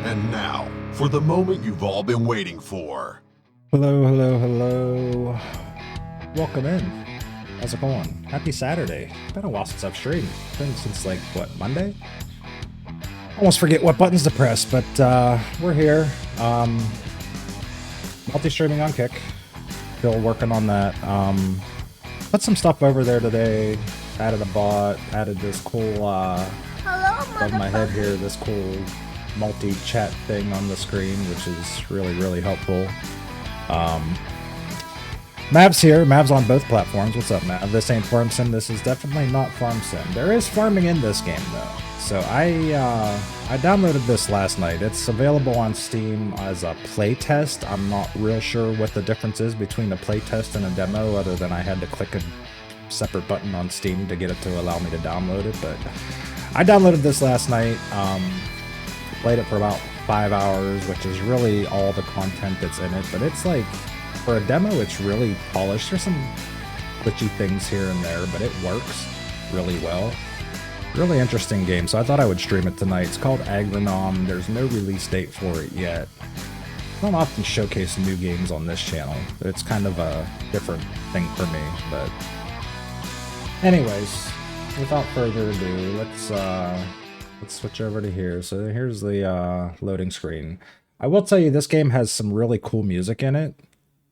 And now, for the moment you've all been waiting for. Hello, hello, hello. Welcome in. How's it going? Happy Saturday. It's been a while since I've streamed. It's been since, like, what, Monday? Almost forget what buttons to press, but we're here. Multi-streaming on Kick. Still working on that. Put some stuff over there today. Added a bot. Added this cool, above my head here, this cool multi-chat thing on the screen, which is really, really helpful. Mav's here. Mav's on both platforms. What's up, Mav? This ain't Farm Sim. This is definitely not Farm Sim. There is farming in this game, though. So I downloaded this last night. It's available on Steam as a playtest. I'm not real sure what the difference is between a playtest and a demo, other than I had to click a separate button on Steam to get it to allow me to download it. But I downloaded this last night. Played it for about 5 hours, which is really all the content that's in it. But it's like, for a demo, it's really polished. There's some glitchy things here and there, but it works really well. Really interesting game, so I thought I would stream it tonight. It's called Agronom. There's no release date for it yet. I don't often showcase new games on this channel. It's kind of a different thing for me, but anyways, without further ado, let's switch over to here. So here's the loading screen. I will tell you, this game has some really cool music in it.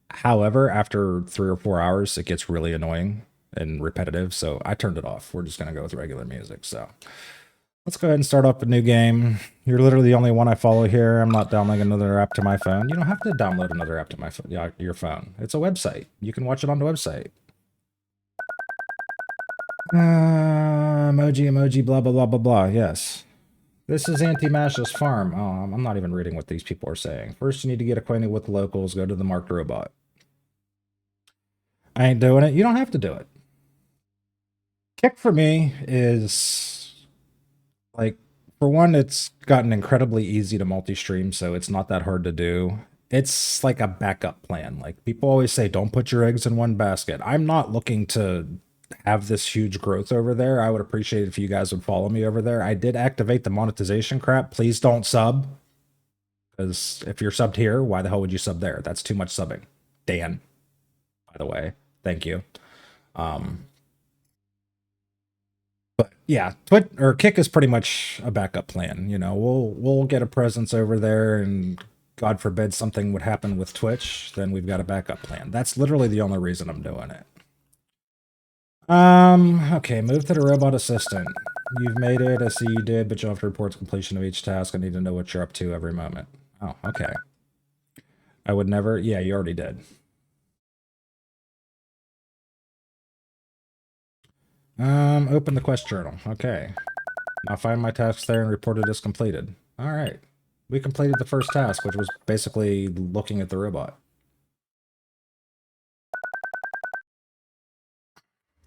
However, after 3 or 4 hours, it gets really annoying and repetitive, so I turned it off. We're just going to go with regular music. So let's go ahead and start up a new game. You're literally the only one I follow here. I'm not downloading another app to my phone. You don't have to download another app to your phone. It's a website. You can watch it on the website. Emoji, blah, blah, blah, blah, blah. Yes. This is Anti-Mash's farm. Oh, I'm not even reading what these people are saying. First, you need to get acquainted with the locals. Go to the marked robot. I ain't doing it. You don't have to do it. Kick for me is, like, for one, it's gotten incredibly easy to multi-stream, so it's not that hard to do. It's like a backup plan. Like, people always say, don't put your eggs in one basket. I'm not looking to have this huge growth over there. I would appreciate it if you guys would follow me over there. I did activate the monetization crap. Please don't sub, because if you're subbed here, why the hell would you sub there? That's too much subbing. Dan, by the way, thank you. But yeah, Kick is pretty much a backup plan. You know, we'll get a presence over there, and God forbid something would happen with Twitch, then we've got a backup plan. That's literally the only reason I'm doing it. Okay, move to the robot assistant. You've made it. I see you did, but you'll have to report the completion of each task. I need to know what you're up to every moment. Oh, okay. I would never. Yeah, you already did. Open the quest journal. Okay. Now find my tasks there and report it as completed. All right. We completed the first task, which was basically looking at the robot.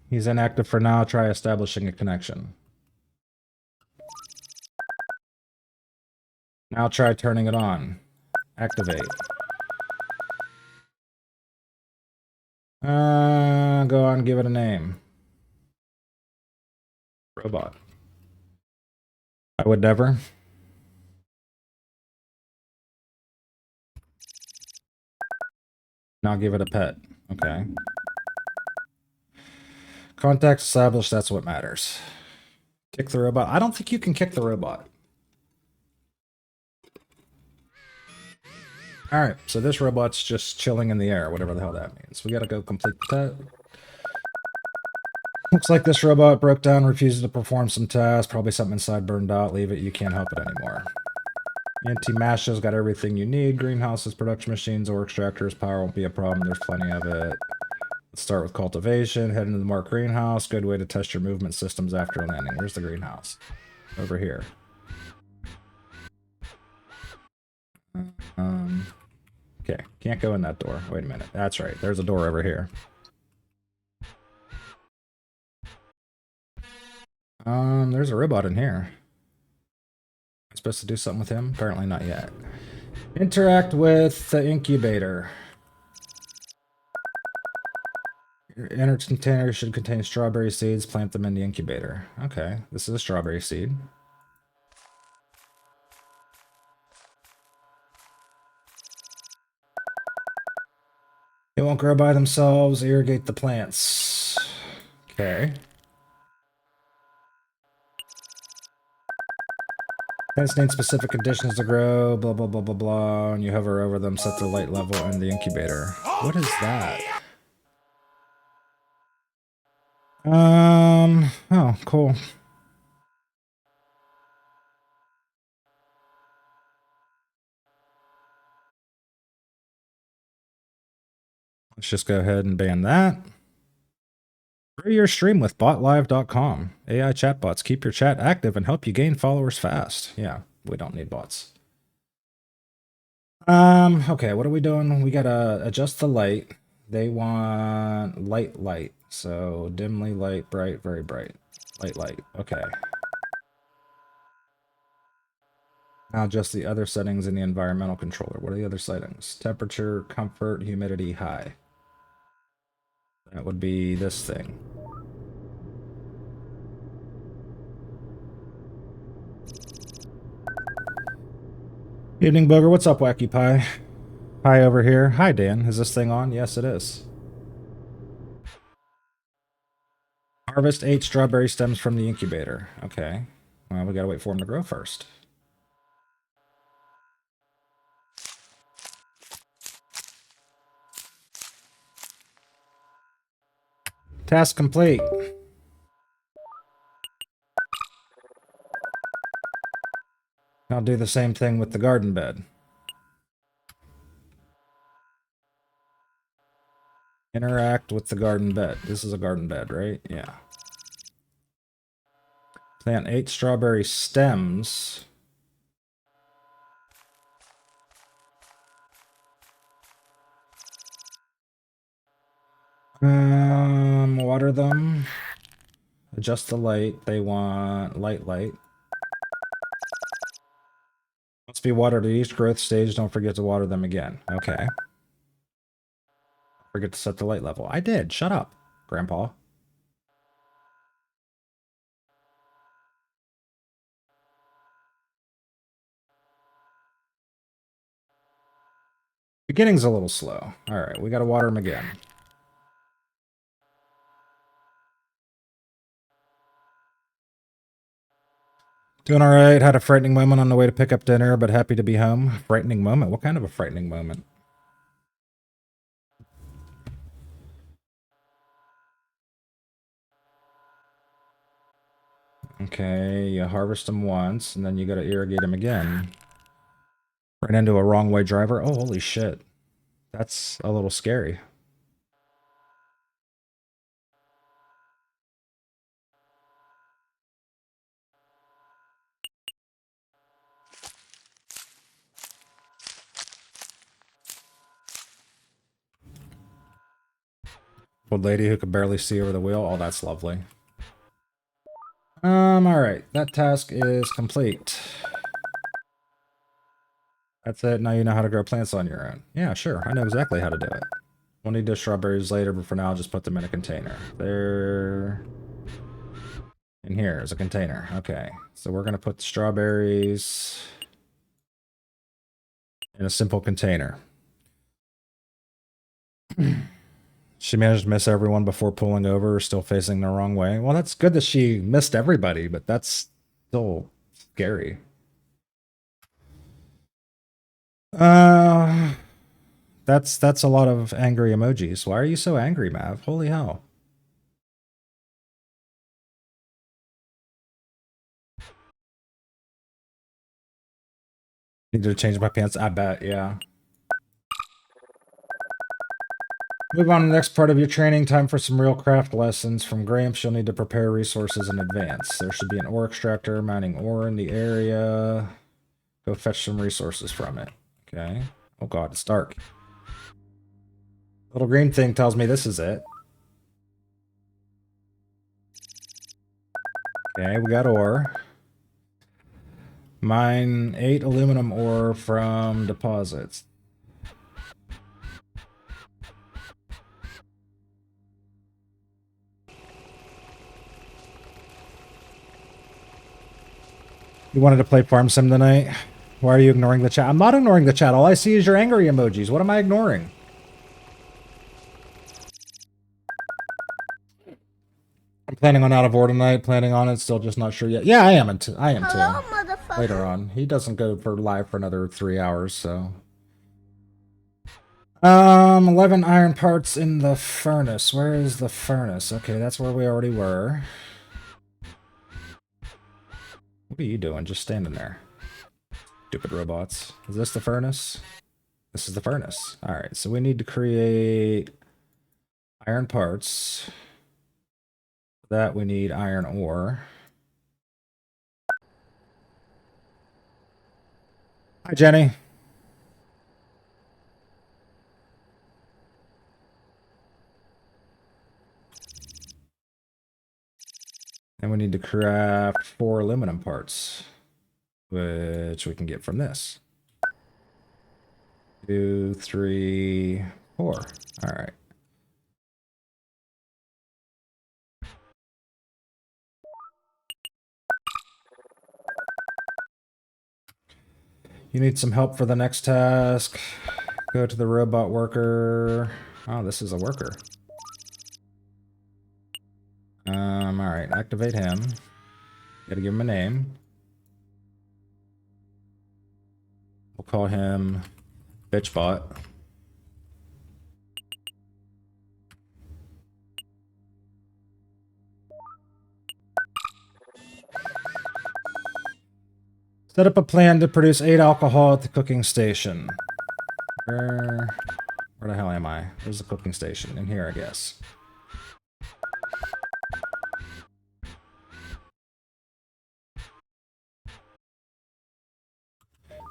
He's inactive for now. Try establishing a connection. Now try turning it on. Activate. Go on, give it a name. Robot. I would never. Now give it a pet. Okay. Contact established, that's what matters. Kick the robot. I don't think you can kick the robot. Alright, so this robot's just chilling in the air, whatever the hell that means. We gotta go complete the task. Looks like this robot broke down, refuses to perform some tasks. Probably something inside burned out. Leave it, you can't help it anymore. Anti-Masha's got everything you need. Greenhouses, production machines, ore extractors. Power won't be a problem, there's plenty of it. Let's start with cultivation. Head into the marked greenhouse. Good way to test your movement systems after landing. Where's the greenhouse? Over here. Okay, can't go in that door. Wait a minute. That's right. There's a door over here. There's a robot in here. I'm supposed to do something with him? Apparently not yet. Interact with the incubator. Your inner container should contain strawberry seeds. Plant them in the incubator. Okay, this is a strawberry seed. They won't grow by themselves. Irrigate the plants. Okay. Plants need specific conditions to grow, blah, blah, blah, blah, blah. And you hover over them, set the light level in the incubator. What is that? Oh, cool. Let's just go ahead and ban that. Grow your stream with botlive.com. AI chatbots keep your chat active and help you gain followers fast. Yeah, we don't need bots. Okay, what are we doing? We gotta adjust the light. They want light. So dimly light, bright, very bright. Light. Okay. Now adjust the other settings in the environmental controller. What are the other settings? Temperature, comfort, humidity, high. That would be this thing. Evening Booger, what's up, Wacky Pie? Hi over here. Hi, Dan. Is this thing on? Yes, it is. Harvest 8 strawberry stems from the incubator. Okay. Well, we gotta wait for them to grow first. Task complete. I'll do the same thing with the garden bed. Interact with the garden bed. This is a garden bed, right? Yeah. Plant 8 strawberry stems. Water them. Adjust the light. They want light. Must be watered at each growth stage. Don't forget to water them again. Okay. Forget to set the light level. I did. Shut up, Grandpa. Beginning's a little slow. All right, we got to water them again. Doing all right. Had a frightening moment on the way to pick up dinner, but happy to be home. Frightening moment? What kind of a frightening moment? Okay, you harvest them once, and then you gotta irrigate them again. Ran into a wrong way driver. Oh, holy shit. That's a little scary. Old lady who could barely see over the wheel. Oh, that's lovely. Alright. That task is complete. That's it. Now you know how to grow plants on your own. Yeah, sure. I know exactly how to do it. We'll need those strawberries later, but for now, I'll just put them in a container. They're in here is a container. Okay. So we're going to put the strawberries in a simple container. She managed to miss everyone before pulling over, still facing the wrong way. Well, that's good that she missed everybody, but that's still scary. That's a lot of angry emojis. Why are you so angry, Mav? Holy hell. Need to change my pants? I bet, yeah. Move on to the next part of your training. Time for some real craft lessons. From Gramps, you'll need to prepare resources in advance. There should be an ore extractor mining ore in the area. Go fetch some resources from it. Okay. Oh god, it's dark. Little green thing tells me this is it. Okay, we got ore. Mine 8 aluminum ore from deposits. You wanted to play Farm Sim tonight? Why are you ignoring the chat? I'm not ignoring the chat. All I see is your angry emojis. What am I ignoring? planning on out of order tonight. Planning on it. Still just not sure yet. Yeah, I am. I am Hello, too. motherfucker. Later on, he doesn't go for live for another 3 hours. So, 11 iron parts in the furnace. Where is the furnace? Okay, that's where we already were. What are you doing? Just standing there. Stupid robots. Is this the furnace? This is the furnace. All right, so we need to create iron parts. For that we need iron ore. Hi, Jenny. And we need to craft 4 aluminum parts, which we can get from this. 2, 3, 4. All right. You need some help for the next task. Go to the robot worker. Oh, this is a worker. All right, activate him. Gotta give him a name. We'll call him Bitchbot. Set up a plan to produce 8 alcohol at the cooking station. Where the hell am I? There's the cooking station. In here, I guess.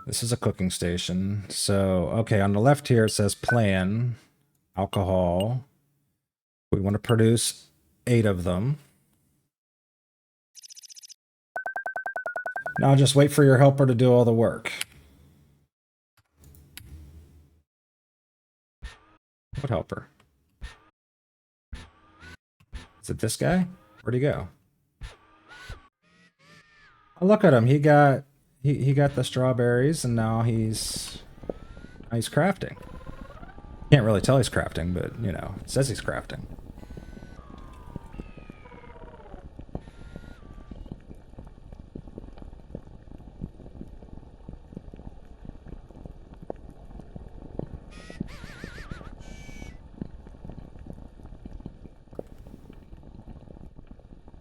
This is a cooking station. So, okay, on the left here it says plan, alcohol. We want to produce 8 of them. Now just wait for your helper to do all the work. What helper? Is it this guy? Where'd he go? Oh, look at him. He got the strawberries and now he's crafting. Can't really tell he's crafting, but you know, it says he's crafting.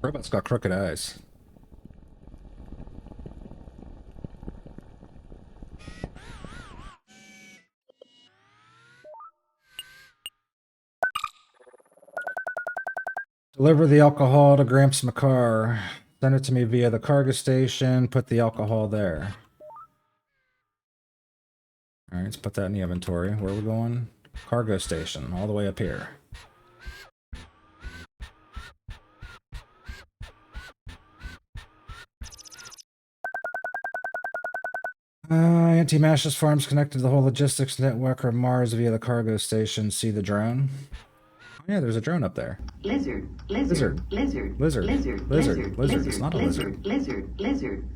Robot's got crooked eyes. Deliver the alcohol to Gramps McCarr. Send it to me via the cargo station. Put the alcohol there. Alright, let's put that in the inventory. Where are we going? Cargo station, all the way up here. Anti-Mash's farms connected to the whole logistics network of Mars via the cargo station. See the drone? Oh, yeah, there's a drone up there. Lizard. Lizard. It's not a lizard. Lizard.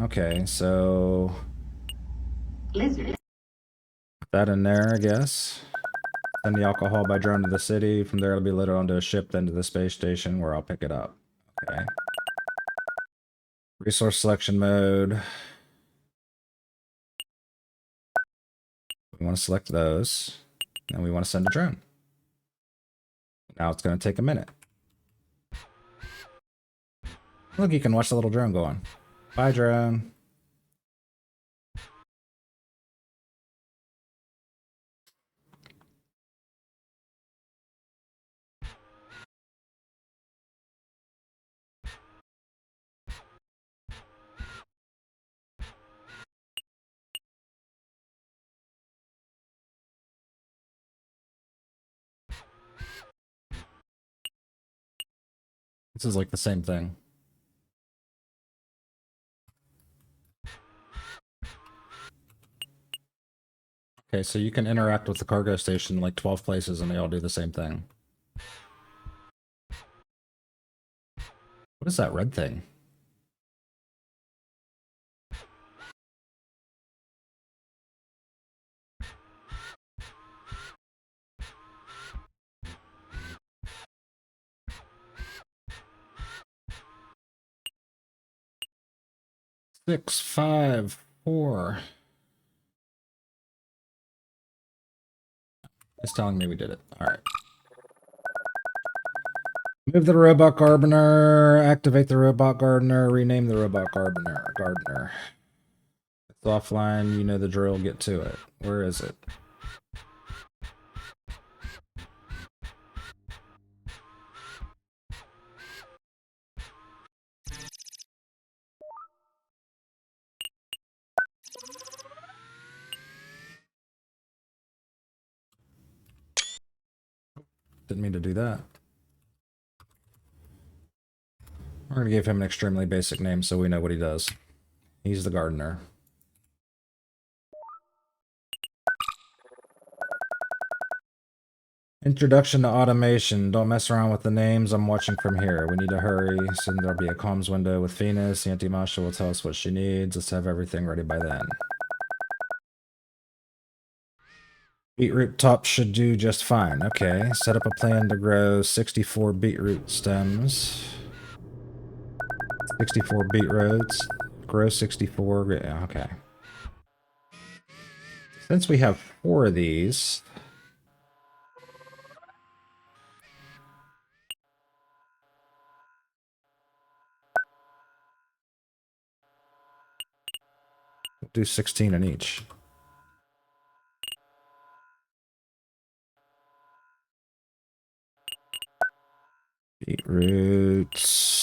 Okay, so Lizard. put that in there, I guess. Send the alcohol by drone to the city. From there, it'll be loaded onto a ship, then to the space station, where I'll pick it up. Okay. Resource selection mode. We want to select those. And we want to send a drone. Now it's going to take a minute. Look, you can watch the little drone go on. Bye, drone. This is like the same thing. Okay, so you can interact with the cargo station in like 12 places and they all do the same thing. What is that red thing? 6, 5, 4. It's telling me we did it. All right. Move the robot gardener, activate the robot gardener, rename the robot gardener. It's offline, you know the drill, get to it. Where is it? Didn't mean to do that. We're going to give him an extremely basic name so we know what he does. He's the gardener. Introduction to automation. Don't mess around with the names. I'm watching from here. We need to hurry. Soon there'll be a comms window with Venus. Auntie Masha will tell us what she needs. Let's have everything ready by then. Beetroot tops should do just fine. Okay, set up a plan to grow 64 beetroot stems. 64 beetroots. Grow 64. Yeah, okay. Since we have 4 of these... we'll do 16 in each. Beetroots.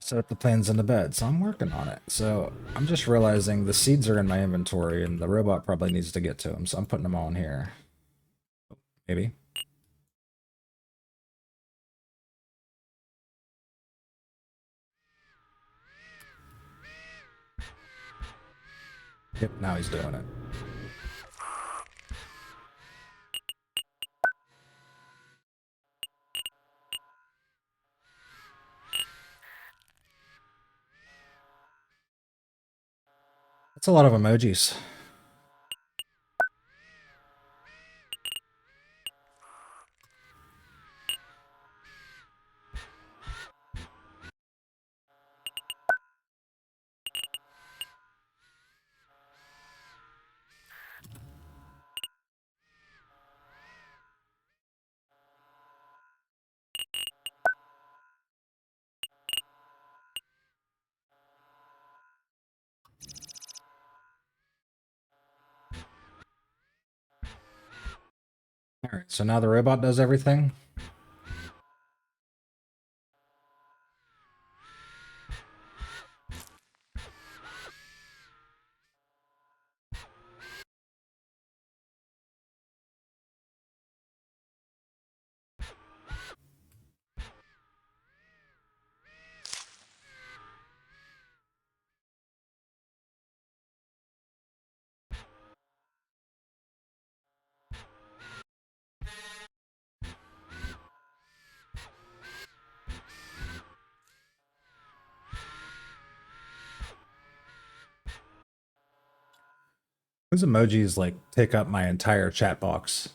Set up the plans in the bed, so I'm working on it. So I'm just realizing the seeds are in my inventory and the robot probably needs to get to them, so I'm putting them all in here. Maybe. Yep, now he's doing it. That's a lot of emojis. Alright, so now the robot does everything. Those emojis like take up my entire chat box.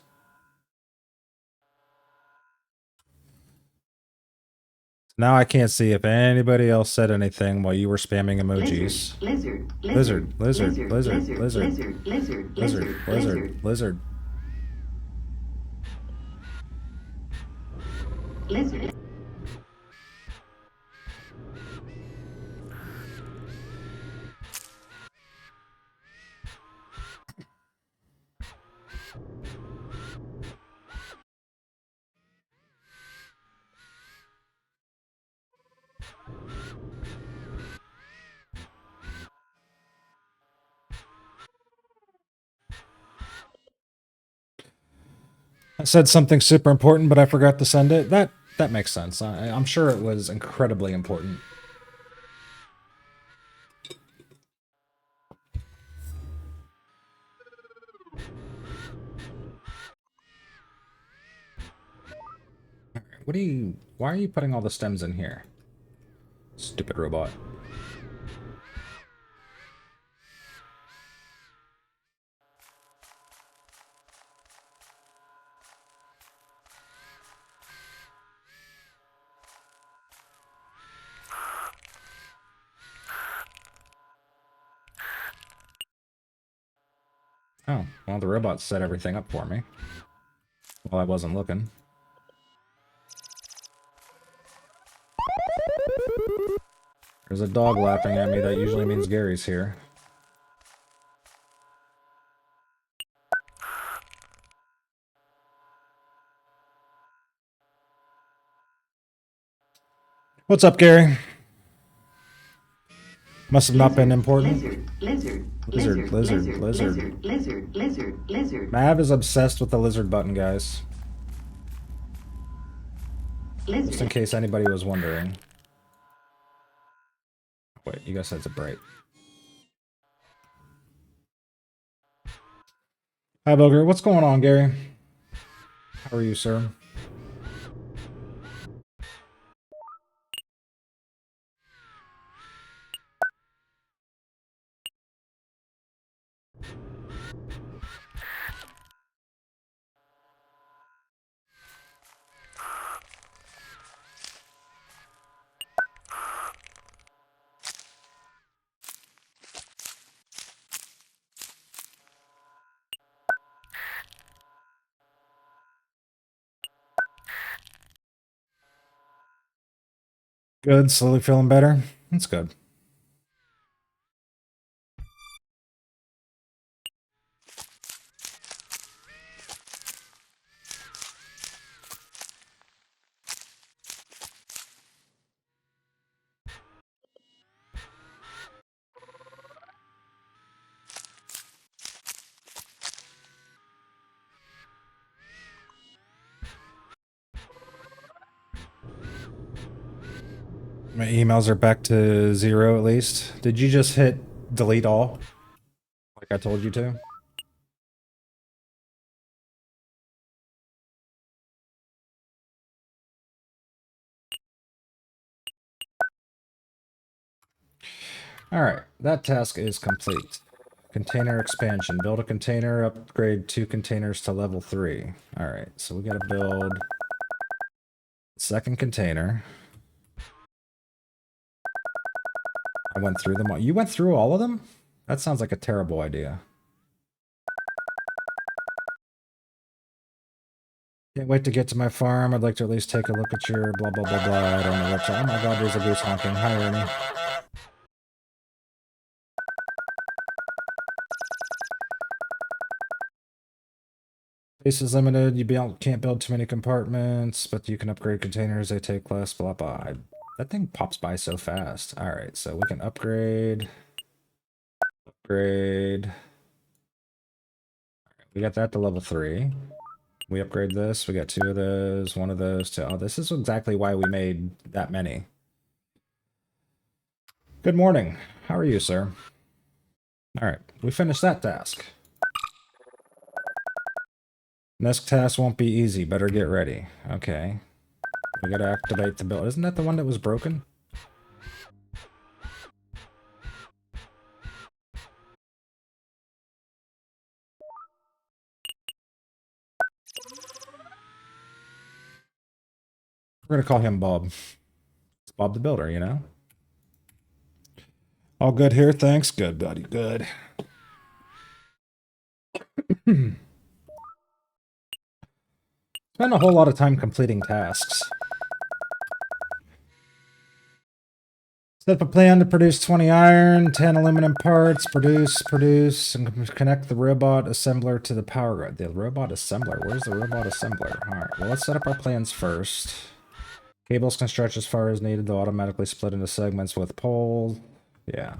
Now I can't see if anybody else said anything while you were spamming emojis. Lizard. Lizard, lizard, lizard, lizard, Lizard. lizard, lizard, lizard. Lizard. I said something super important, but I forgot to send it. That makes sense. I'm sure it was incredibly important. What are you? Why are you putting all the stems in here? Stupid robot. Oh, well, the robot set everything up for me. While I wasn't looking. There's a dog laughing at me. That usually means Gary's here. What's up, Gary? Must have not been important. Lizard. Mav is obsessed with the lizard button, guys. Just in case anybody was wondering. Wait, you guys said it's bright. Hi, Boger. What's going on, Gary? How are you, sir? Good, slowly feeling better. That's good. My emails are back to 0 at least. Did you just hit delete all? Like I told you to? Alright, that task is complete. Container expansion. Build a container, upgrade 2 containers to level 3. Alright, so we gotta build second container. I went through them all. You went through all of them? That sounds like a terrible idea. Can't wait to get to my farm. I'd like to at least take a look at your blah blah blah blah. I don't know what's. Oh my god, there's a goose honking. Hi, Ernie. Space is limited. Can't build too many compartments, but you can upgrade containers. They take less. Blah blah. That thing pops by so fast. All right, so we can upgrade. Upgrade. We got that to level 3. We upgrade this. We got 2 of those, 1 of those, 2. Oh, this is exactly why we made that many. Good morning. How are you, sir? All right, we finished that task. Next task won't be easy. Better get ready. Okay. We gotta activate the build. Isn't that the one that was broken? We're gonna call him Bob. It's Bob the Builder, you know? All good here, thanks. Good, buddy, good. Spend a whole lot of time completing tasks. Set up a plan to produce 20 iron, 10 aluminum parts, produce, and connect the robot assembler to the power grid. The robot assembler? Where's the robot assembler? Alright, well, let's set up our plans first. Cables can stretch as far as needed. They'll automatically split into segments with poles. Yeah.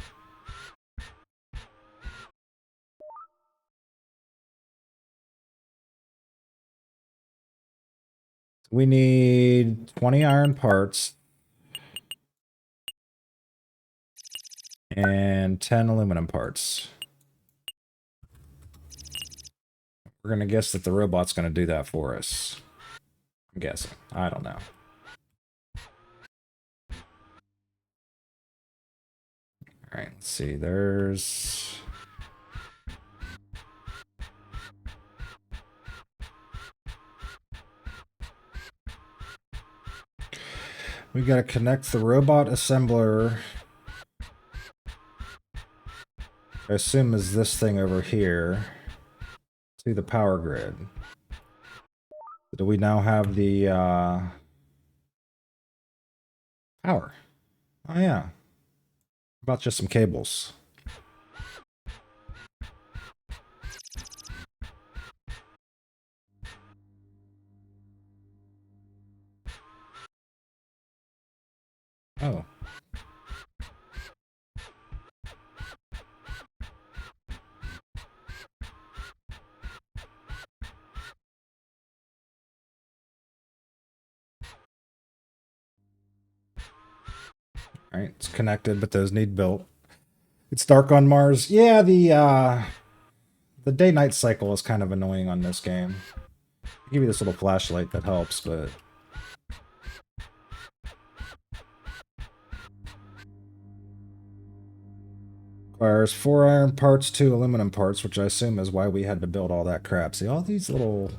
We need 20 iron parts. And 10 aluminum parts. We're going to guess that the robot's going to do that for us. I'm guessing. I don't know. right, let's see. There's... We gotta connect the robot assembler. I assume is this thing over here to the power grid. Do we now have the power? Oh yeah. How about just some cables? Oh. Alright, it's connected, but those need built. It's dark on Mars. Yeah, the day-night cycle is kind of annoying on this game. I'll give you this little flashlight that helps, but... Requires 4 iron parts, 2 aluminum parts, which I assume is why we had to build all that crap. See, all these little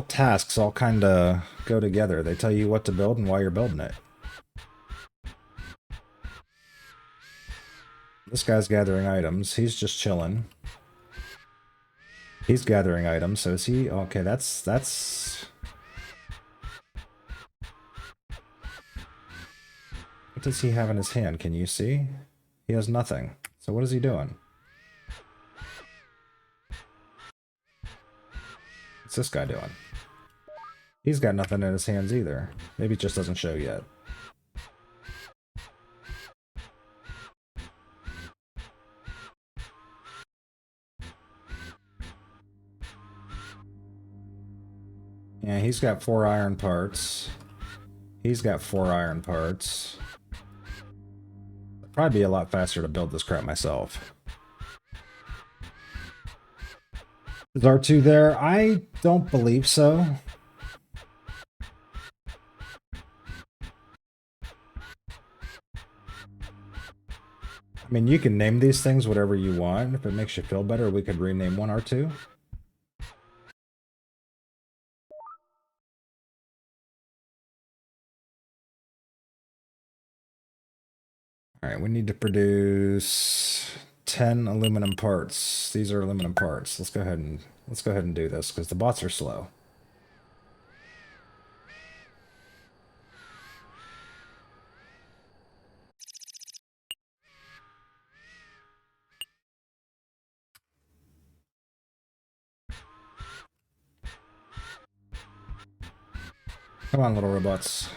tasks all kind of go together. They tell you what to build and why you're building it. This guy's gathering items. He's just chilling. He's gathering items, so is he? Okay, that's... What does he have in his hand? Can you see? He has nothing. So what is he doing? What's this guy doing? He's got nothing in his hands either. Maybe it just doesn't show yet. Yeah, he's got 4 iron parts. He's got 4 iron parts. It'd probably be a lot faster to build this crap myself. Is R2 there? I don't believe so. I mean, you can name these things whatever you want. If it makes you feel better, we could rename one R2. Alright, we need to produce 10 aluminum parts. These are aluminum parts. Let's go ahead and do this, because the bots are slow. Come on, little robots.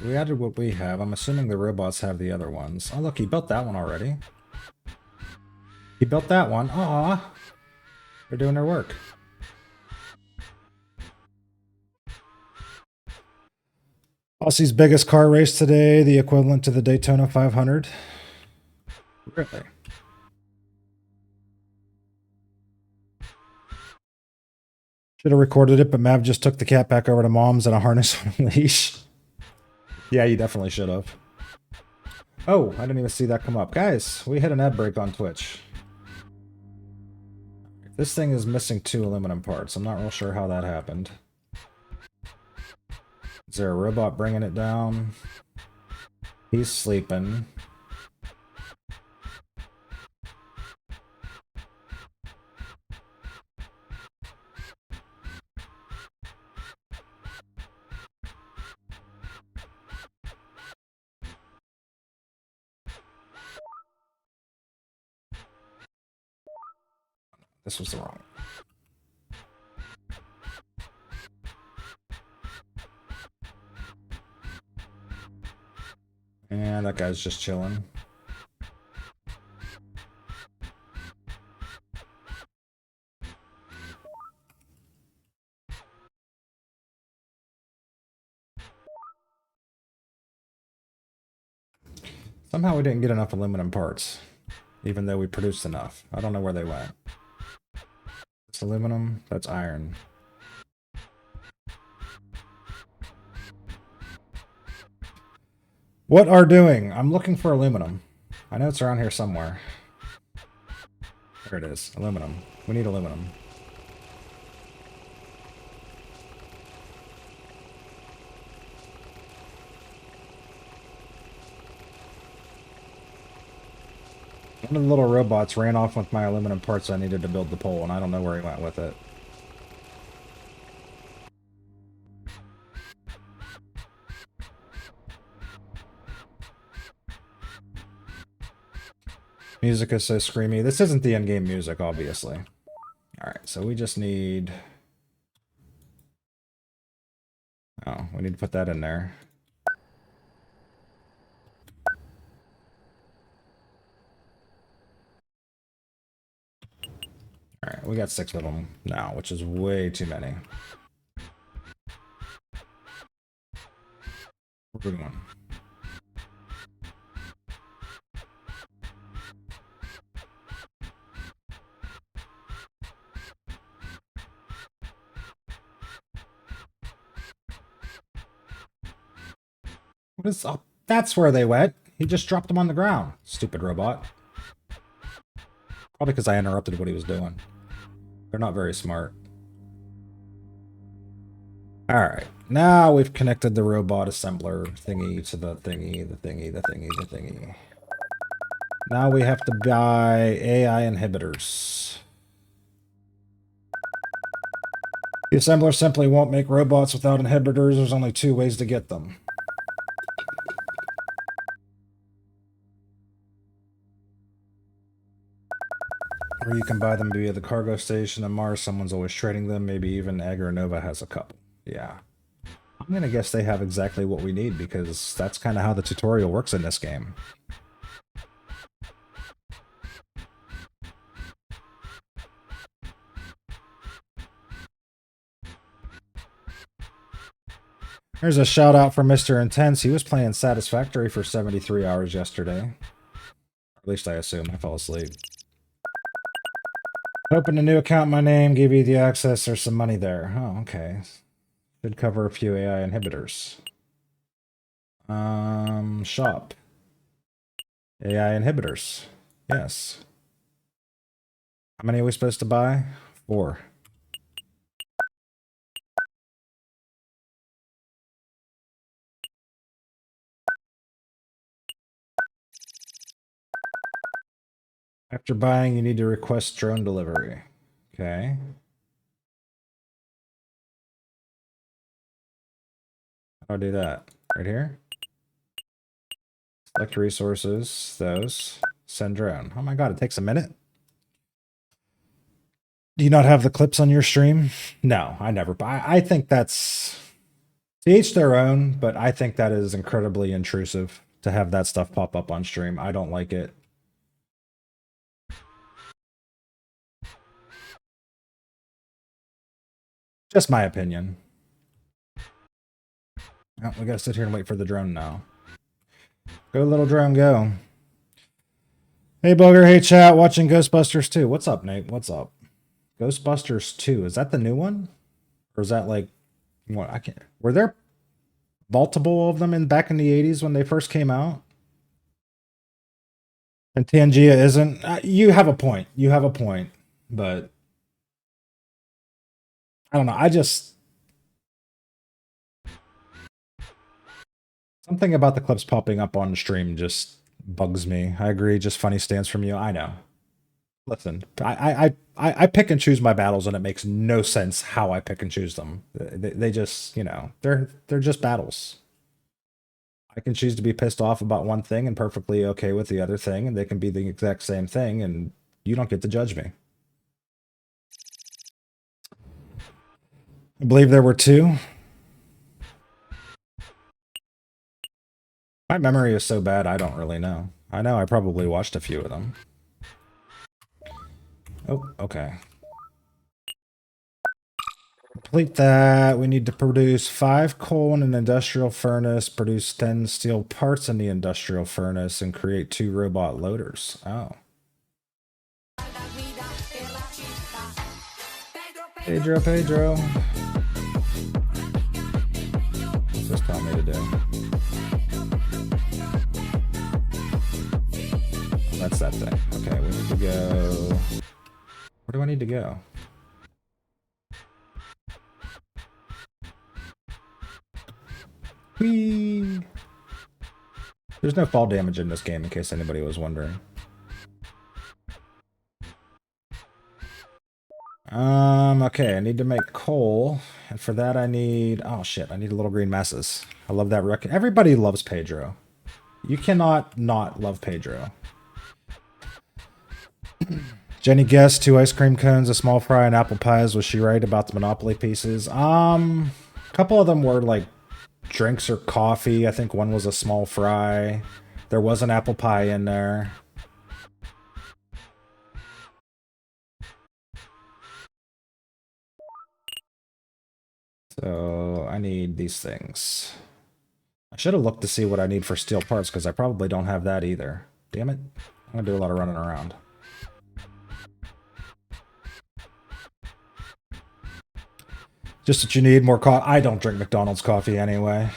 We added what we have. I'm assuming the robots have the other ones. Oh, look, he built that one already. He built that one. Aw. They're doing their work. Aussie's biggest car race today, the equivalent to the Daytona 500. Really? Should have recorded it, but Mav just took the cat back over to mom's and a harness on a leash. Yeah, you definitely should have. Oh, I didn't even see that come up. Guys, we hit an ad break on Twitch. This thing is missing 2 aluminum parts. I'm not real sure how that happened. Is there a robot bringing it down? He's sleeping. This was the wrong. And that guy's just chilling. Somehow we didn't get enough aluminum parts, even though we produced enough. I don't know where they went. It's aluminum, that's iron. What are doing? I'm looking for aluminum. I know it's around here somewhere. There it is, aluminum. We need aluminum. One of the little robots ran off with my aluminum parts I needed to build the pole, and I don't know where he went with it. Music is so screamy. This isn't the endgame music, obviously. Alright, so we just need... Oh, we need to put that in there. Alright, we got 6 of them now, which is way too many. Where are we going? What is up? That's where they went. He just dropped them on the ground. Stupid robot. Probably because I interrupted what he was doing. They're not very smart. Alright, now we've connected the robot assembler thingy to the thingy, the thingy, the thingy, the thingy. Now we have to buy AI inhibitors. The assembler simply won't make robots without inhibitors. There's only 2 ways to get them. Or you can buy them via the cargo station on Mars. Someone's always trading them. Maybe even Agronova has a couple. Yeah. I'm gonna guess they have exactly what we need, because that's kind of how the tutorial works in this game. There's a shout out for Mr. Intense. He was playing Satisfactory for 73 hours yesterday. Or at least I assume. I fell asleep. Open a new account in my name, give you the access. There's some money there. Oh, okay. Should cover a few AI inhibitors. Shop. AI inhibitors. Yes. How many are we supposed to buy? 4. After buying, you need to request drone delivery. Okay. How do I do that? Right here? Select resources, those. Send drone. Oh my god, it takes a minute? Do you not have the clips on your stream? No, I never. I think that's... To each their own, but I think that is incredibly intrusive to have that stuff pop up on stream. I don't like it. Just my opinion. Oh, we gotta sit here and wait for the drone now. Go, little drone, go. Hey, Booger. Hey, chat. Watching Ghostbusters 2. What's up, Nate? What's up? Ghostbusters 2. Is that the new one? Or is that like... What? I can't... Were there multiple of them back in the 80s when they first came out? And Tangia isn't? You have a point. You have a point. But... I don't know. I just... Something about the clips popping up on stream just bugs me. I agree. Just funny stance from you. I know. Listen, I pick and choose my battles, and it makes no sense how I pick and choose them. They just, you know, they're just battles. I can choose to be pissed off about one thing and perfectly okay with the other thing, and they can be the exact same thing, and you don't get to judge me. I believe there were 2. My memory is so bad, I don't really know. I know I probably watched a few of them. Oh, okay. Complete that. We need to produce 5 coal in an industrial furnace, produce 10 steel parts in the industrial furnace, and create 2 robot loaders. Oh. Pedro. What's this telling me to do? That's that thing. Okay, we need to go... Where do I need to go? Whee! There's no fall damage in this game, in case anybody was wondering. Okay, I need to make coal, and for that I need... Oh shit, I need little green masses. I love that record. Everybody loves Pedro. You cannot not love Pedro. Jenny guessed 2 ice cream cones, a small fry, and apple pies. Was she right about the Monopoly pieces? A couple of them were like drinks or coffee. I think one was a small fry. There was an apple pie in there. So I need these things. I should have looked to see what I need for steel parts, because I probably don't have that either. Damn it. I'm gonna do a lot of running around. Just that you need more coffee. I don't drink McDonald's coffee anyway.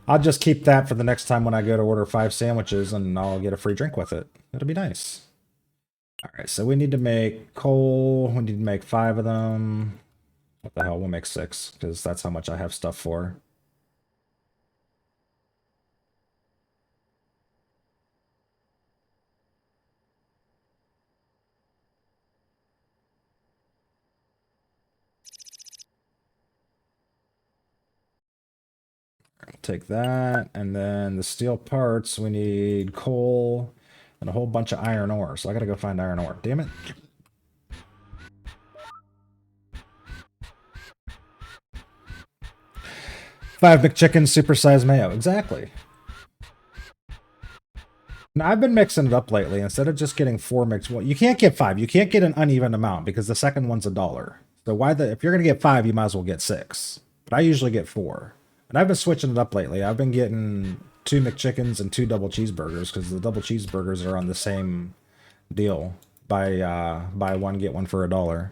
I'll just keep that for the next time when I go to order 5 sandwiches, and I'll get a free drink with it. It'll be nice. Alright, so we need to make coal. We need to make 5 of them. What the hell? We'll make 6, because that's how much I have stuff for. Take that, and then the steel parts, we need coal and a whole bunch of iron ore. So I gotta go find iron ore. Damn it. Five McChickens, supersized mayo. Exactly. Now, I've been mixing it up lately. Instead of just getting 4 mix, well, you can't get 5. You can't get an uneven amount because the second one's $1. So if you're gonna get 5, you might as well get 6. But I usually get 4. And I've been switching it up lately. I've been getting 2 McChickens and 2 double cheeseburgers, because the double cheeseburgers are on the same deal. Buy one, get one for $1.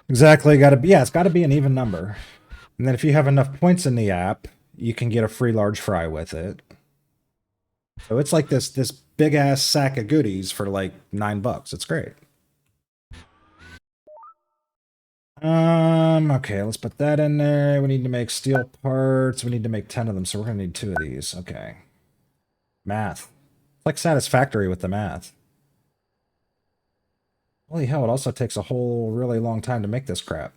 Exactly, it's gotta be an even number. And then if you have enough points in the app, you can get a free large fry with it. So it's like this big ass sack of goodies for like $9. It's great. Okay, let's put that in there. We need to make steel parts. We need to make 10 of them, so we're gonna need 2 of these. Okay. Math. It's like Satisfactory with the math. Holy hell, it also takes a whole really long time to make this crap.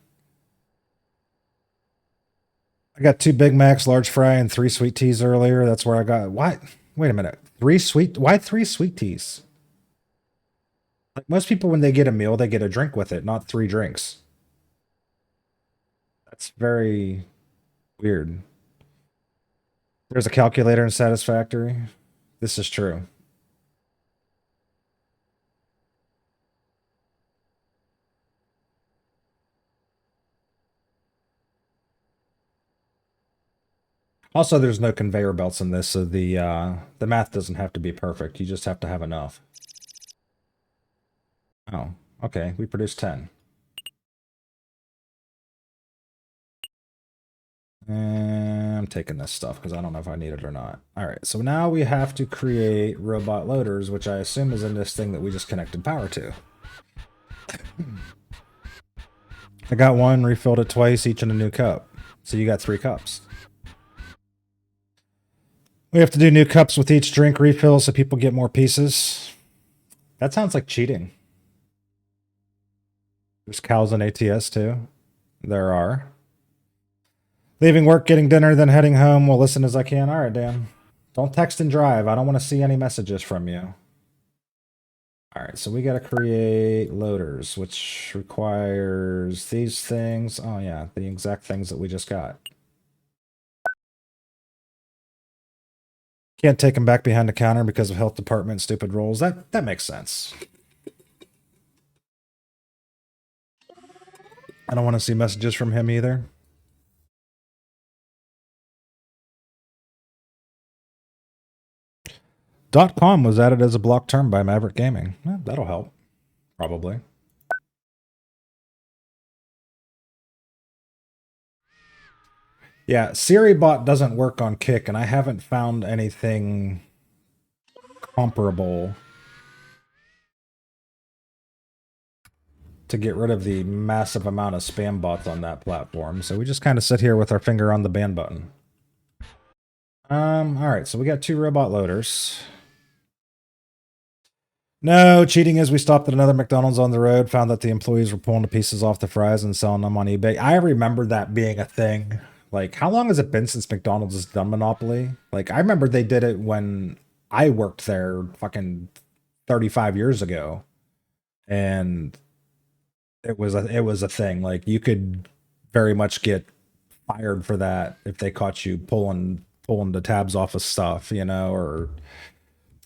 I got 2 Big Macs, large fry, and 3 sweet teas earlier. That's where I got... What? Wait a minute. 3 sweet... Why 3 sweet teas? Like, most people, when they get a meal, they get a drink with it, not 3 drinks. That's very weird. There's a calculator in Satisfactory. This is true. Also, there's no conveyor belts in this, so the math doesn't have to be perfect. You just have to have enough. Oh, okay. We produced 10. And I'm taking this stuff because I don't know if I need it or not. Alright, so now we have to create robot loaders, which I assume is in this thing that we just connected power to. I got one, refilled it twice, each in a new cup. So you got 3 cups. We have to do new cups with each drink refill so people get more pieces. That sounds like cheating. There's cows in ATS too. There are. Leaving work, getting dinner, then heading home. Will listen as I can. All right, Dan. Don't text and drive. I don't want to see any messages from you. All right, so we got to create loaders, which requires these things. Oh, yeah, the exact things that we just got. Can't take him back behind the counter because of health department stupid rules. That makes sense. I don't want to see messages from him either. .com was added as a block term by Maverick Gaming. That'll help. Probably. Yeah, SiriBot doesn't work on Kick, and I haven't found anything comparable to get rid of the massive amount of spam bots on that platform. So we just kind of sit here with our finger on the ban button. Alright, so we got 2 robot loaders. No, cheating is we stopped at another McDonald's on the road, found that the employees were pulling the pieces off the fries and selling them on eBay. I remember that being a thing. Like, how long has it been since McDonald's has done Monopoly? Like, I remember they did it when I worked there fucking 35 years ago. And it was a thing. Like, you could very much get fired for that if they caught you pulling the tabs off of stuff, you know, or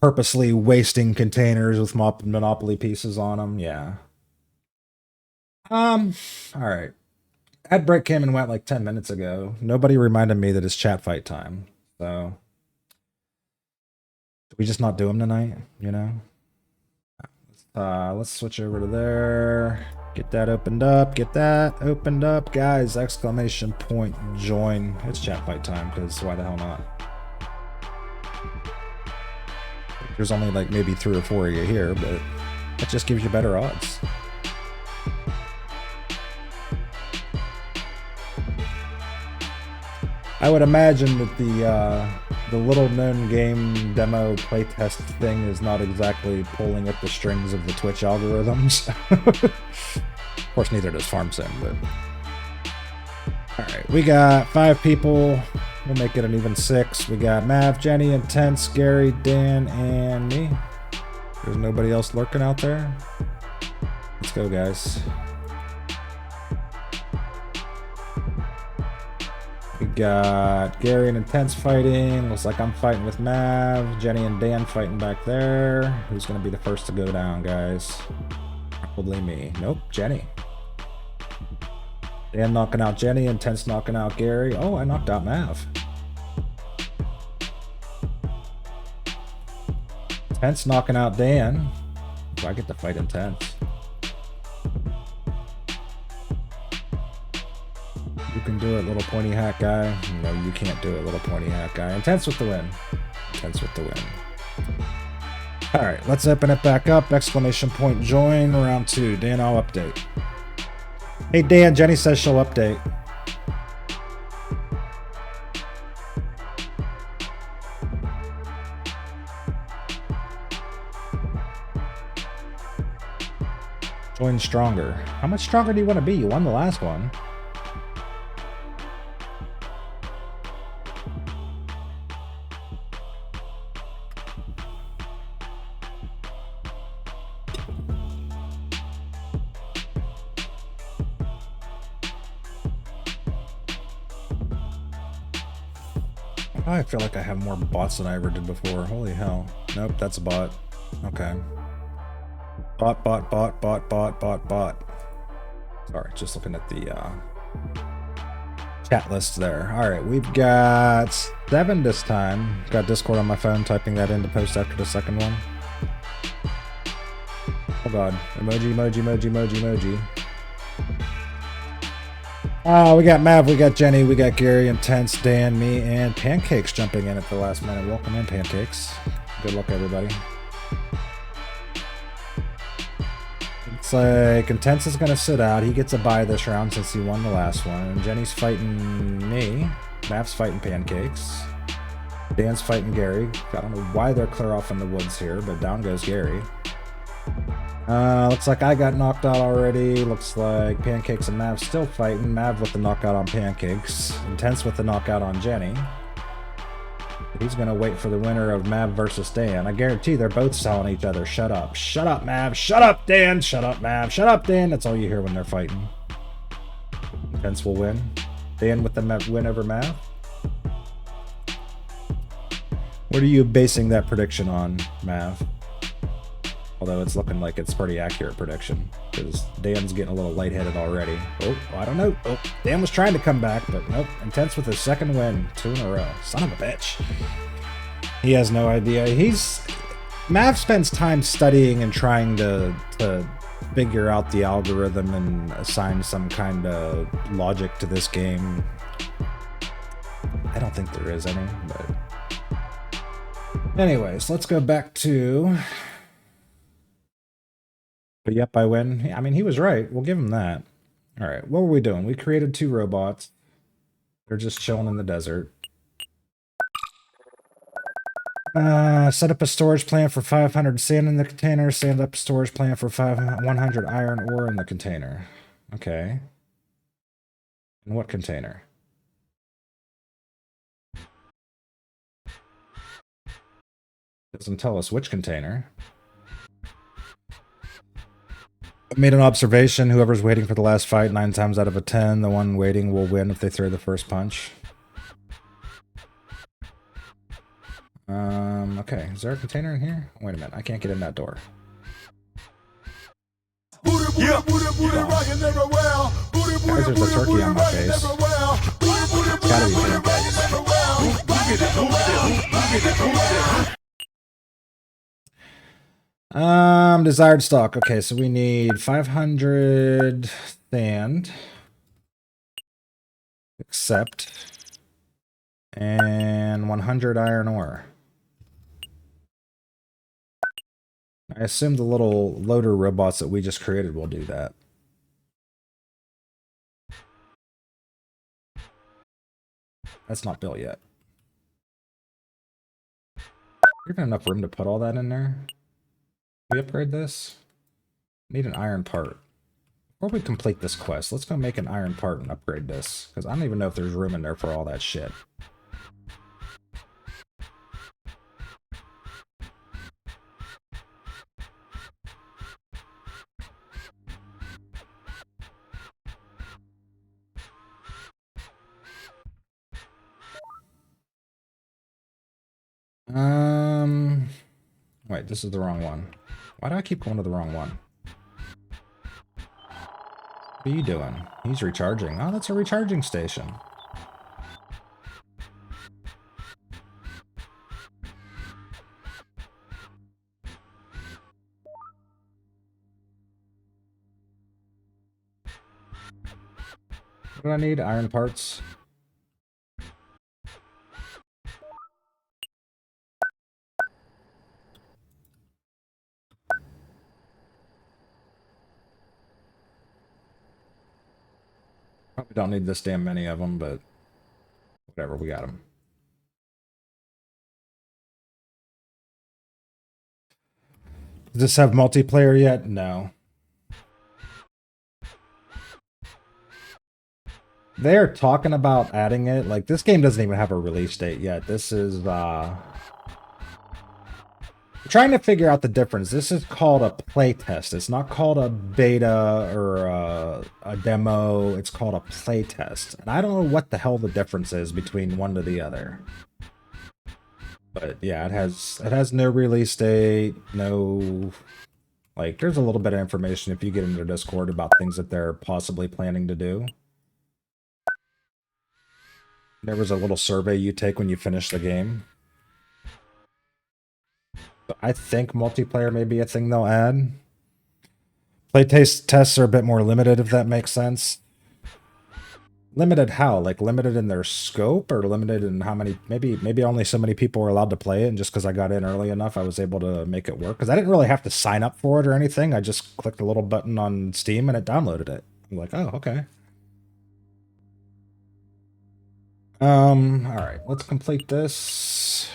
purposely wasting containers with Monopoly pieces on them. Yeah. All right. Ad break came and went like 10 minutes ago. Nobody reminded me that it's chat fight time. So, did we just not do them tonight? You know? Let's switch over to there. Get that opened up. Get that opened up. Guys, exclamation point join. It's chat fight time, because why the hell not? There's only like maybe 3 or 4 of you here, but that just gives you better odds. I would imagine that the little known game demo playtest thing is not exactly pulling at the strings of the Twitch algorithms. Of course, neither does FarmSim, but... Alright, we got 5 people. We'll make it an even 6. We got Mav, Jenny, Intense, Gary, Dan, and me. There's nobody else lurking out there. Let's go, guys. We got Gary and Intense fighting. Looks like I'm fighting with Mav. Jenny and Dan fighting back there. Who's going to be the first to go down, guys? Probably me. Nope, Jenny. Dan knocking out Jenny. Intense knocking out Gary. Oh, I knocked out Mav. Intense knocking out Dan. Do I get to fight Intense? You can do it, little pointy hat guy. No, you can't do it, little pointy hat guy. Intense with the win. Intense with the win. Alright, let's open it back up. Exclamation point join. Round 2. Dan, I'll update. Hey Dan, Jenny says she'll update. Join stronger. How much stronger do you want to be? You won the last one. I feel like I have more bots than I ever did before. Holy hell. Nope, that's a bot. Okay. Bot. Sorry, just looking at the chat list there. Alright, we've got 7 this time. Got Discord on my phone, typing that in to post after the second one. Oh god. Emoji. We got Mav, we got Jenny, we got Gary, Intense, Dan, me, and Pancakes jumping in at the last minute. Welcome in, Pancakes. Good luck, everybody. It's like Intense is going to sit out. He gets a bye this round since he won the last one. And Jenny's fighting me. Mav's fighting Pancakes. Dan's fighting Gary. I don't know why they're clear off in the woods here, but down goes Gary. Looks like I got knocked out already. Looks like Pancakes and Mav still fighting. Mav with the knockout on Pancakes. Intense with the knockout on Jenny. He's gonna wait for the winner of Mav versus Dan. I guarantee they're both telling each other, shut up. Shut up, Mav. Shut up, Dan. Shut up, Mav. Shut up, Dan. That's all you hear when they're fighting. Intense will win. Dan with the win over Mav. What are you basing that prediction on, Mav? Although it's looking like it's pretty accurate prediction. Because Dan's getting a little lightheaded already. Oh, I don't know. Oh, Dan was trying to come back, but nope. Intense with his second win. 2 in a row. Son of a bitch. He has no idea. Mav spends time studying and trying to figure out the algorithm and assign some kind of logic to this game. I don't think there is any, but... Anyways, let's go back to... But yep, I win. I mean, he was right. We'll give him that. All right, what were we doing? We created 2 robots. They're just chilling in the desert. Set up a storage plan for 500 sand in the container. Set up a storage plan for 100 iron ore in the container. Okay. In what container? Doesn't tell us which container. I made an observation. Whoever's waiting for the last fight, 9 times out of 10, the one waiting will win if they throw the first punch. Okay. Is there a container in here? Wait a minute. I can't get in that door. Guys, there's a turkey on my face. It's gotta be pancakes. Desired stock. Okay, so we need 500 sand. Accept. And 100 iron ore. I assume the little loader robots that we just created will do that. That's not built yet. Even enough room to put all that in there. We upgrade this? Need an iron part. Before we complete this quest, let's go make an iron part and upgrade this. Because I don't even know if there's room in there for all that shit. Wait, this is the wrong one. Why do I keep going to the wrong one? What are you doing? He's recharging. Oh, that's a recharging station. What do I need? Iron parts. Probably don't need this damn many of them, but whatever, we got them. Does this have multiplayer yet? No. They're talking about adding it. Like, this game doesn't even have a release date yet. This is, trying to figure out the difference. This is called a playtest. It's not called a beta or a demo. It's called a playtest. And I don't know what the hell the difference is between one to the other. But yeah, it has no release date, no... Like, there's a little bit of information if you get into Discord about things that they're possibly planning to do. There was a little survey you take when you finish the game. I think multiplayer may be a thing they'll add. Playtest tests are a bit more limited, if that makes sense. Limited how? Like, limited in their scope, or limited in how many... Maybe only so many people were allowed to play it, and just because I got in early enough, I was able to make it work. Because I didn't really have to sign up for it or anything. I just clicked a little button on Steam, and it downloaded it. I'm like, oh, okay. Alright, let's complete this.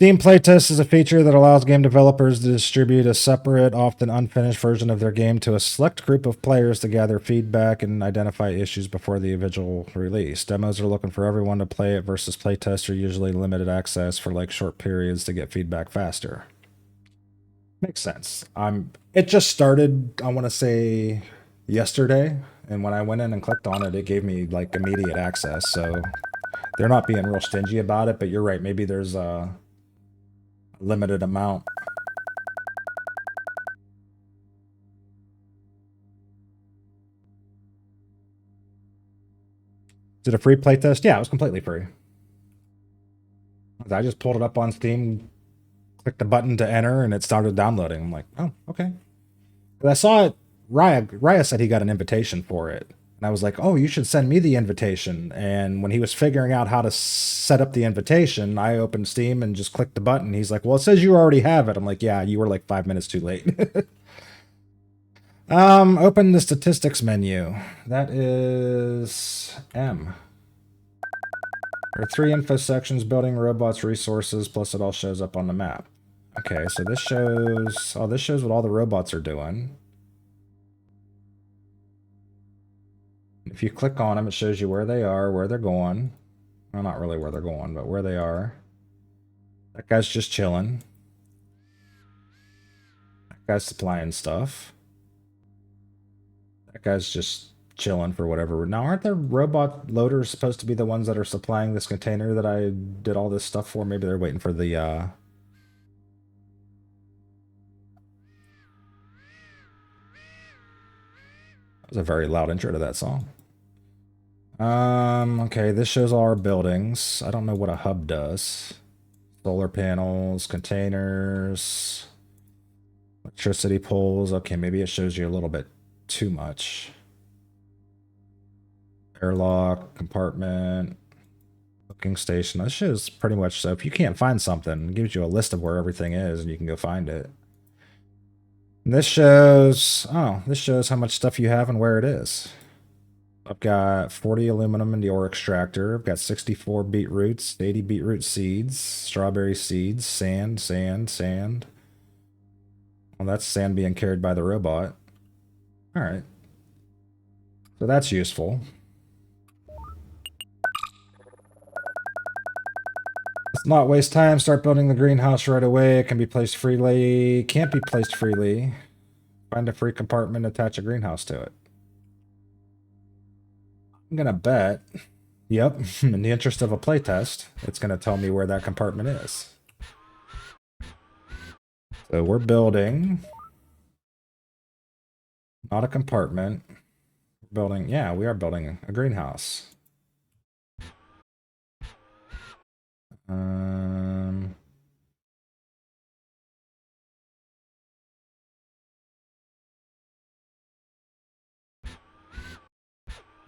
Steam Playtest is a feature that allows game developers to distribute a separate, often unfinished version of their game to a select group of players to gather feedback and identify issues before the eventual release. Demos are looking for everyone to play it versus playtests are usually limited access for like short periods to get feedback faster. Makes sense. It just started, I want to say yesterday, and when I went in and clicked on it, it gave me like immediate access. So they're not being real stingy about it, but you're right, maybe there's a limited amount. Is it a free playtest? Yeah, it was completely free. I just pulled it up on Steam, clicked the button to enter, and it started downloading. I'm like, oh, okay. But I saw it. Raya said he got an invitation for it. And I was like, oh, you should send me the invitation. And when he was figuring out how to set up the invitation, I opened Steam and just clicked the button. He's like, well, it says you already have it. I'm like, yeah, you were like 5 minutes too late. Open the statistics menu. That is M. There are 3 info sections: building, robots, resources, plus it all shows up on the map. Okay, so this shows what all the robots are doing. If you click on them, it shows you where they are, where they're going. Well, not really where they're going, but where they are. That guy's just chilling. That guy's supplying stuff. That guy's just chilling for whatever. Now, aren't the robot loaders supposed to be the ones that are supplying this container that I did all this stuff for? Maybe they're waiting for the, That was a very loud intro to that song. Okay, this shows all our buildings. I don't know what a hub does. Solar panels, containers, electricity poles. Okay, maybe it shows you a little bit too much. Airlock, compartment, booking station. That shows pretty much, so if you can't find something, it gives you a list of where everything is and you can go find it. And this shows how much stuff you have and where it is. I've got 40 aluminum in the ore extractor. I've got 64 beetroots, 80 beetroot seeds, strawberry seeds, sand, sand, sand. Well, that's sand being carried by the robot. All right. So that's useful. Let's not waste time. Start building the greenhouse right away. It can be placed freely. Can't be placed freely. Find a free compartment, attach a greenhouse to it. I'm gonna bet, yep, in the interest of a playtest, it's gonna tell me where that compartment is. So we're building, not a compartment. We're building, yeah, we are building a greenhouse. All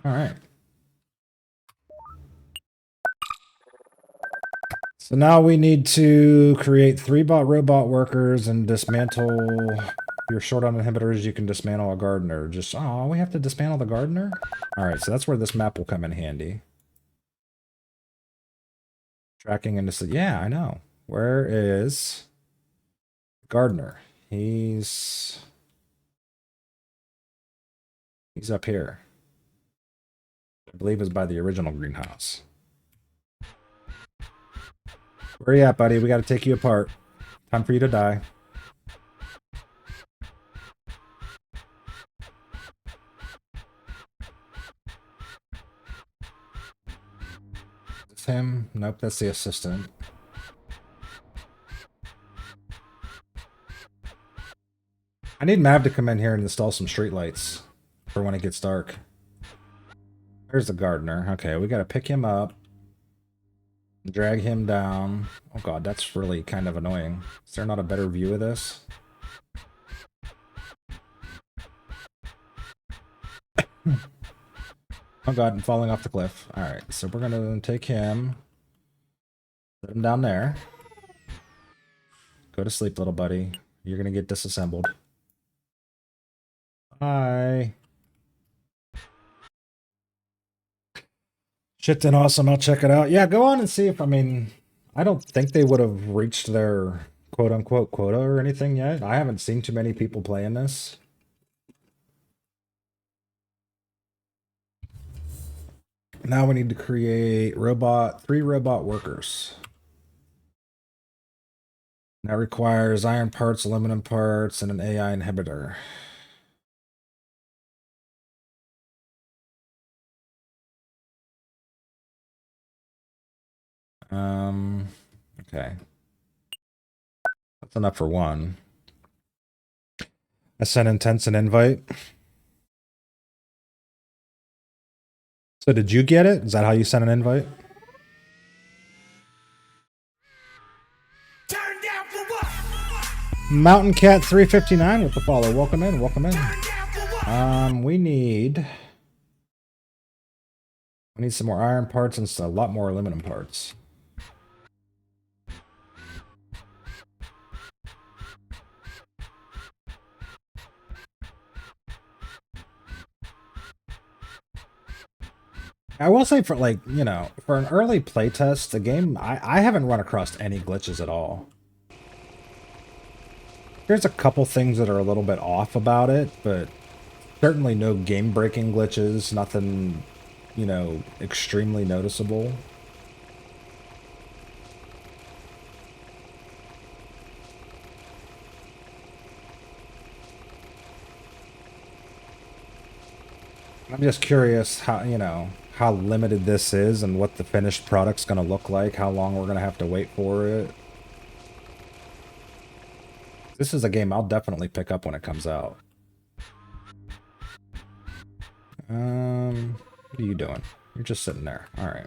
right. So now we need to create 3 robot workers and dismantle. If you're short on inhibitors, you can dismantle a gardener. Just, oh, we have to dismantle the gardener? All right, so that's where this map will come in handy. Tracking into, yeah, I know. Where is gardener? He's up here. I believe is by the original greenhouse. Where you at, buddy? We got to take you apart. Time for you to die. Is this him? Nope, that's the assistant. I need Mav to come in here and install some streetlights for when it gets dark. There's the gardener. Okay, we got to pick him up. Drag him down. Oh god, that's really kind of annoying. Is there not a better view of this? Oh god, I'm falling off the cliff. Alright, so we're gonna take him. Put him down there. Go to sleep, little buddy. You're gonna get disassembled. Bye. Shit's awesome. I'll check it out. Yeah, go on and see if, I mean, I don't think they would have reached their quote-unquote quota or anything yet. I haven't seen too many people playing this. Now we need to create 3 robot workers. That requires iron parts, aluminum parts, and an AI inhibitor. Okay. That's enough for one. I sent Intense an invite. So did you get it? Is that how you sent an invite? Turn down for what? Mountain Cat 359 with the follow. Welcome in, welcome in. Turn down for what? We need some more iron parts and a lot more aluminum parts. I will say for like, you know, for an early playtest, the game, I haven't run across any glitches at all. There's a couple things that are a little bit off about it, but certainly no game-breaking glitches, nothing, you know, extremely noticeable. I'm just curious how, you know, how limited this is and what the finished product's going to look like, how long we're going to have to wait for it. This is a game I'll definitely pick up when it comes out. What are you doing? You're just sitting there. All right.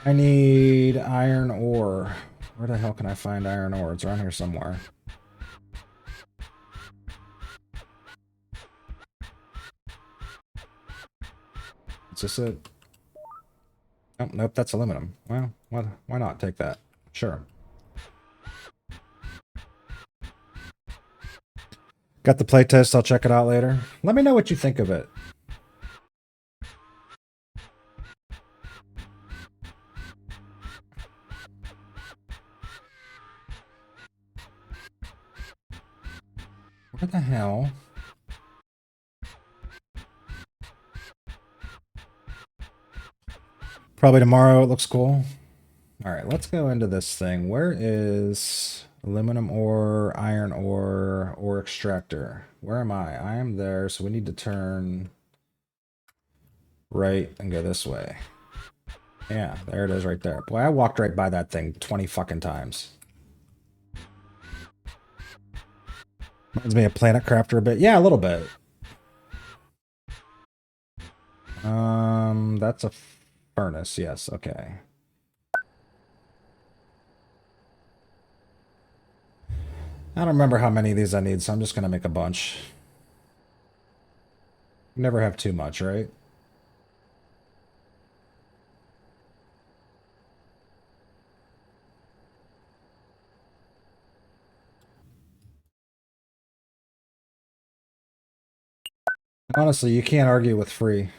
I need iron ore. Where the hell can I find iron ore? It's around here somewhere. Is this it? Oh, nope, that's aluminum. Well, why not take that? Sure. Got the playtest. I'll check it out later. Let me know what you think of it. What the hell? Probably tomorrow. It looks cool. All right, let's go into this thing. Where is aluminum ore, iron ore, ore extractor? Where am I? I am there, so we need to turn right and go this way. Yeah, there it is right there. Boy, I walked right by that thing 20 fucking times. Reminds me of Planet Crafter a bit. Yeah, a little bit. That's a furnace. Yes, okay. I don't remember how many of these I need, so I'm just gonna make a bunch. Never have too much, right? Honestly, you can't argue with free.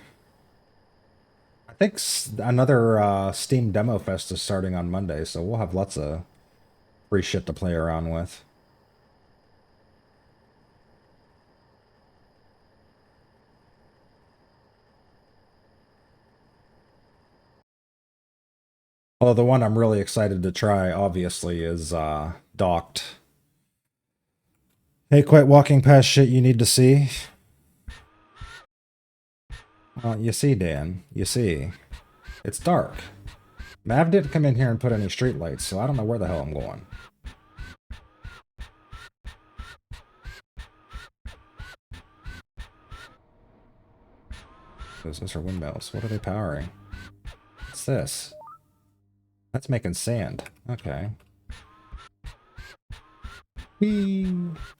I think another Steam Demo Fest is starting on Monday, so we'll have lots of free shit to play around with. Although the one I'm really excited to try, obviously, is Docked. Hey, quit walking past shit you need to see. Well, you see, Dan. You see. It's dark. Mav didn't come in here and put any streetlights, so I don't know where the hell I'm going. Those are windmills. What are they powering? What's this? That's making sand. Okay. Whee!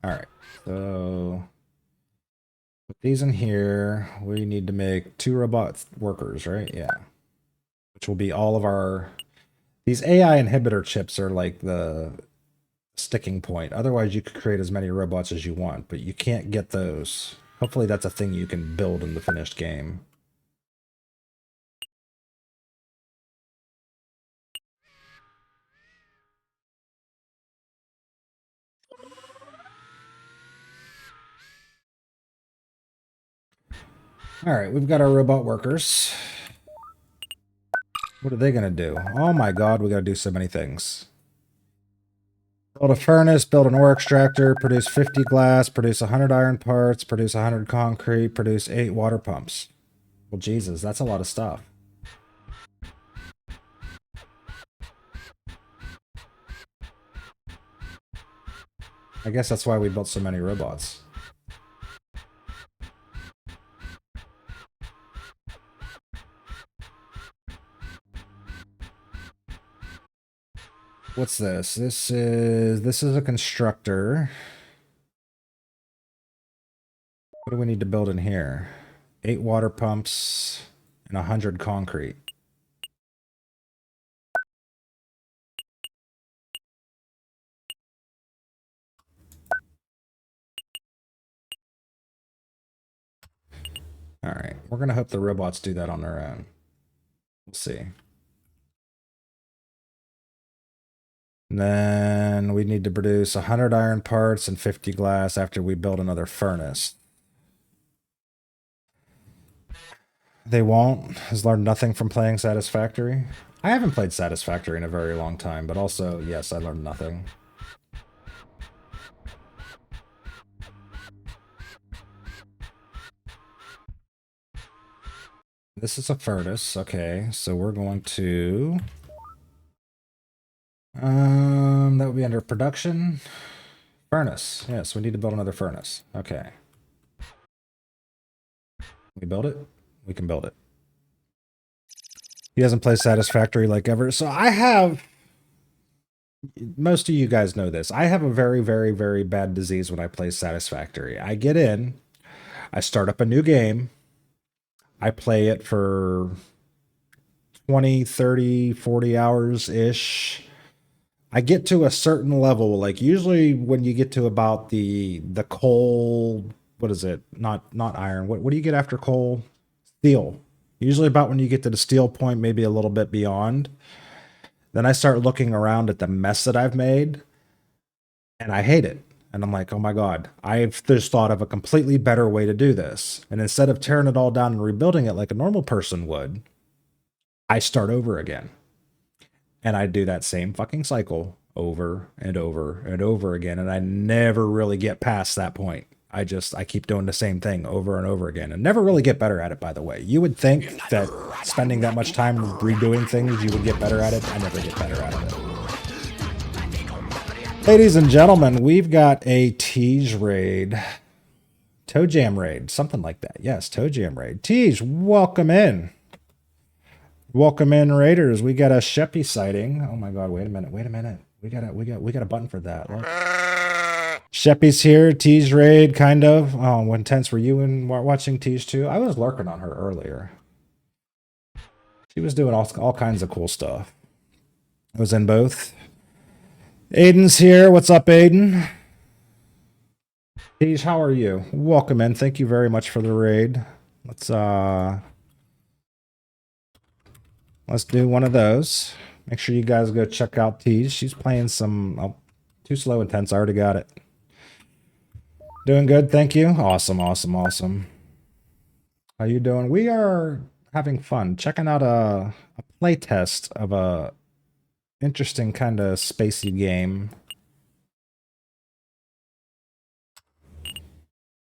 Alright, so put these in here. We need to make 2 robot workers, right? Yeah. Which will be all of our... These AI inhibitor chips are like the sticking point. Otherwise, you could create as many robots as you want, but you can't get those. Hopefully that's a thing you can build in the finished game. All right, we've got our robot workers. What are they going to do? Oh my god, we got to do so many things. Build a furnace, build an ore extractor, produce 50 glass, produce 100 iron parts, produce 100 concrete, produce 8 water pumps. Well, Jesus, that's a lot of stuff. I guess that's why we built so many robots. What's this? This is a constructor. What do we need to build in here? 8 water pumps and 100 concrete. All right, we're gonna hope the robots do that on their own. We'll see. And then we need to produce 100 iron parts and 50 glass after we build another furnace. They won't. Has learned nothing from playing Satisfactory. I haven't played Satisfactory in a very long time, but also, yes, I learned nothing. This is a furnace. Okay, so we're going to... that would be under production. Furnace. Yes, we need to build another furnace. Okay. We build it? We can build it. He doesn't play Satisfactory like ever. So I have... Most of you guys know this. I have a very, very, very bad disease when I play Satisfactory. I get in, I start up a new game, I play it for 20, 30, 40 hours-ish. I get to a certain level, like usually when you get to about the coal, what is it? Not iron. What do you get after coal? Steel. Usually about when you get to the steel point, maybe a little bit beyond. Then I start looking around at the mess that I've made, and I hate it. And I'm like, oh my god, I've just thought of a completely better way to do this. And instead of tearing it all down and rebuilding it like a normal person would, I start over again. And I do that same fucking cycle over and over and over again, and I never really get past that point. I keep doing the same thing over and over again and never really get better at it, by the way. You would think that spending that much time redoing things, you would get better at it. I never get better at it. Ladies and gentlemen, we've got a Tej raid. Toe Jam raid, something like that. Yes, Toe Jam raid. Tej, welcome in. Welcome in, Raiders. We got a Sheppy sighting. Oh my god, wait a minute. We got a button for that. Look. Sheppy's here. Tej raid, kind of. Oh, when intense were you in watching Tej too? I was lurking on her earlier. She was doing all kinds of cool stuff. I was in both. Aiden's here. What's up, Aiden? Tej, how are you? Welcome in. Thank you very much for the raid. Let's do one of those. Make sure you guys go check out Tej. She's playing some Too Slow Intense. I already got it. Doing good, thank you. Awesome. How you doing? We are having fun checking out a play test of a interesting kind of spacey game.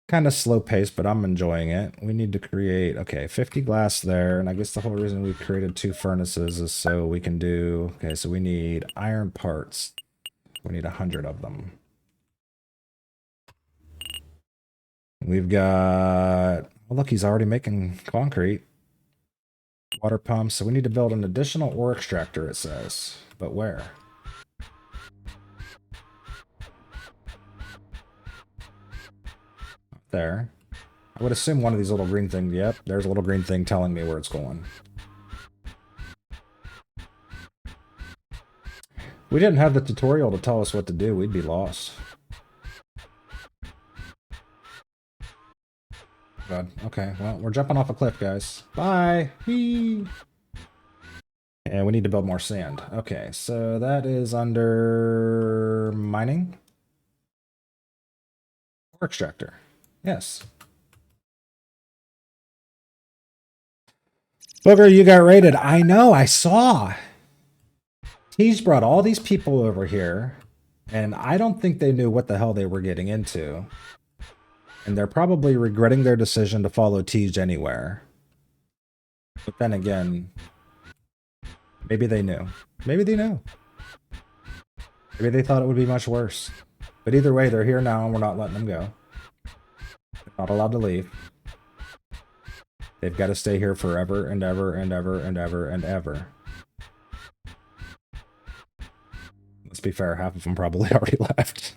Kind of slow paced, but I'm enjoying it. We need to create, okay, 50 glass there. And I guess the whole reason we created 2 furnaces is so we can do, okay, so we need iron parts. We need 100 of them. We've got, well, look, he's already making concrete. Water pumps. So we need to build an additional ore extractor, it says. But where? There. I would assume one of these little green things. Yep, there's a little green thing telling me where it's going. We didn't have the tutorial to tell us what to do. We'd be lost. God. Okay, well, we're jumping off a cliff, guys. Bye! Whee! And we need to build more sand. Okay, so that is under mining. Ore extractor. Yes. Booger, you got raided. I know, I saw. He's brought all these people over here, and I don't think they knew what the hell they were getting into. And they're probably regretting their decision to follow Tej anywhere. But then again, maybe they knew. Maybe they knew. Maybe they thought it would be much worse. But either way, they're here now, and we're not letting them go. They're not allowed to leave. They've got to stay here forever and ever and ever and ever and ever. Let's be fair, half of them probably already left.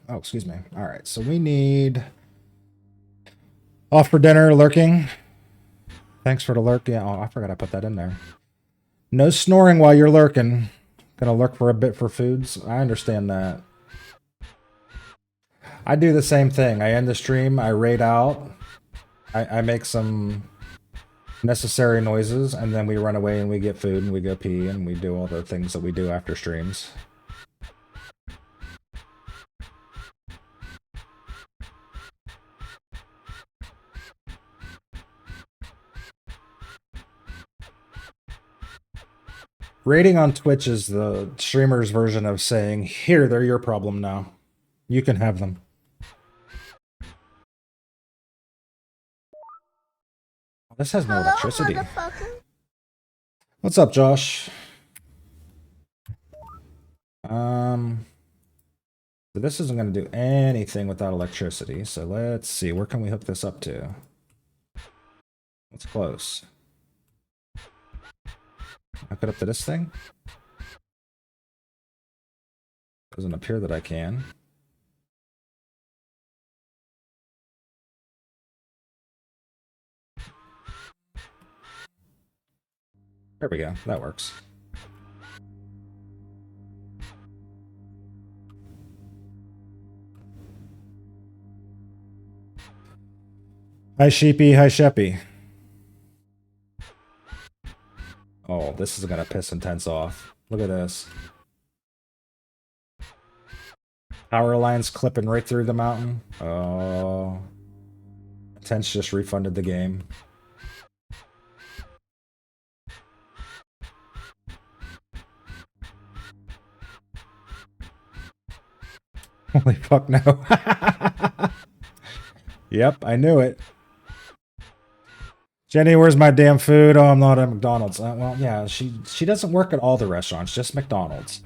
Oh, excuse me. All right, so we need off for dinner, lurking. Thanks for the lurk. Yeah, oh, I forgot I put that in there. No snoring while you're lurking. Gonna lurk for a bit for foods. I understand that. I do the same thing. I end the stream, I raid out, I make some necessary noises, and then we run away and we get food and we go pee and we do all the things that we do after streams. Raiding on Twitch is the streamer's version of saying, here, they're your problem now. You can have them. This has no electricity. What's up, Josh? So this isn't going to do anything without electricity. So let's see. Where can we hook this up to? What's close? Hook it up to this thing? Doesn't appear that I can. There we go. That works. Hi, Sheepy. Hi, Sheppy. Oh, this is gonna piss Intense off. Look at this. Power lines clipping right through the mountain. Oh. Intense just refunded the game. Holy fuck, no. Yep, I knew it. Jenny, where's my damn food? Oh, I'm not at McDonald's. Well, yeah, she doesn't work at all the restaurants, just McDonald's.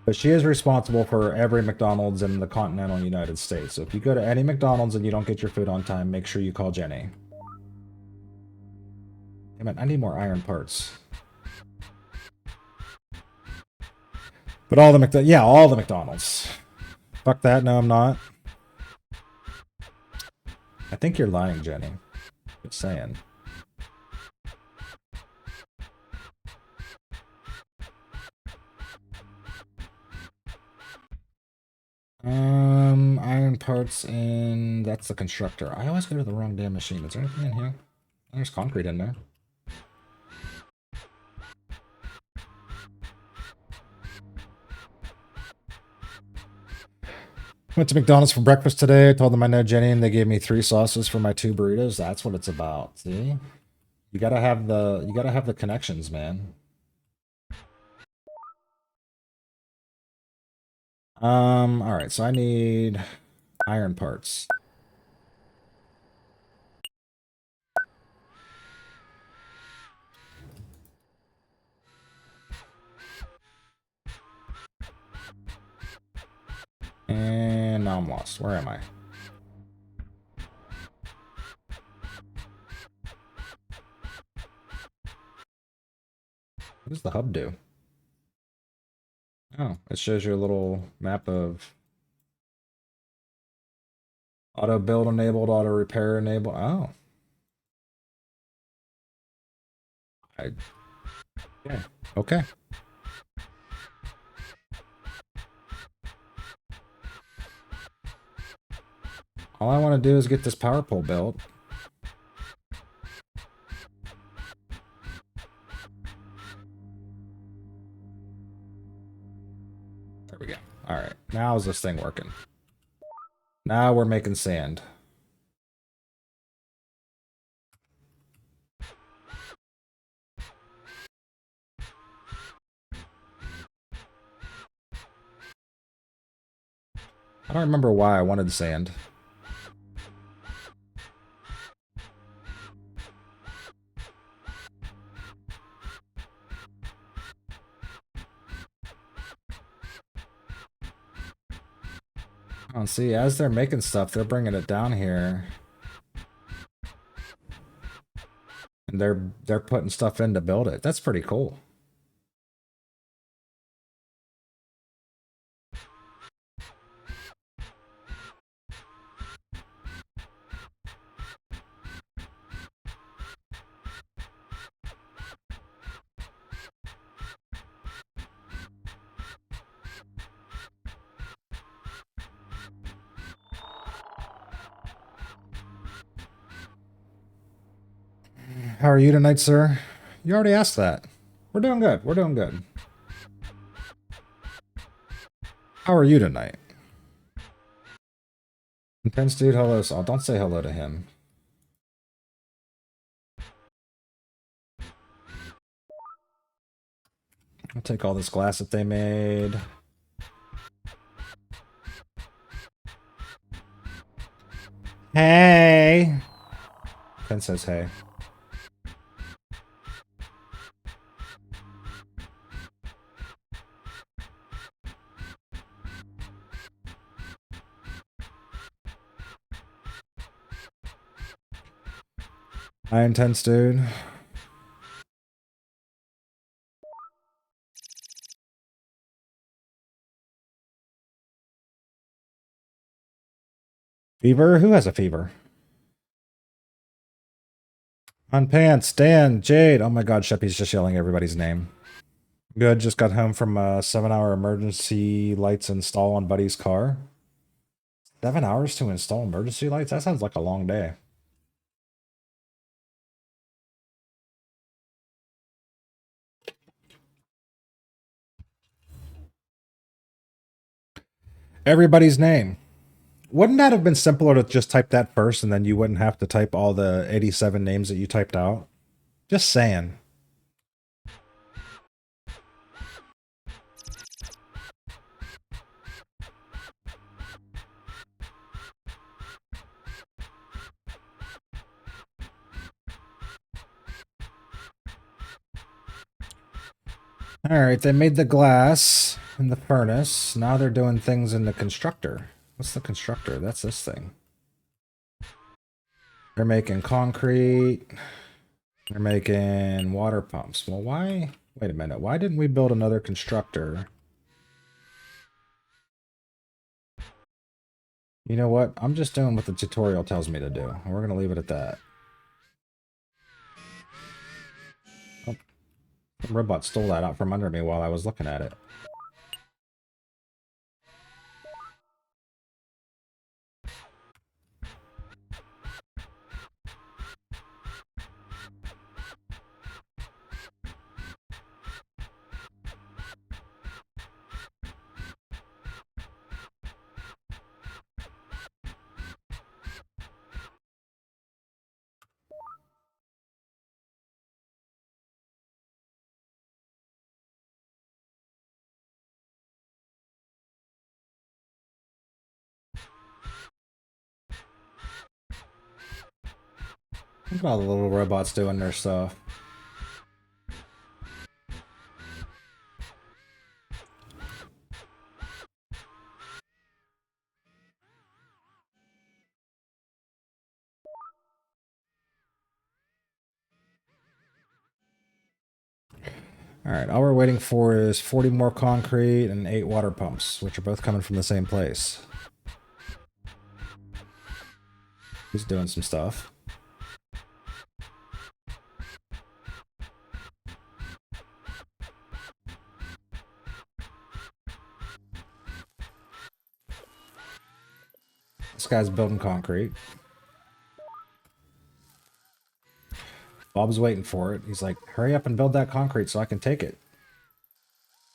But she is responsible for every McDonald's in the continental United States. So if you go to any McDonald's and you don't get your food on time, make sure you call Jenny. Damn it, I need more iron parts. But all the all the McDonald's. Fuck that, no I'm not. I think you're lying, Jenny. Just saying. Iron parts in... That's the constructor. I always go to the wrong damn machine. Is there anything in here? There's concrete in there. Went to McDonald's for breakfast today. I told them I know Jenny, and they gave me 3 sauces for my 2 burritos. That's what it's about. See, you gotta have the connections, man. All right. So I need iron parts. And now I'm lost. Where am I? What does the hub do? Oh, it shows you a little map of auto build enabled, auto repair enabled. Oh. Yeah. Okay. All I want to do is get this power pole built. Now is this thing working? Now we're making sand. I don't remember why I wanted sand. Oh, see, as they're making stuff, they're bringing it down here. And they're putting stuff in to build it. That's pretty cool. How are you tonight, sir? You already asked that. We're doing good. We're doing good. How are you tonight? Intense dude, hello. Oh, don't say hello to him. I'll take all this glass that they made. Hey! Ken says hey. Hi, intense dude. Fever? Who has a fever? On pants, Dan, Jade. Oh my god, Sheppy's just yelling everybody's name. Good, just got home from a 7-hour emergency lights install on Buddy's car. 7 hours to install emergency lights? That sounds like a long day. Everybody's name. Wouldn't that have been simpler to just type that first and then you wouldn't have to type all the 87 names that you typed out? Just saying. Alright, they made the glass in the furnace. Now they're doing things in the constructor. What's the constructor? That's this thing. They're making concrete. They're making water pumps. Well, why? Wait a minute. Why didn't we build another constructor? You know what? I'm just doing what the tutorial tells me to do. And we're going to leave it at that. Oh, the robot stole that out from under me while I was looking at it. Look at all the little robots doing their stuff. Alright, all we're waiting for is 40 more concrete and 8 water pumps, which are both coming from the same place. He's doing some stuff. This guy's building concrete. Bob's waiting for it. He's like, hurry up and build that concrete so I can take it.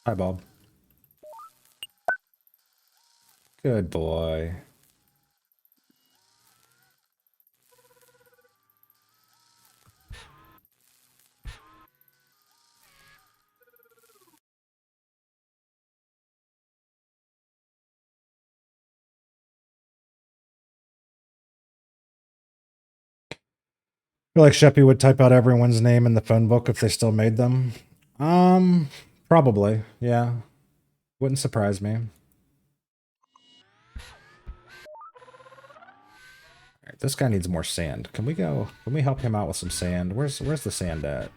Hi, Bob. Good boy. I feel like Sheppy would type out everyone's name in the phone book if they still made them. Probably, yeah. Wouldn't surprise me. Alright, this guy needs more sand. Can we help him out with some sand? Where's the sand at?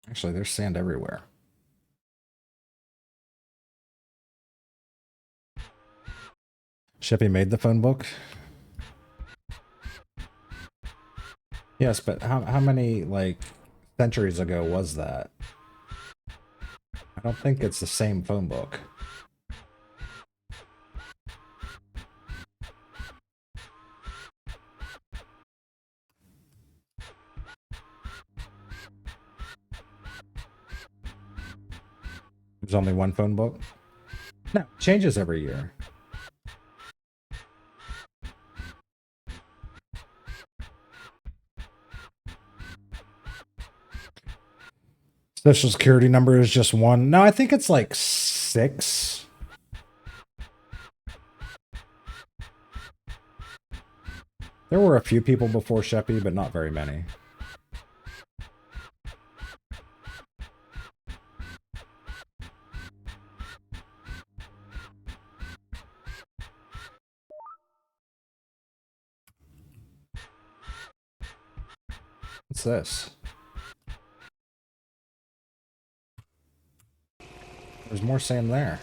Actually, there's sand everywhere. Sheppy made the phone book? Yes, but how many, like, centuries ago was that? I don't think it's the same phone book. There's only one phone book? No, it changes every year. Social security number is just one. No, I think it's like 6. There were a few people before Sheppy, but not very many. What's this? There's more sand there.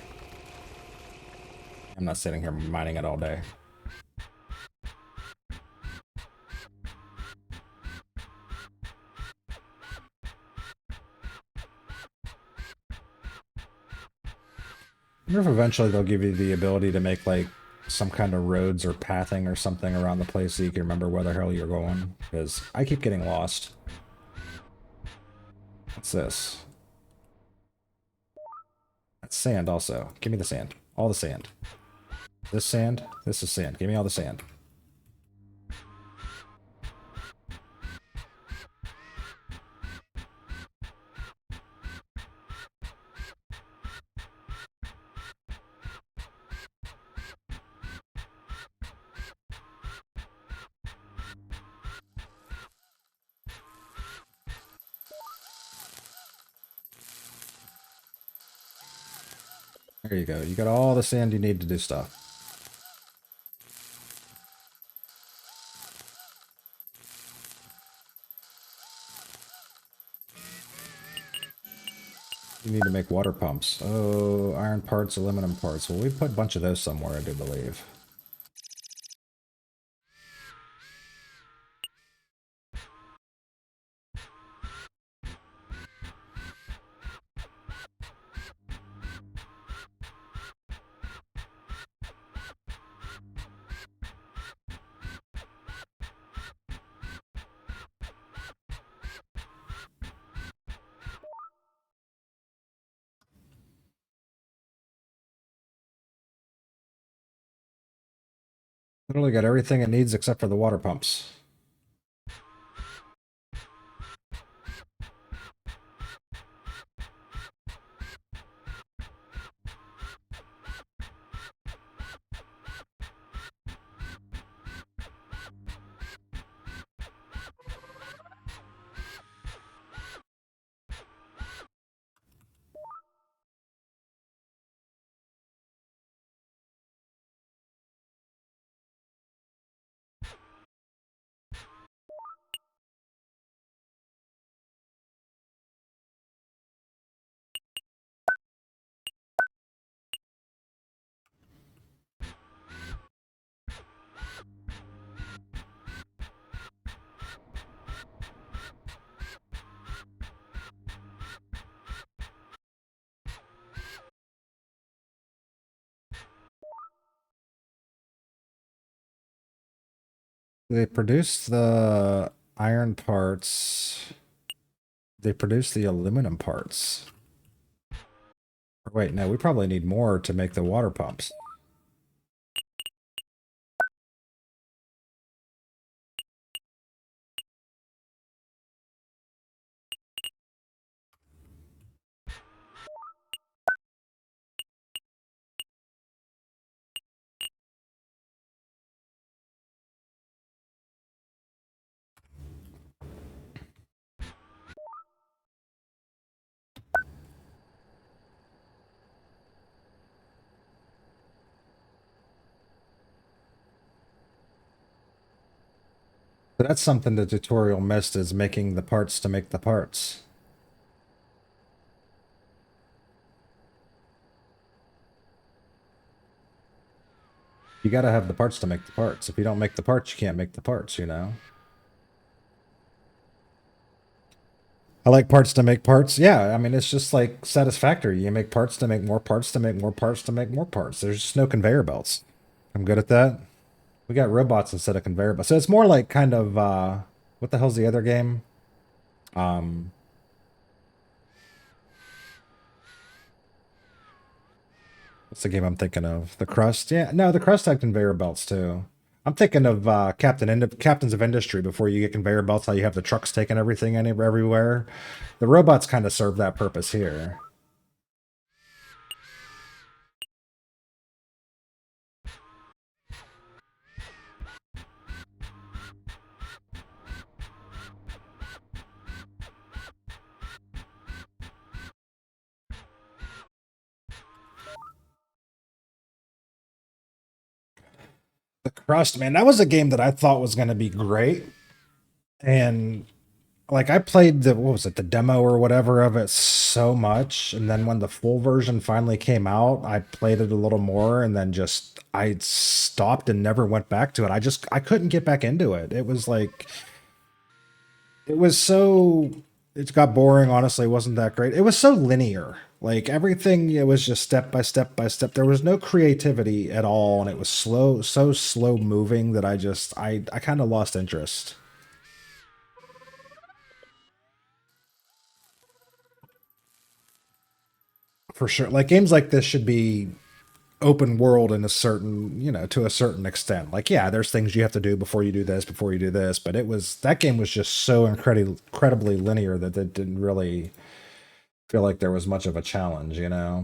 I'm not sitting here mining it all day. I wonder if eventually they'll give you the ability to make, like, some kind of roads or pathing or something around the place so you can remember where the hell you're going. Because I keep getting lost. What's this? That's sand also. Give me the sand. All the sand. This sand? This is sand. Give me all the sand. There you go. You got all the sand you need to do stuff. You need to make water pumps. Oh, iron parts, aluminum parts. Well, we put a bunch of those somewhere, I do believe. Literally got everything it needs except for the water pumps. They produce the iron parts. They produce the aluminum parts. Or wait, no, we probably need more to make the water pumps. So that's something the tutorial missed, is making the parts to make the parts. You gotta have the parts to make the parts. If you don't make the parts, you can't make the parts, you know? I like parts to make parts. Yeah, I mean, it's just like Satisfactory. You make parts to make more parts to make more parts to make more parts. There's just no conveyor belts. I'm good at that. We got robots instead of conveyor belts. So it's more like kind of, what the hell's the other game? Um, what's the game I'm thinking of? The Crust? Yeah, no, the Crust had conveyor belts too. I'm thinking of Captains of Industry before you get conveyor belts, how you have the trucks taking everything everywhere. The robots kind of serve that purpose here. The Crust, man, that was a game that I thought was going to be great. And like I played the what was it, the demo or whatever of it so much, and then when the full version finally came out, I played it a little more and then just I stopped and never went back to it. I couldn't get back into it. It was like it was so it got boring, honestly. It wasn't that great. It was so linear. Like everything, it was just step by step by step. There was no creativity at all, and it was slow, so slow moving that I kind of lost interest. For sure. Like games like this should be open world in a certain, to a certain extent. Like, yeah, there's things you have to do before you do this, before you do this, but that game was just so incredibly linear that it didn't really feel like there was much of a challenge, you know?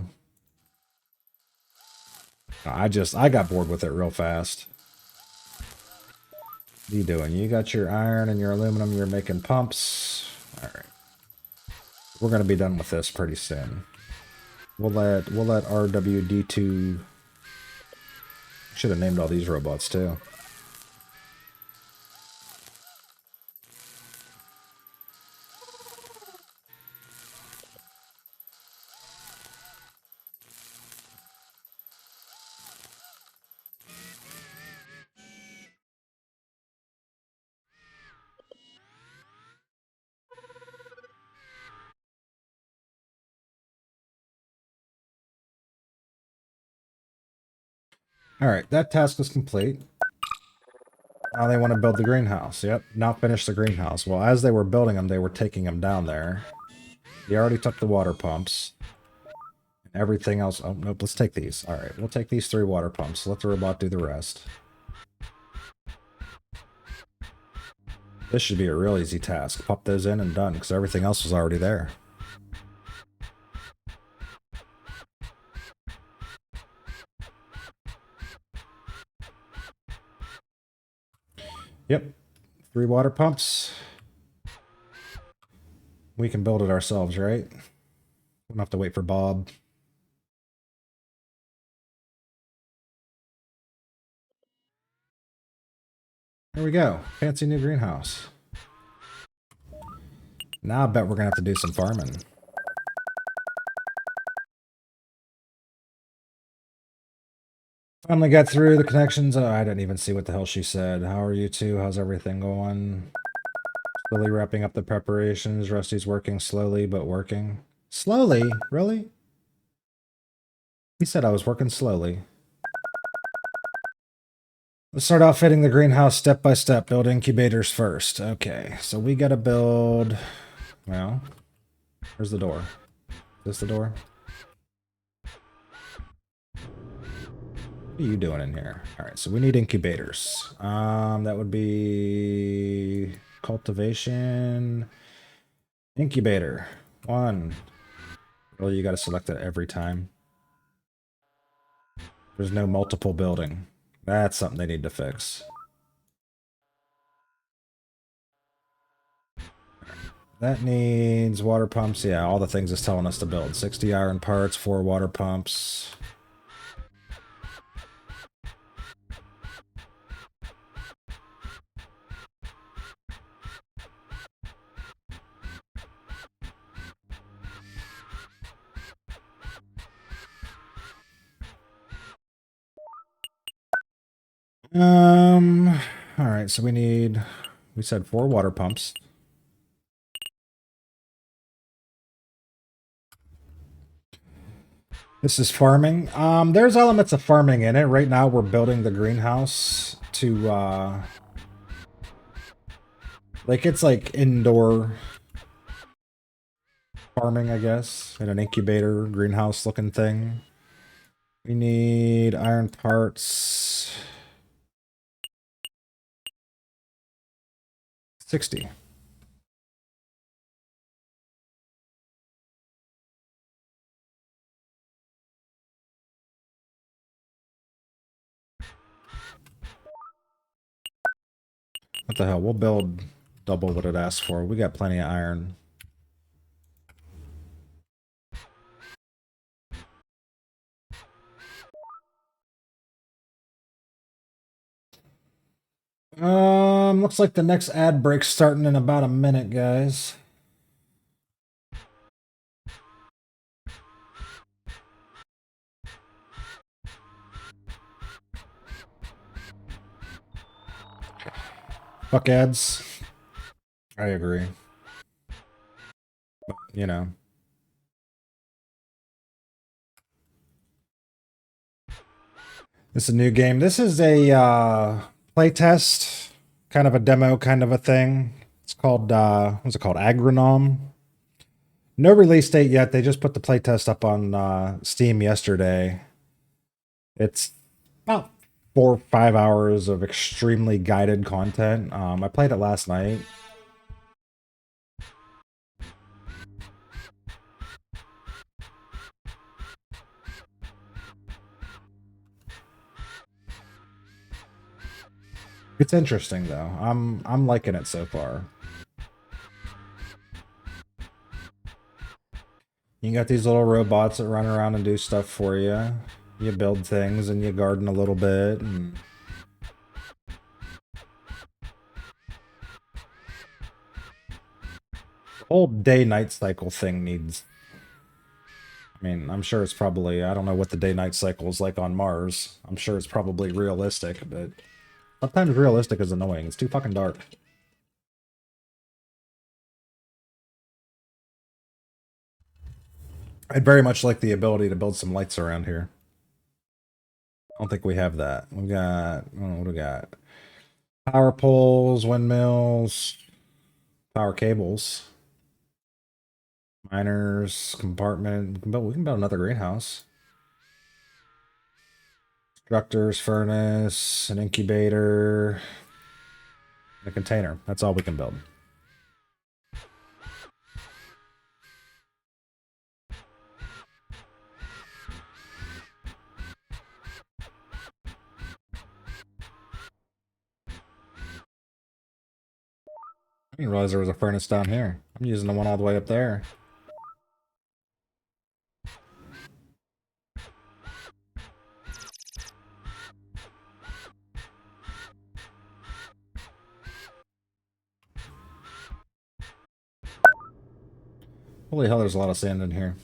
I got bored with it real fast. What are you doing? You got your iron and your aluminum, you're making pumps. All right. We're going to be done with this pretty soon. We'll let RWD2. Should have named all these robots too. All right, that task is complete. Now they want to build the greenhouse. Yep, now finish the greenhouse. Well, as they were building them, they were taking them down there. They already took the water pumps. And everything else. Oh, nope, let's take these. All right, we'll take these 3 water pumps. Let the robot do the rest. This should be a real easy task. Pop those in and done, because everything else was already there. Yep, 3 water pumps. We can build it ourselves, right? We don't have to wait for Bob. There we go. Fancy new greenhouse. Now I bet we're going to have to do some farming. Finally got through the connections. Oh, I didn't even see what the hell she said. How are you two? How's everything going? Slowly wrapping up the preparations. Rusty's working slowly, but working. Slowly? Really? He said I was working slowly. Let's start off fitting the greenhouse step by step. Build incubators first. Okay, so we gotta build. Well, where's the door? Is this the door? What are you doing in here? All right, so we need incubators. That would be cultivation incubator 1. Well, you got to select it every time. There's no multiple building. That's something they need to fix. That needs water pumps. Yeah, all the things it's telling us to build. 60 iron parts, 4 water pumps. All right, so we said 4 water pumps. This is farming. There's elements of farming in it. Right now we're building the greenhouse to, like, it's like indoor farming, I guess, in an incubator greenhouse looking thing. We need iron parts. 60. What the hell? We'll build double what it asks for. We got plenty of iron. Looks like the next ad break's starting in about a minute, guys. Fuck ads. I agree. But, you know. This is a new game. This is a playtest, kind of a demo kind of a thing. It's called, what's it called? Agronom. No release date yet. They just put the playtest up on Steam yesterday. It's about 4 or 5 hours of extremely guided content. I played it last night. It's interesting though. I'm liking it so far. You got these little robots that run around and do stuff for you. You build things and you garden a little bit. And the whole day-night cycle thing needs... I mean, I'm sure it's probably... I don't know what the day-night cycle is like on Mars. I'm sure it's probably realistic, but... sometimes realistic is annoying. It's too fucking dark. I'd very much like the ability to build some lights around here. I don't think we have that. We got... what do we got? Power poles, windmills, power cables, miners, compartment. We can build another greenhouse. Structures, furnace, an incubator, a container. That's all we can build. I didn't realize there was a furnace down here. I'm using the one all the way up there. Holy hell, there's a lot of sand in here.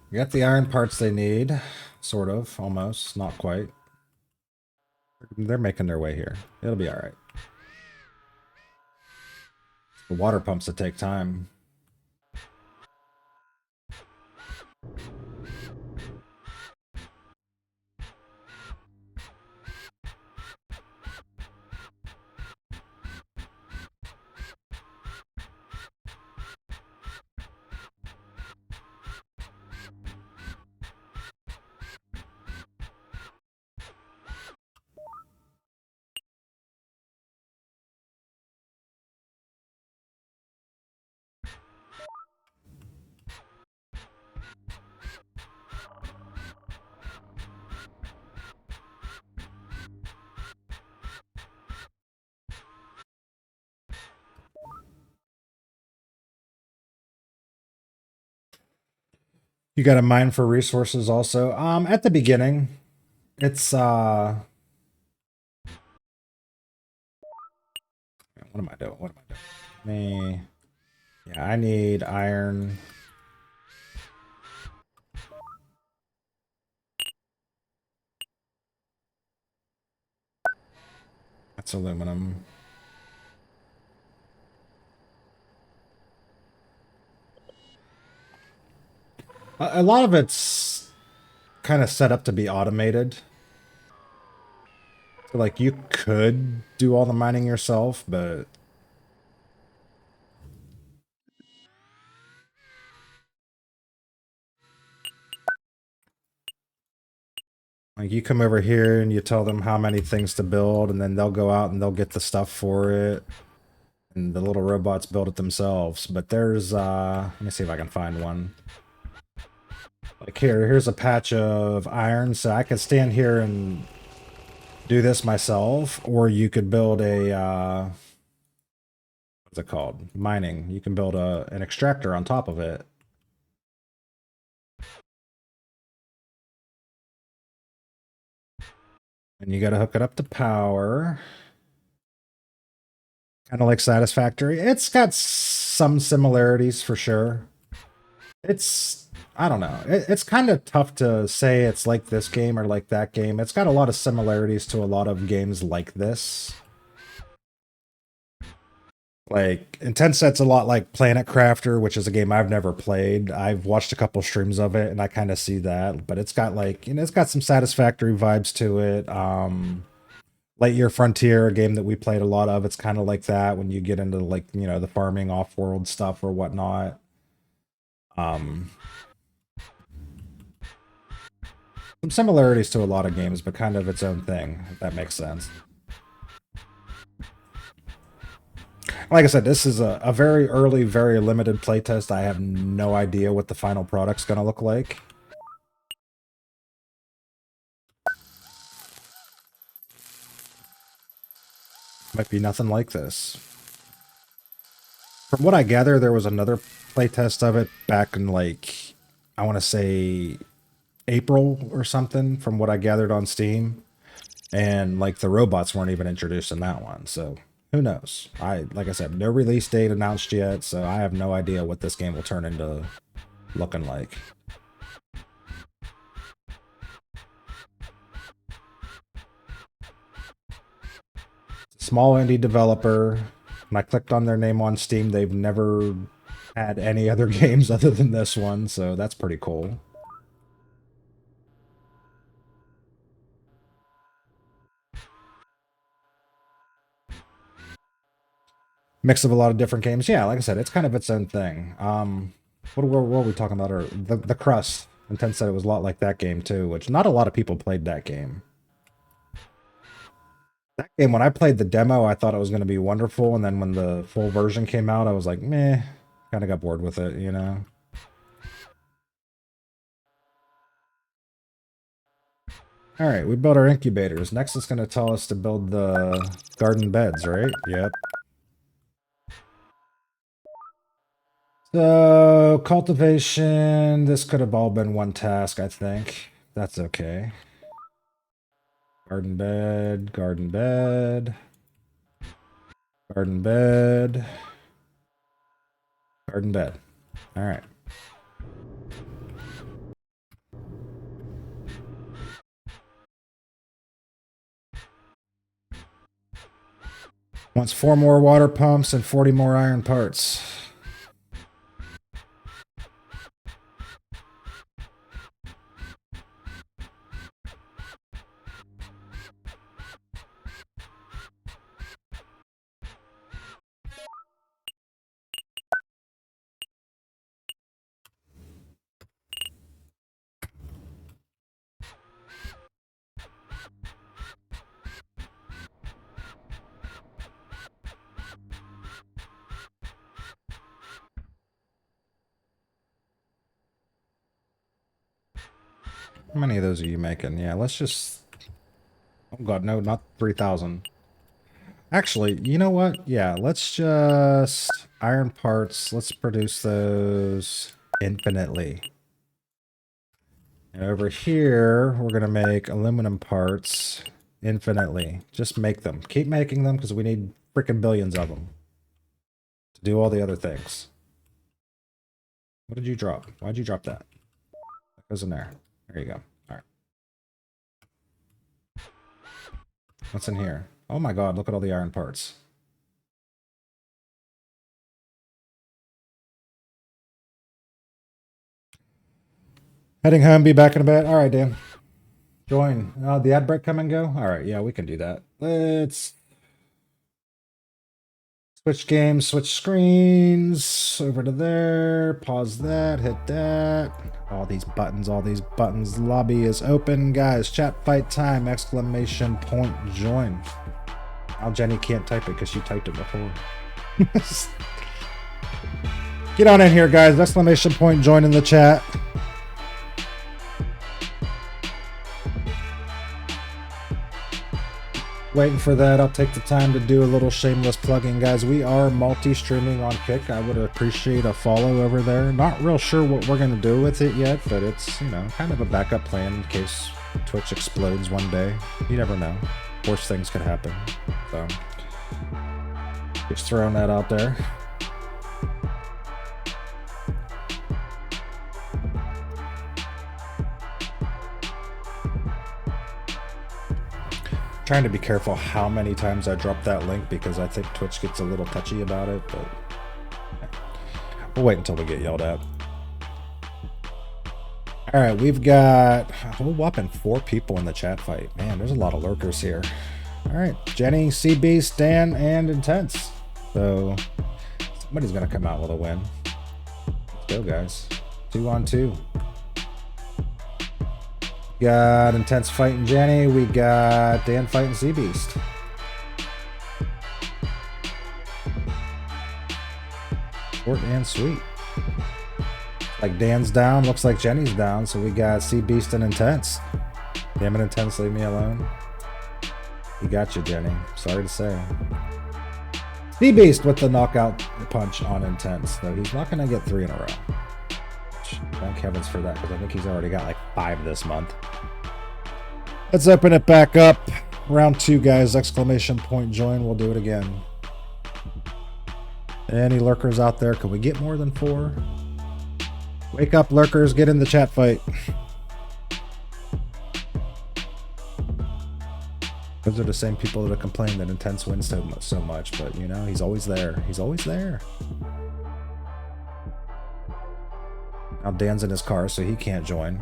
We got the iron parts they need. Sort of, almost, not quite. They're making their way here. It'll be alright. The water pumps that take time. You got to mine for resources also. At the beginning, it's what am I doing? What am I doing? Me. Yeah, I need iron. That's aluminum. A lot of it's kind of set up to be automated. So, like, you could do all the mining yourself, but like you come over here and you tell them how many things to build, and then they'll go out and they'll get the stuff for it. And the little robots build it themselves. But there's let me see if I can find one. Like here's a patch of iron, so I could stand here and do this myself, or you could build a what's it called? Mining. You can build an extractor on top of it. And you got to hook it up to power. Kind of like Satisfactory. It's got some similarities for sure. It's, I don't know. It's kind of tough to say it's like this game or like that game. It's got a lot of similarities to a lot of games like this. Like, Intenset's a lot like Planet Crafter, which is a game I've never played. I've watched a couple streams of it, and I kind of see that. But it's got, like, you know, it's got some Satisfactory vibes to it. Lightyear Frontier, a game that we played a lot of, it's kind of like that when you get into, like, you know, the farming off-world stuff or whatnot. Some similarities to a lot of games, but kind of its own thing, if that makes sense. Like I said, this is a very early, very limited playtest. I have no idea what the final product's going to look like. Might be nothing like this. From what I gather, there was another playtest of it back in, like, I want to say April or something, from what I gathered on Steam. And, like, the robots weren't even introduced in that one, so who knows? Like I said, no release date announced yet, so I have no idea what this game will turn into looking like. Small indie developer. When I clicked on their name on Steam, they've never had any other games other than this one, so that's pretty cool. Mix of a lot of different games. Yeah, like I said, it's kind of its own thing. What were we talking about? Or the Crust. Intent said it was a lot like that game too, which not a lot of people played that game. That game, when I played the demo, I thought it was going to be wonderful, and then when the full version came out, I was like, meh, kind of got bored with it, you know? Alright, we built our incubators. Next it's going to tell us to build the garden beds, right? Yep. So, cultivation, this could have all been one task, I think. That's okay. Garden bed, garden bed, garden bed, garden bed. Alright. Wants 4 more water pumps and 40 more iron parts. How many of those are you making? Yeah, let's just... Oh god, no, not 3,000. Actually, you know what? Yeah, let's just... Iron parts, let's produce those infinitely. And over here, we're going to make aluminum parts infinitely. Just make them. Keep making them because we need freaking billions of them to do all the other things. What did you drop? Why'd you drop that? That goes in there. There you go. All right. What's in here? Oh my god, look at all the iron parts. Heading home, be back in a bit. All right, Dan. Join. The ad break come and go? All right, yeah, we can do that. Let's switch games, switch screens. Over to there. Pause that, hit that. All these buttons, all these buttons. Lobby is open, guys. Chat fight time! Exclamation point join. Now Jenny can't type it because she typed it before. Get on in here, guys. Exclamation point join in the chat. Waiting for that. I'll take the time to do a little shameless plugging, guys. We are multi-streaming on Kick. I would appreciate a follow over there. Not real sure what we're going to do with it yet, but it's, you know, kind of a backup plan in case Twitch explodes one day. You never know. Worst things could happen. So, just throwing that out there. Trying to be careful how many times I drop that link because I think Twitch gets a little touchy about it, but yeah. We'll wait until we get yelled at. All right, we've got a whole whopping 4 people in the chat fight. Man, there's a lot of lurkers here. All right, Jenny, Sea Beast, Dan, and Intense. So somebody's gonna come out with a win. Let's go, guys. 2 on 2. Got Intense fighting Jenny. We got Dan fighting Sea Beast. Short and sweet. Like Dan's down, looks like Jenny's down, so we got Sea Beast and Intense. Damn it, Intense, leave me alone. You got you, Jenny. Sorry to say. Sea Beast with the knockout punch on Intense, though he's not gonna get 3 in a row. Thank heavens for that, because I think he's already got like 5 this month. Let's open it back up. Round 2, guys. Exclamation point join. We'll do it again. Any lurkers out there? Can we get more than 4? Wake up, lurkers. Get in the chat fight. Those are the same people that have complained that Intense wins so much, but you know, he's always there. He's always there. Now Dan's in his car, so he can't join.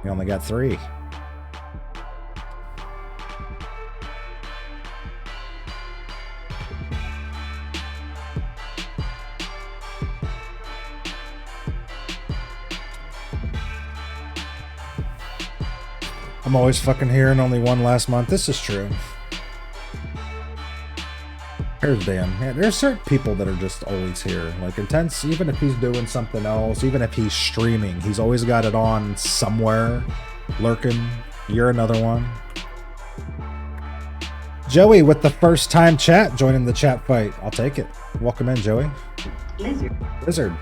He only got 3. I'm always fucking here and only 1 last month. This is true. Here's Dan. Yeah, there's certain people that are just always here. Like Intense, even if he's doing something else, even if he's streaming, he's always got it on somewhere. Lurking. You're another one. Joey with the first time chat joining the chat fight. I'll take it. Welcome in, Joey. Lizard.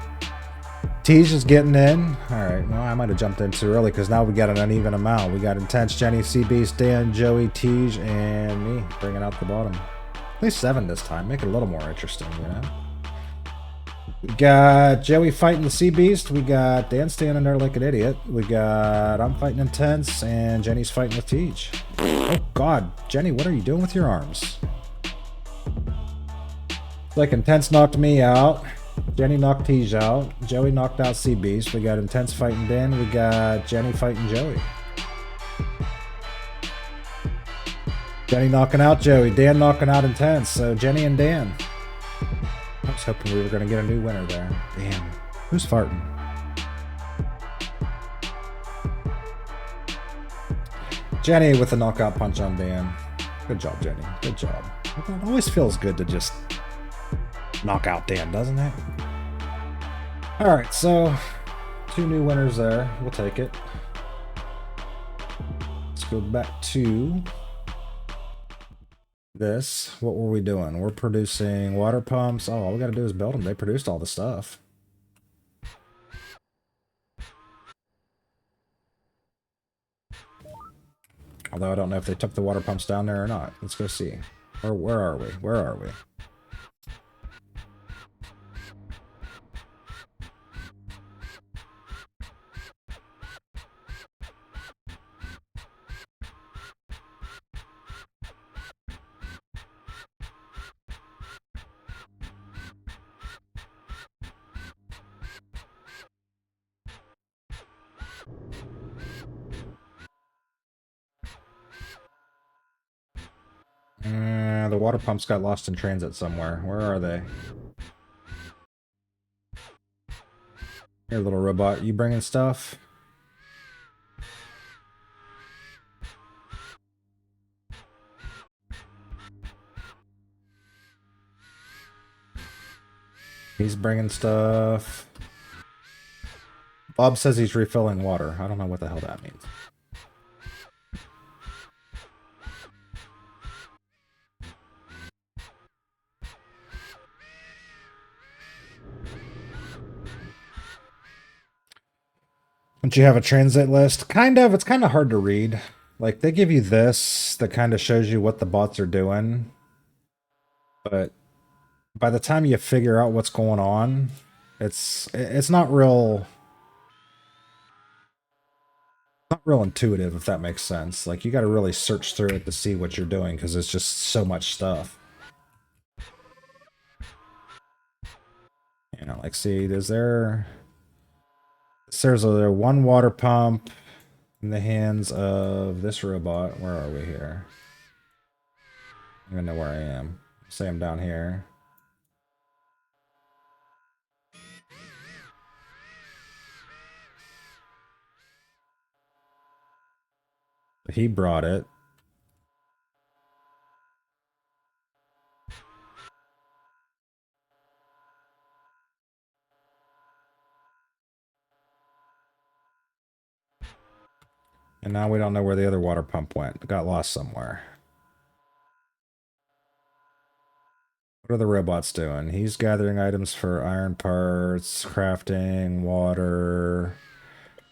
Tej is getting in. Alright, well, I might have jumped in too early because now we got an uneven amount. We got Intense, Jenny, Sea Beast, Dan, Joey, Tej, and me bringing out the bottom. At least 7 this time. Make it a little more interesting, you know? We got Joey fighting the Sea Beast. We got Dan standing there like an idiot. We got I'm fighting Intense, and Jenny's fighting with Tej. Oh, God. Jenny, what are you doing with your arms? It's like Intense knocked me out. Jenny knocked Tej out. Joey knocked out Sea Beast. We got Intense fighting Dan. We got Jenny fighting Joey. Jenny knocking out Joey. Dan knocking out Intense. So Jenny and Dan. I was hoping we were going to get a new winner there. Damn. Who's farting? Jenny with the knockout punch on Dan. Good job, Jenny. Good job. It always feels good to just knock out Dan, doesn't it? Alright, so 2 new winners there. We'll take it. Let's go back to this. What were we doing? We're producing water pumps. Oh, all we gotta do is build them. They produced all the stuff. Although I don't know if they took the water pumps down there or not. Let's go see. Or where are we? Where are we? The water pumps got lost in transit somewhere. Where are they? Here, little robot. You bringing stuff? He's bringing stuff. Bob says he's refilling water. I don't know what the hell that means. Don't you have a transit list? Kind of. It's kind of hard to read. Like, they give you this that kind of shows you what the bots are doing. But by the time you figure out what's going on, it's not real intuitive, if that makes sense. Like, you got to really search through it to see what you're doing because it's just so much stuff. You know, like, see, there's a one water pump in the hands of this robot. Where are we here? I don't even know where I am. Say I'm down here. He brought it. And now we don't know where the other water pump went. It got lost somewhere. What are the robots doing? He's gathering items for iron parts, crafting, water.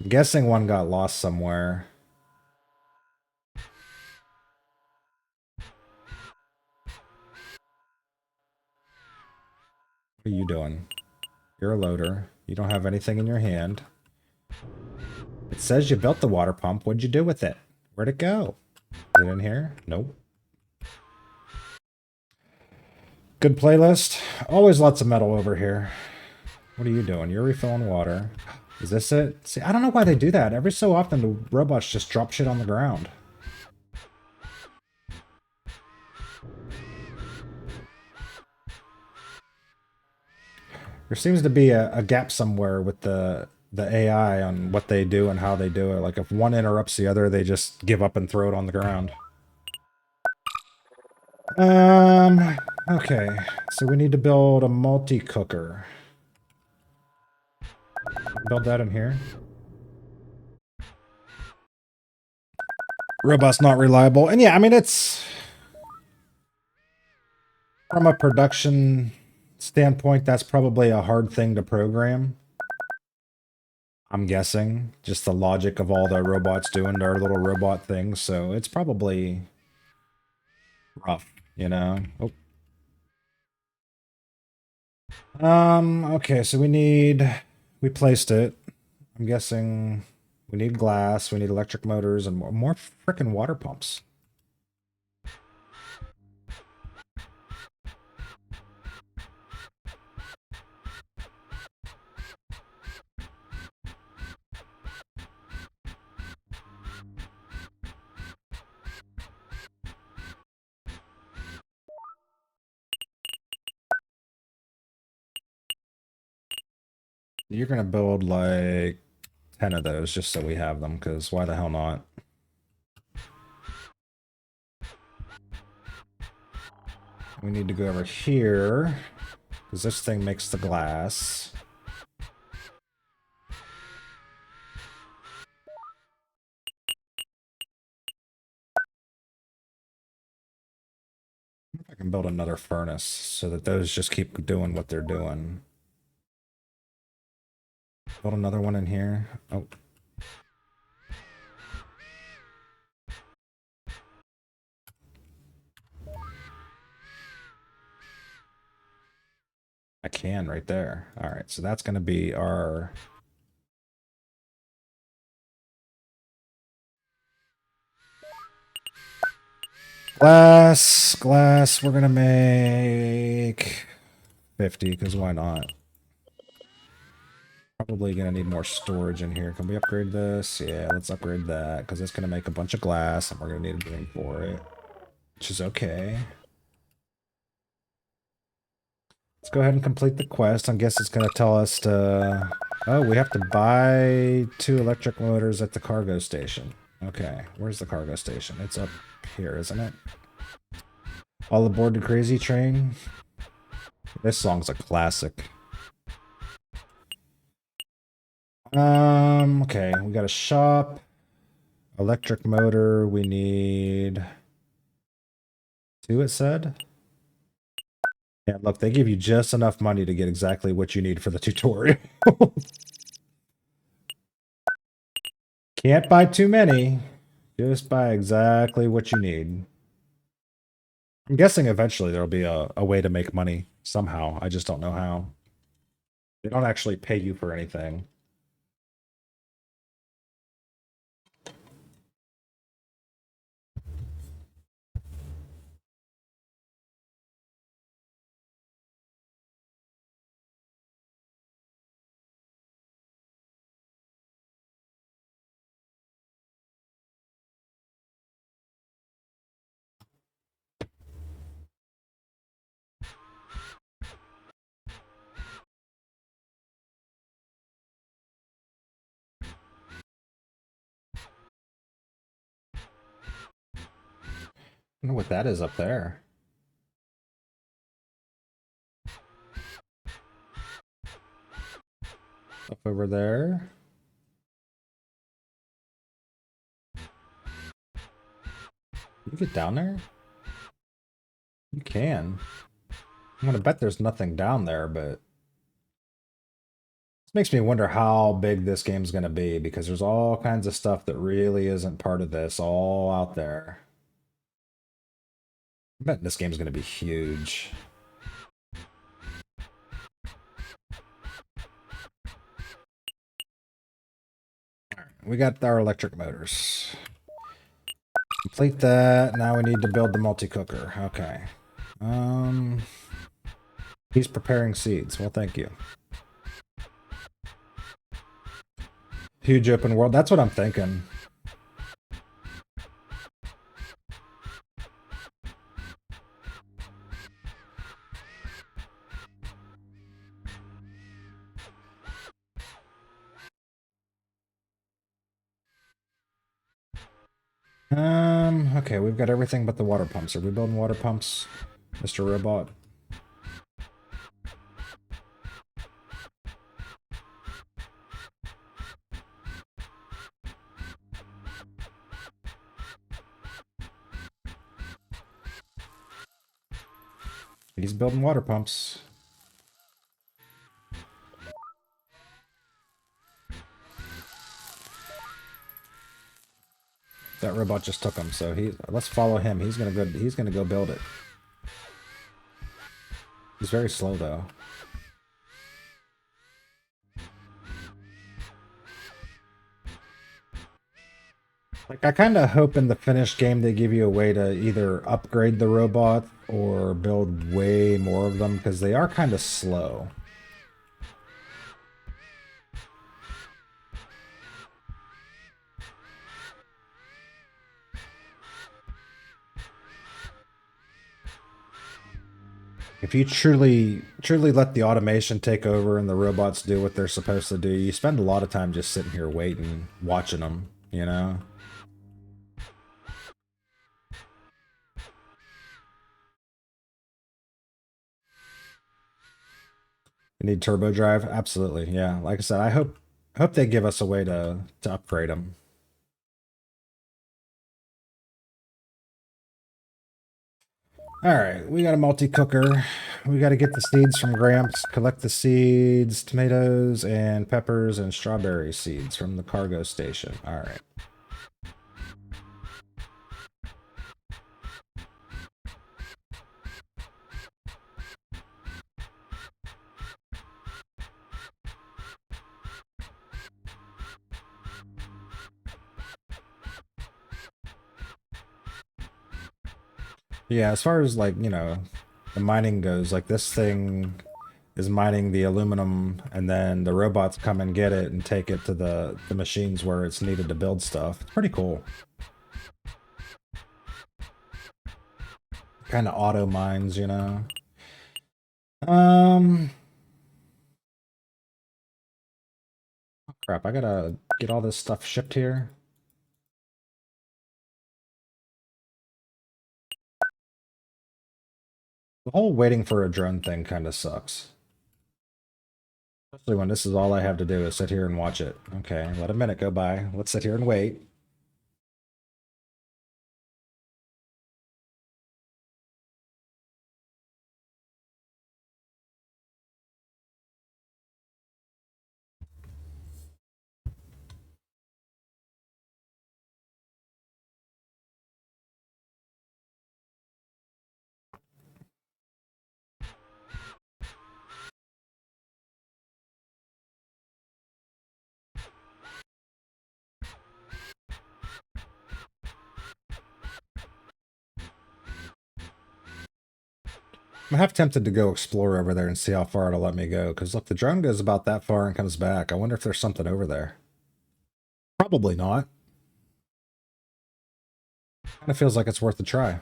I'm guessing one got lost somewhere. What are you doing? You're a loader. You don't have anything in your hand. It says you built the water pump. What'd you do with it? Where'd it go? Is it in here? Nope. Good playlist. Always lots of metal over here. What are you doing? You're refilling water. Is this it? See, I don't know why they do that. Every so often the robots just drop shit on the ground. There seems to be a gap somewhere with the AI on what they do and how they do it. Like if one interrupts the other, they just give up and throw it on the ground. Okay. So we need to build a multi-cooker. Build that in here. Robot's not reliable. And yeah, I mean, it's from a production standpoint, that's probably a hard thing to program. I'm guessing. Just the logic of all the robots doing their little robot things. So it's probably rough, you know? Oh. Okay, so we placed it. I'm guessing we need glass, we need electric motors, and more frickin' water pumps. You're gonna build like 10 of those just so we have them, because why the hell not? We need to go over here, because this thing makes the glass. I wonder if I can build another furnace so that those just keep doing what they're doing. Build another one in here. Oh. I can right there. All right, so that's going to be our... Glass, we're going to make 50, because why not? Probably going to need more storage in here. Can we upgrade this? Yeah, let's upgrade that, because it's going to make a bunch of glass, and we're going to need a room for it, which is okay. Let's go ahead and complete the quest. I guess it's going to tell us to... Oh, we have to buy 2 electric motors at the cargo station. Okay, where's the cargo station? It's up here, isn't it? All aboard the crazy train. This song's a classic. Okay, we got a shop. Electric motor, we need 2, it said. Yeah, look, they give you just enough money to get exactly what you need for the tutorial. Can't buy too many. Just buy exactly what you need. I'm guessing eventually there'll be a way to make money somehow. I just don't know how. They don't actually pay you for anything. I wonder what that is up there. Up over there. You get down there? You can. I'm gonna bet there's nothing down there, but this makes me wonder how big this game's gonna be, because there's all kinds of stuff that really isn't part of this all out there. I bet this game's gonna be huge. We got our electric motors. Complete that. Now we need to build the multi-cooker. Okay. He's preparing seeds. Well, thank you. Huge open world. That's what I'm thinking. Okay, we've got everything but the water pumps. Are we building water pumps, Mr. Robot? He's building water pumps. That robot just took him, so let's follow him. He's gonna go build it. He's very slow though. Like, I kind of hope in the finished game they give you a way to either upgrade the robot or build way more of them, because they are kind of slow. If you truly let the automation take over and the robots do what they're supposed to do, you spend a lot of time just sitting here waiting, watching them, you know? You need turbo drive? Absolutely, yeah. Like I said, I hope they give us a way to upgrade them. Alright, we got a multi-cooker. We got to get the seeds from Gramps, collect the seeds, tomatoes, and peppers, and strawberry seeds from the cargo station. Alright. Yeah, as far as like, you know, the mining goes, like this thing is mining the aluminum and then the robots come and get it and take it to the machines where it's needed to build stuff. It's pretty cool. Kind of auto mines, you know. Um Crap, I gotta get all this stuff shipped here. The whole waiting for a drone thing kind of sucks. Especially when this is all I have to do is sit here and watch it. Okay, let a minute go by. Let's sit here and wait. I'm half tempted to go explore over there and see how far it'll let me go. Because look, the drone goes about that far and comes back. I wonder if there's something over there. Probably not. Kind of feels like it's worth a try.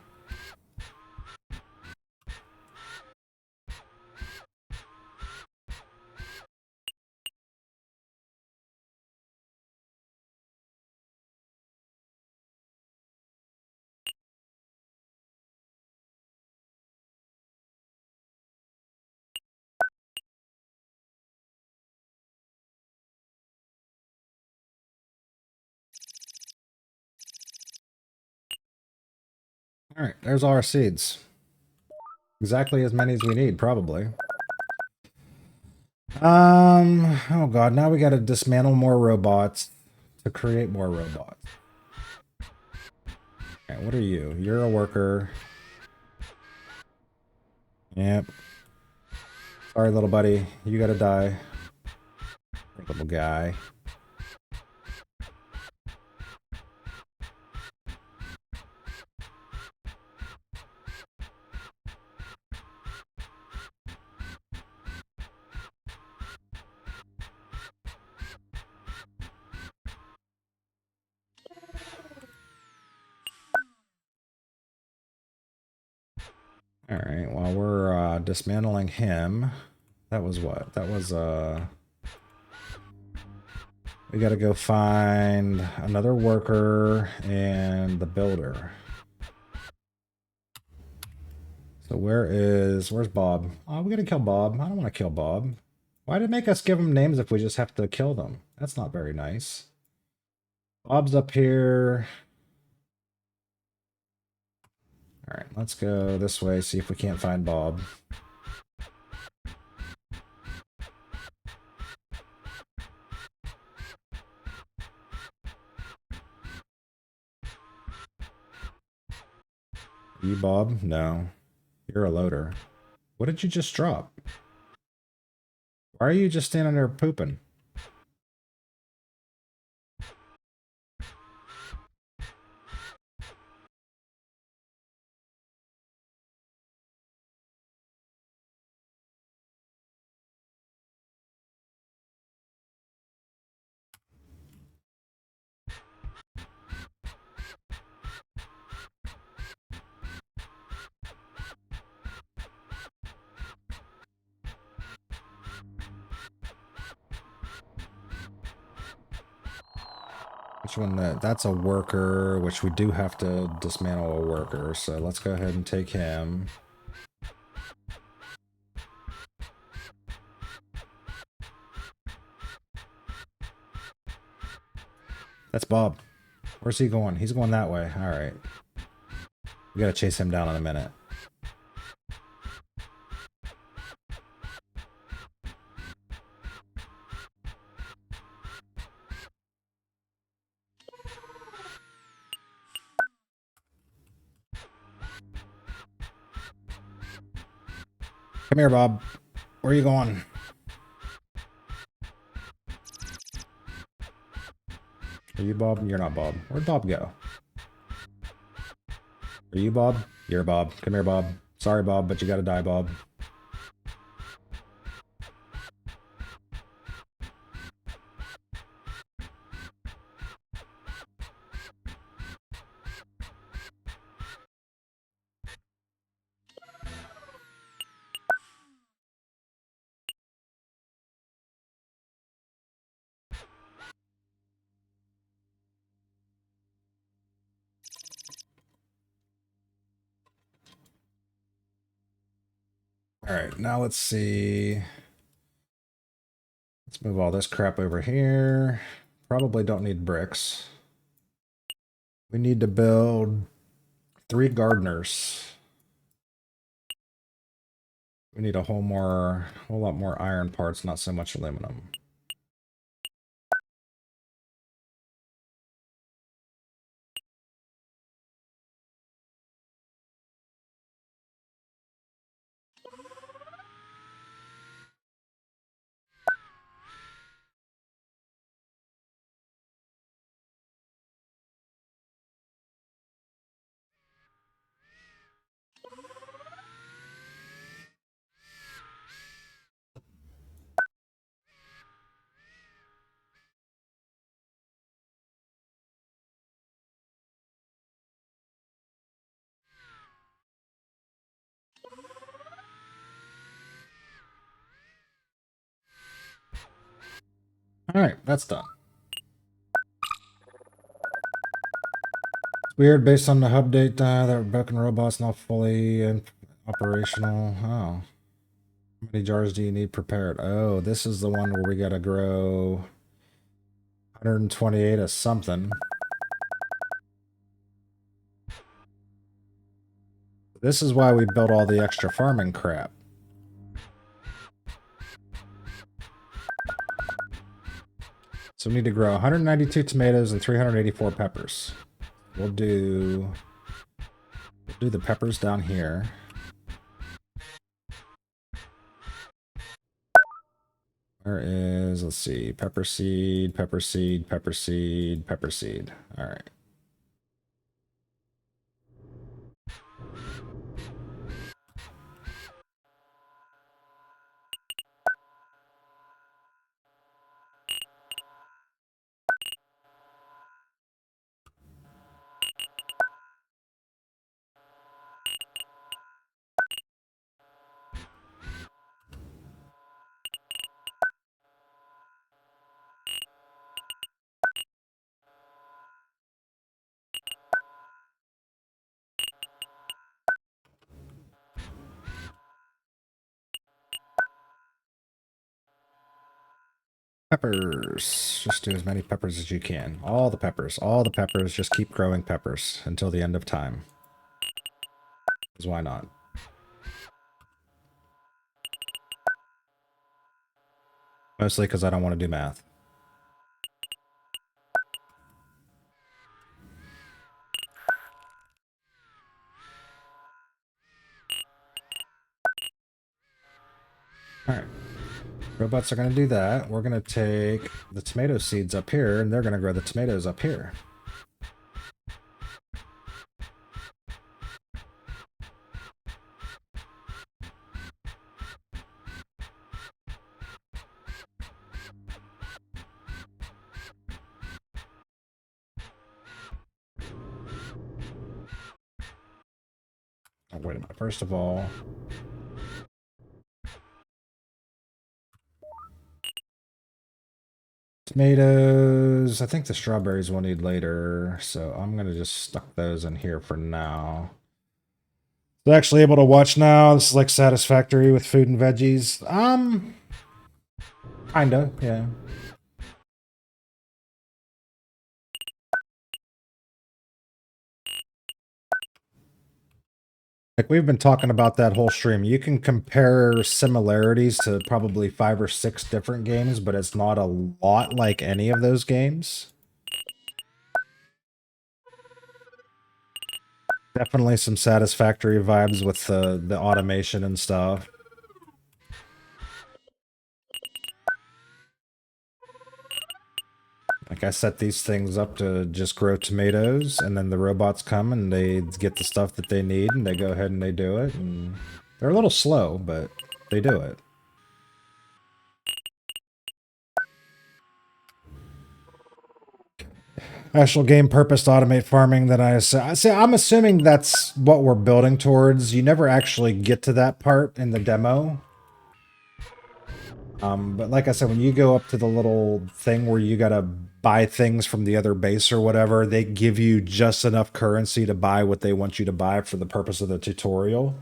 All right, there's all our seeds. Exactly as many as we need, probably. Oh god, now we gotta dismantle more robots to create more robots. Okay, what are you? You're a worker. Yep. Sorry, little buddy. You gotta die. Little guy. Alright, while we're dismantling him, that was what? That was we gotta go find another worker and the builder. So where's Bob? Oh, we gotta kill Bob. I don't want to kill Bob. Why did it make us give them names if we just have to kill them? That's not very nice. Bob's up here. Alright, let's go this way, see if we can't find Bob. You, Bob? No. You're a loader. What did you just drop? Why are you just standing there pooping? Which one? That's a worker, which we do have to dismantle a worker. So let's go ahead and take him. That's Bob. Where's he going? He's going that way. All right. We gotta chase him down in a minute. Come here, Bob. Where are you going? Are you Bob? You're not Bob. Where'd Bob go? Are you Bob? Here, Bob. Come here, Bob. Sorry, Bob, but you gotta die, Bob. Alright, now let's see. Let's move all this crap over here. Probably don't need bricks. We need to build 3 gardeners. We need a whole lot more iron parts, not so much aluminum. Alright, that's done. It's weird, based on the update that broken robots not fully operational. Oh. How many jars do you need prepared? Oh, this is the one where we gotta grow 128 of something. This is why we built all the extra farming crap. So we need to grow 192 tomatoes and 384 peppers. We'll do the peppers down here. Where is, let's see, pepper seed, pepper seed, pepper seed, pepper seed. All right. Peppers. Just do as many peppers as you can. All the peppers. All the peppers. Just keep growing peppers until the end of time. Because why not? Mostly because I don't want to do math. Alright. Robots are going to do that. We're going to take the tomato seeds up here, and they're going to grow the tomatoes up here. Oh, wait a minute. First of all, tomatoes. I think the strawberries we'll need later, so I'm gonna just stuck those in here for now. So actually able to watch now. This is like satisfactory with food and veggies. Kinda, yeah. Like we've been talking about that whole stream. You can compare similarities to probably 5 or 6 different games, but it's not a lot like any of those games. Definitely some satisfactory vibes with the automation and stuff. Like, I set these things up to just grow tomatoes, and then the robots come and they get the stuff that they need, and they go ahead and they do it. And they're a little slow, but they do it. Actual game purpose to automate farming that I say, I'm assuming that's what we're building towards. You never actually get to that part in the demo. But like I said, when you go up to the little thing where you gotta buy things from the other base or whatever, they give you just enough currency to buy what they want you to buy for the purpose of the tutorial.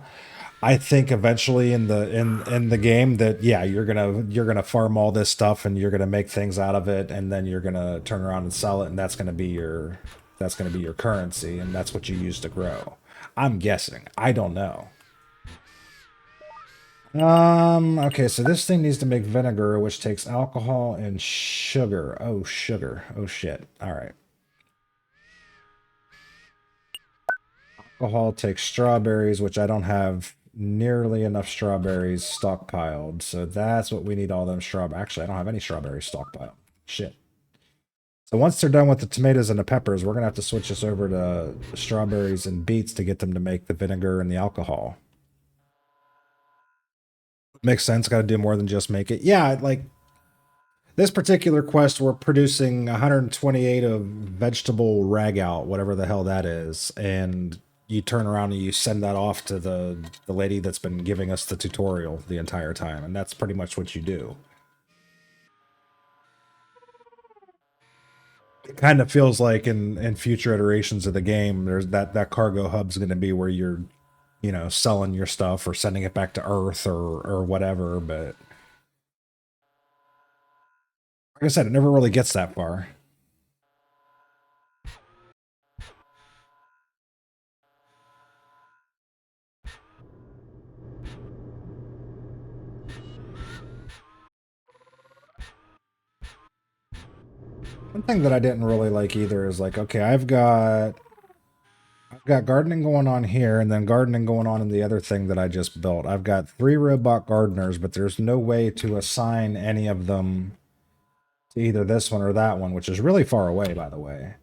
I think eventually in the game that yeah, you're gonna farm all this stuff and you're gonna make things out of it, and then you're gonna turn around and sell it, and that's gonna be your currency, and that's what you use to grow. I'm guessing. I don't know. Okay, so this thing needs to make vinegar, which takes alcohol and sugar. Oh, sugar. Oh, shit. All right. Alcohol takes strawberries, which I don't have nearly enough strawberries stockpiled. So that's what we need all them strawberries. Actually, I don't have any strawberries stockpiled. Shit. So once they're done with the tomatoes and the peppers, we're going to have to switch this over to strawberries and beets to get them to make the vinegar and the alcohol. Makes sense. Got to do more than just make it. Yeah, like this particular quest, we're producing 128 of vegetable ragout, whatever the hell that is, and you turn around and you send that off to the lady that's been giving us the tutorial the entire time, and that's pretty much what you do. It kind of feels like in future iterations of the game, there's that cargo hub's going to be where you're, you know, selling your stuff or sending it back to Earth or whatever, but like I said, it never really gets that far. One thing that I didn't really like either is like, okay, I've got gardening going on here, and then gardening going on in the other thing that I just built. I've got 3 robot gardeners, but there's no way to assign any of them to either this one or that one, which is really far away, by the way.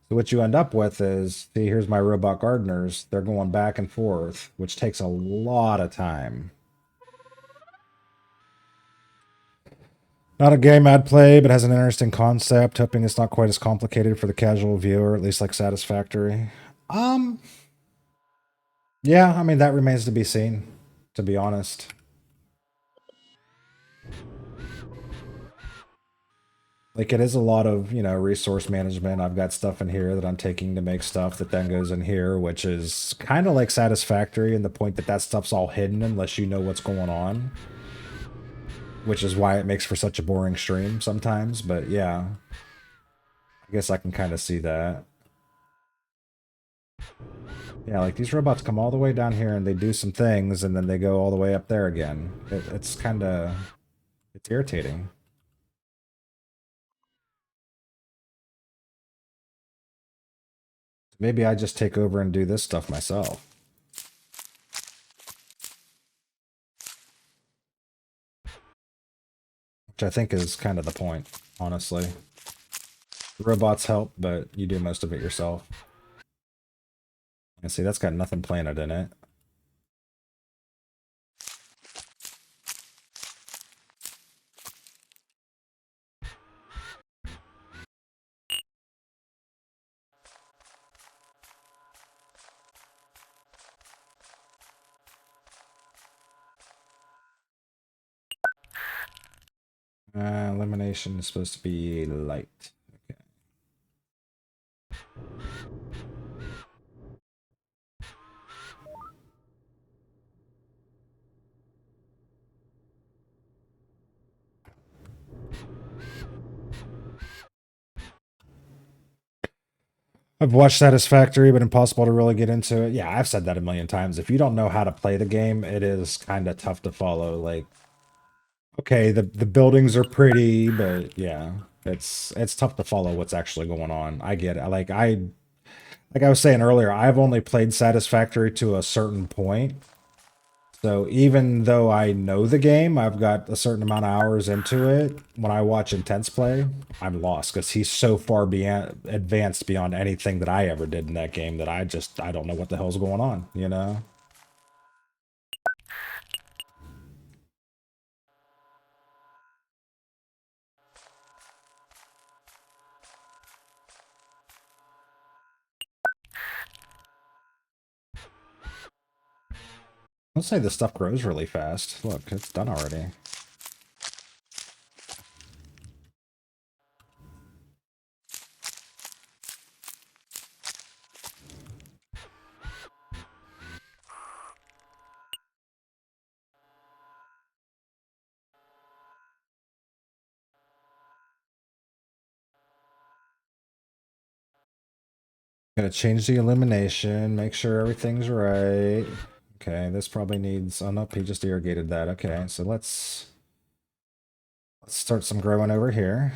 So what you end up with is, see, here's my robot gardeners. They're going back and forth, which takes a lot of time. Not a game I'd play, but has an interesting concept. Hoping it's not quite as complicated for the casual viewer, at least like Satisfactory. Yeah, I mean, that remains to be seen, to be honest. Like, it is a lot of, you know, resource management. I've got stuff in here that I'm taking to make stuff that then goes in here, which is kind of like Satisfactory in the point that that stuff's all hidden unless you know what's going on. Which is why it makes for such a boring stream sometimes, but yeah. I guess I can kind of see that. Yeah, like these robots come all the way down here and they do some things and then they go all the way up there again. It's kind of... it's irritating. Maybe I just take over and do this stuff myself. Which I think is kind of the point, honestly. The robots help, but you do most of it yourself. And see, that's got nothing planted in it. Elimination is supposed to be light. Okay. I've watched Satisfactory, but impossible to really get into it. Yeah, I've said that a million times. If you don't know how to play the game, it is kind of tough to follow. Like, okay, the buildings are pretty, but yeah, it's tough to follow what's actually going on. I get it. Like I was saying earlier, I've only played Satisfactory to a certain point. So even though I know the game, I've got a certain amount of hours into it. When I watch Intense play, I'm lost because he's so far beyond advanced beyond anything that I ever did in that game that I don't know what the hell's going on, you know? Let's say this stuff grows really fast. Look, it's done already. Gonna change the illumination, make sure everything's right. Okay, this probably needs, oh nope, he just irrigated that. Okay, so let's start some growing over here.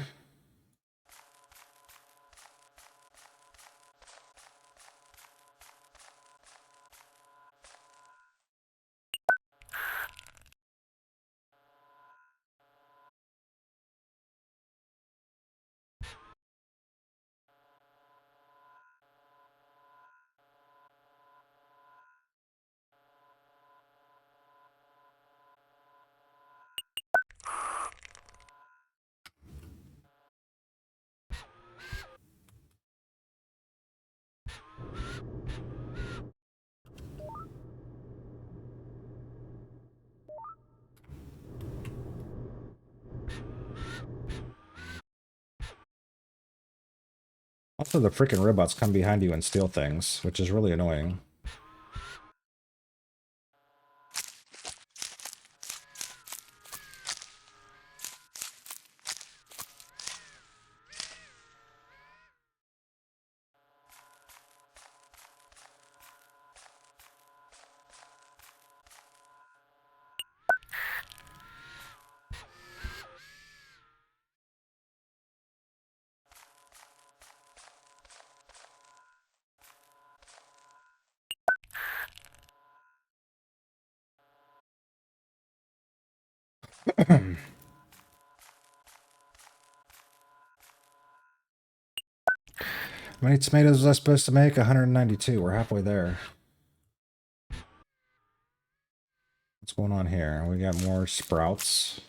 Also, the freaking robots come behind you and steal things, which is really annoying. How many tomatoes was I supposed to make? 192. We're halfway there. What's going on here? We got more sprouts.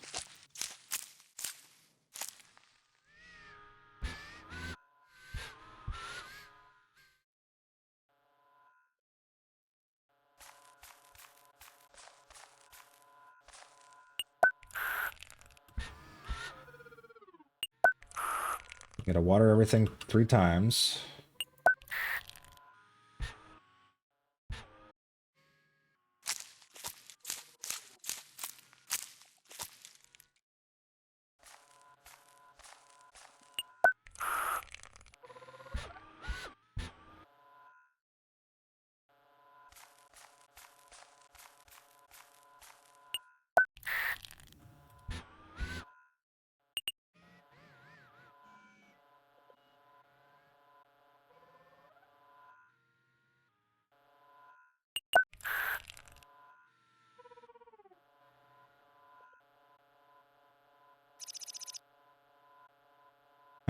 Gotta water everything 3 times.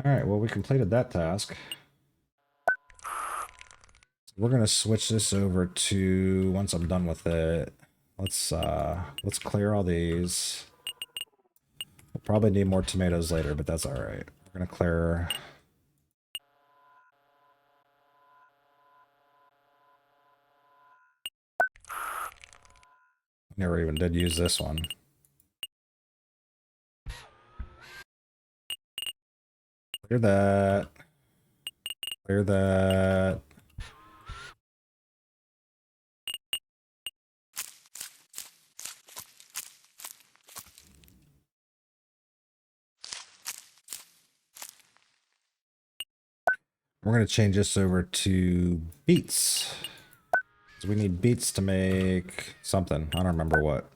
Alright, well, we completed that task. We're gonna switch this over to, once I'm done with it, let's clear all these. We'll probably need more tomatoes later, but that's alright. We're gonna clear. Never even did use this one. Clear that. Clear that. We're going to change this over to beets. So we need beets to make something. I don't remember what.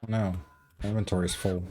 No, my inventory's full.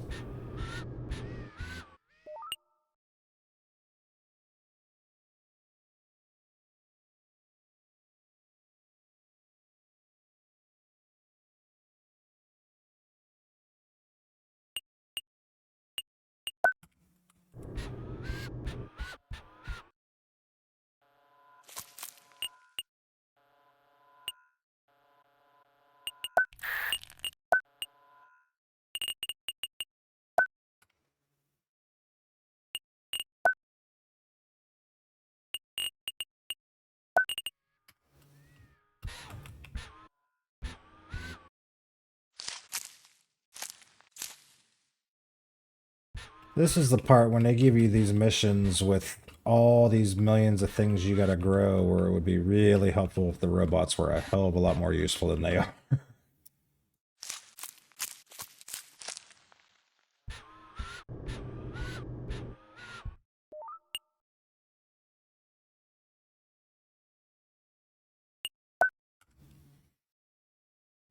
This is the part when they give you these missions with all these millions of things you gotta grow, where it would be really helpful if the robots were a hell of a lot more useful than they are.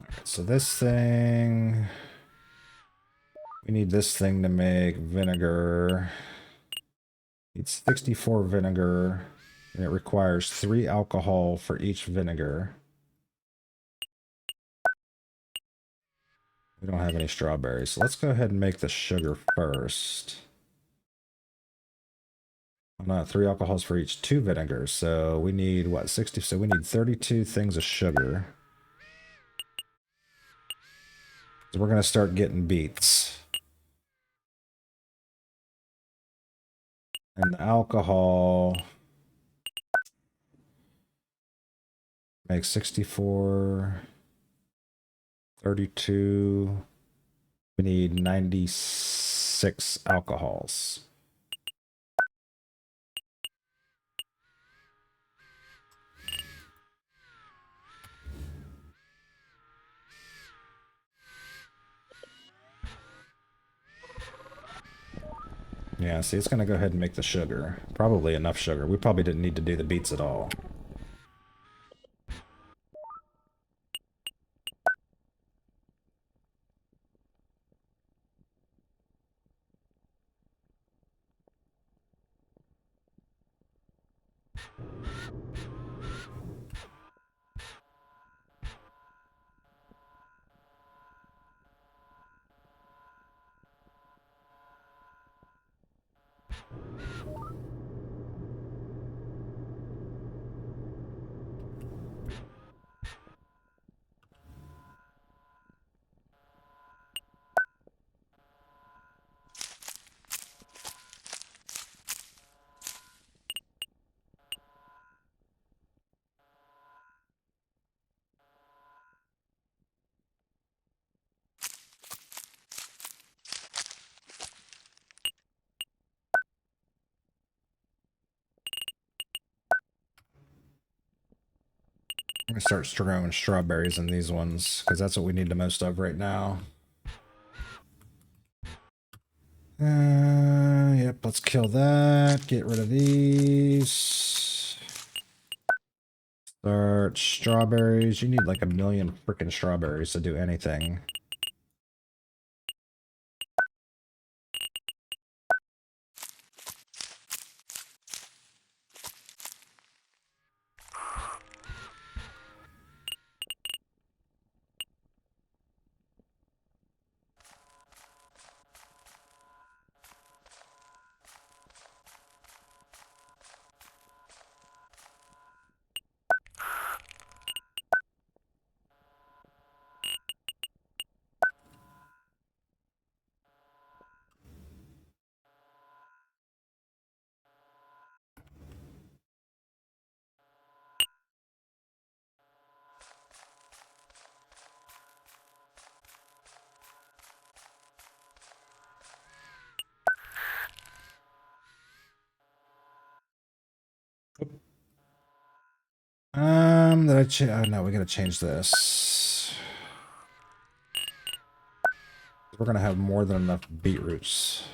Alright, so this thing... We need this thing to make vinegar. It's 64 vinegar, and it requires 3 alcohol for each vinegar. We don't have any strawberries, so let's go ahead and make the sugar first. Oh, no, 3 alcohols for each 2 vinegars, so we need, what, 60? So we need 32 things of sugar. So we're going to start getting beets. And the alcohol makes 64, 32. We need 96 alcohols. Yeah, see, it's going to go ahead and make the sugar. Probably enough sugar. We probably didn't need to do the beets at all. I'm gonna start throwing strawberries in these ones, because that's what we need the most of right now. Yep, let's kill that. Get rid of these. Start strawberries. You need like a million freaking strawberries to do anything. Did I change? Oh no, we gotta change this. We're gonna have more than enough beetroots.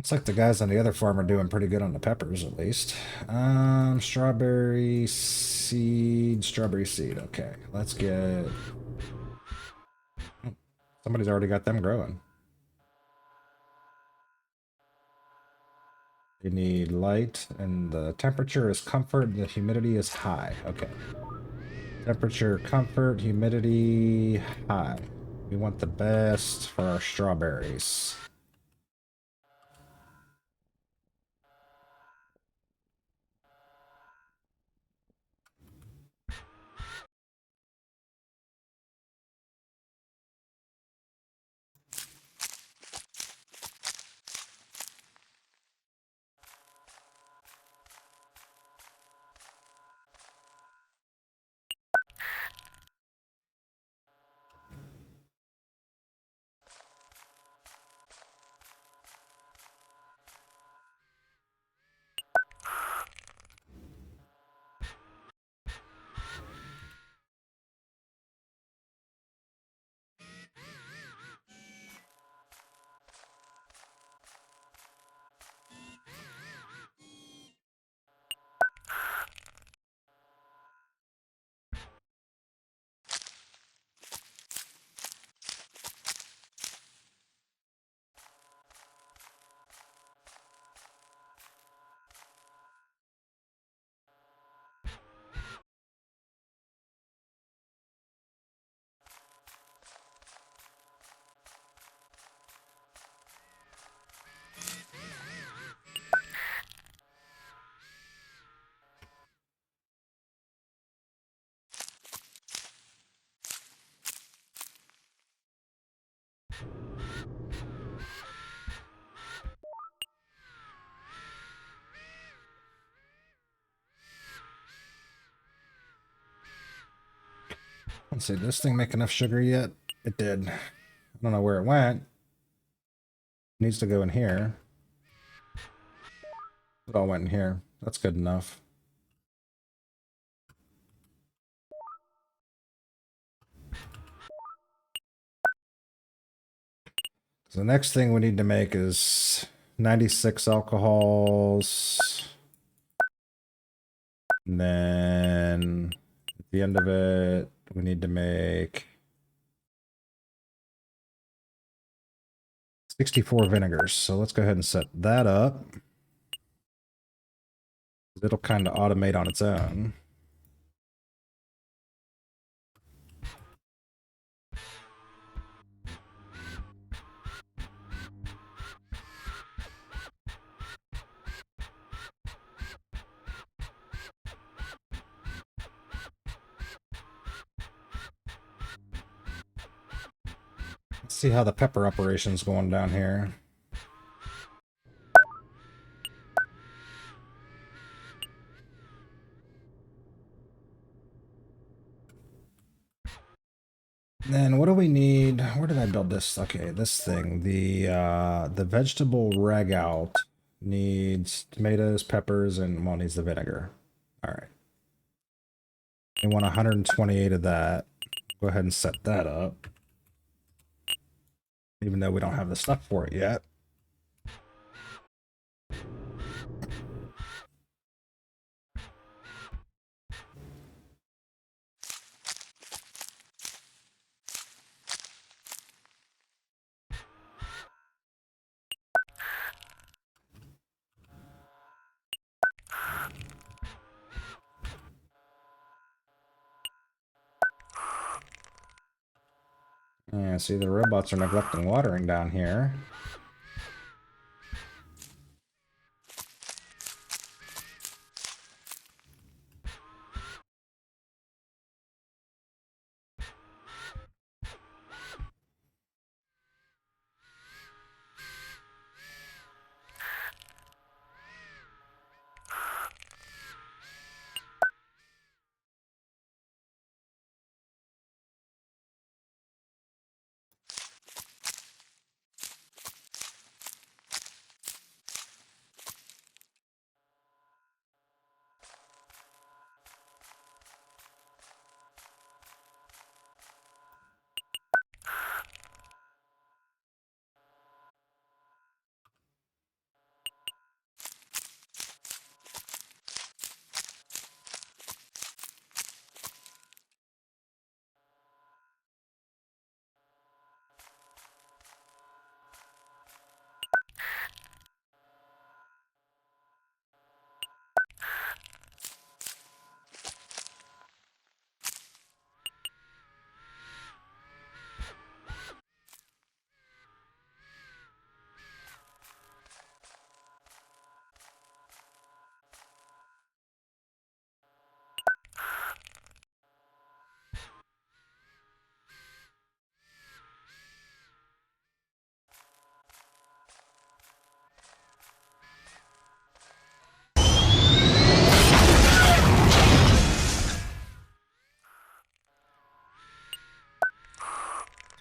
Looks like the guys on the other farm are doing pretty good on the peppers, at least. Strawberry seed, strawberry seed. Okay, let's get... Somebody's already got them growing. You need light, and the temperature is comfort, and the humidity is high. Okay. Temperature, comfort, humidity, high. We want the best for our strawberries. Let's see, did this thing make enough sugar yet? It did. I don't know where it went. It needs to go in here. It all went in here. That's good enough. So the next thing we need to make is 96 alcohols. And then at the end of it, we need to make 64 vinegars. So let's go ahead and set that up. It'll kind of automate on its own. Let's see how the pepper operation's going down here. Then what do we need? Where did I build this? Okay, this thing. The vegetable ragout needs tomatoes, peppers, and well, it needs the vinegar. All right. We want 128 of that. Go ahead and set that up. Even though we don't have the stuff for it yet. Yeah, see, the robots are neglecting watering down here.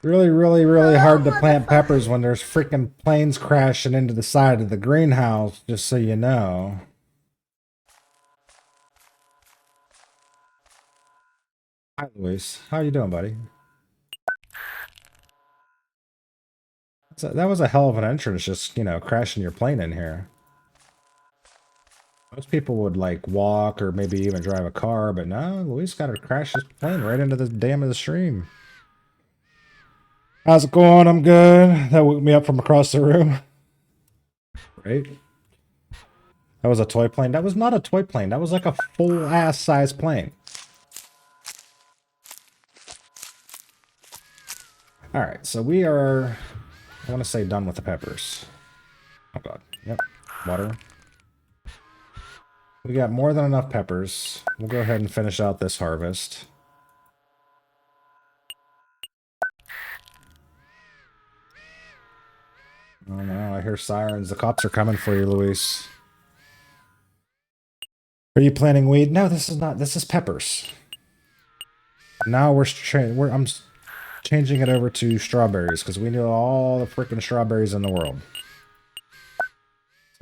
Really, really, really hard to plant peppers when there's freaking planes crashing into the side of the greenhouse, just so you know. Hi, Luis. How you doing, buddy? That was a hell of an entrance, just, you know, crashing your plane in here. Most people would, like, walk or maybe even drive a car, but no, Luis got to crash his plane right into the dam of the stream. How's it going? I'm good. That woke me up from across the room. Right? That was a toy plane. That was not a toy plane. That was like a full-ass size plane. Alright, so we are, I want to say, done with the peppers. Oh god. Yep. Water. We got more than enough peppers. We'll go ahead and finish out this harvest. Oh no, I hear sirens. The cops are coming for you, Luis. Are you planting weed? No, this is not. This is peppers. Now I'm changing it over to strawberries because we need all the freaking strawberries in the world.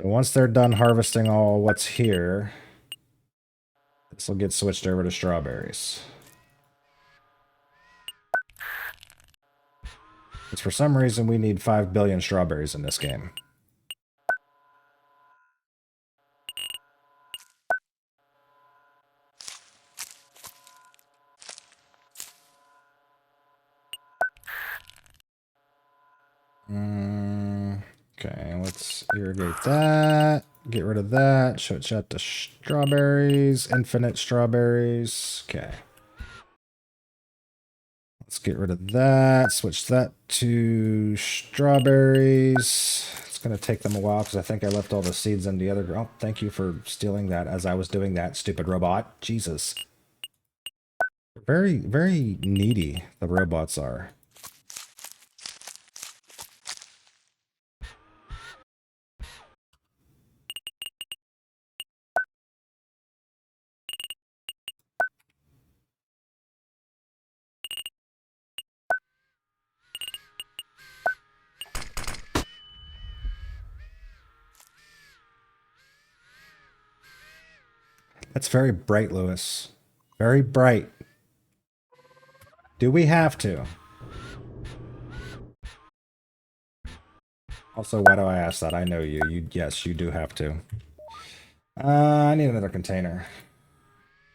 So once they're done harvesting all what's here, this will get switched over to strawberries. Because for some reason we need 5 billion strawberries in this game. Okay, let's irrigate that. Get rid of that. Shut the strawberries. Infinite strawberries. Okay. Let's get rid of that. Switch that to strawberries. It's going to take them a while because I think I left all the seeds in the other... Oh, thank you for stealing that as I was doing that, stupid robot. Jesus. Very, very needy, the robots are. That's very bright, Lewis. Very bright. Do we have to? Also, why do I ask that? I know you. Yes, you do have to. I need another container.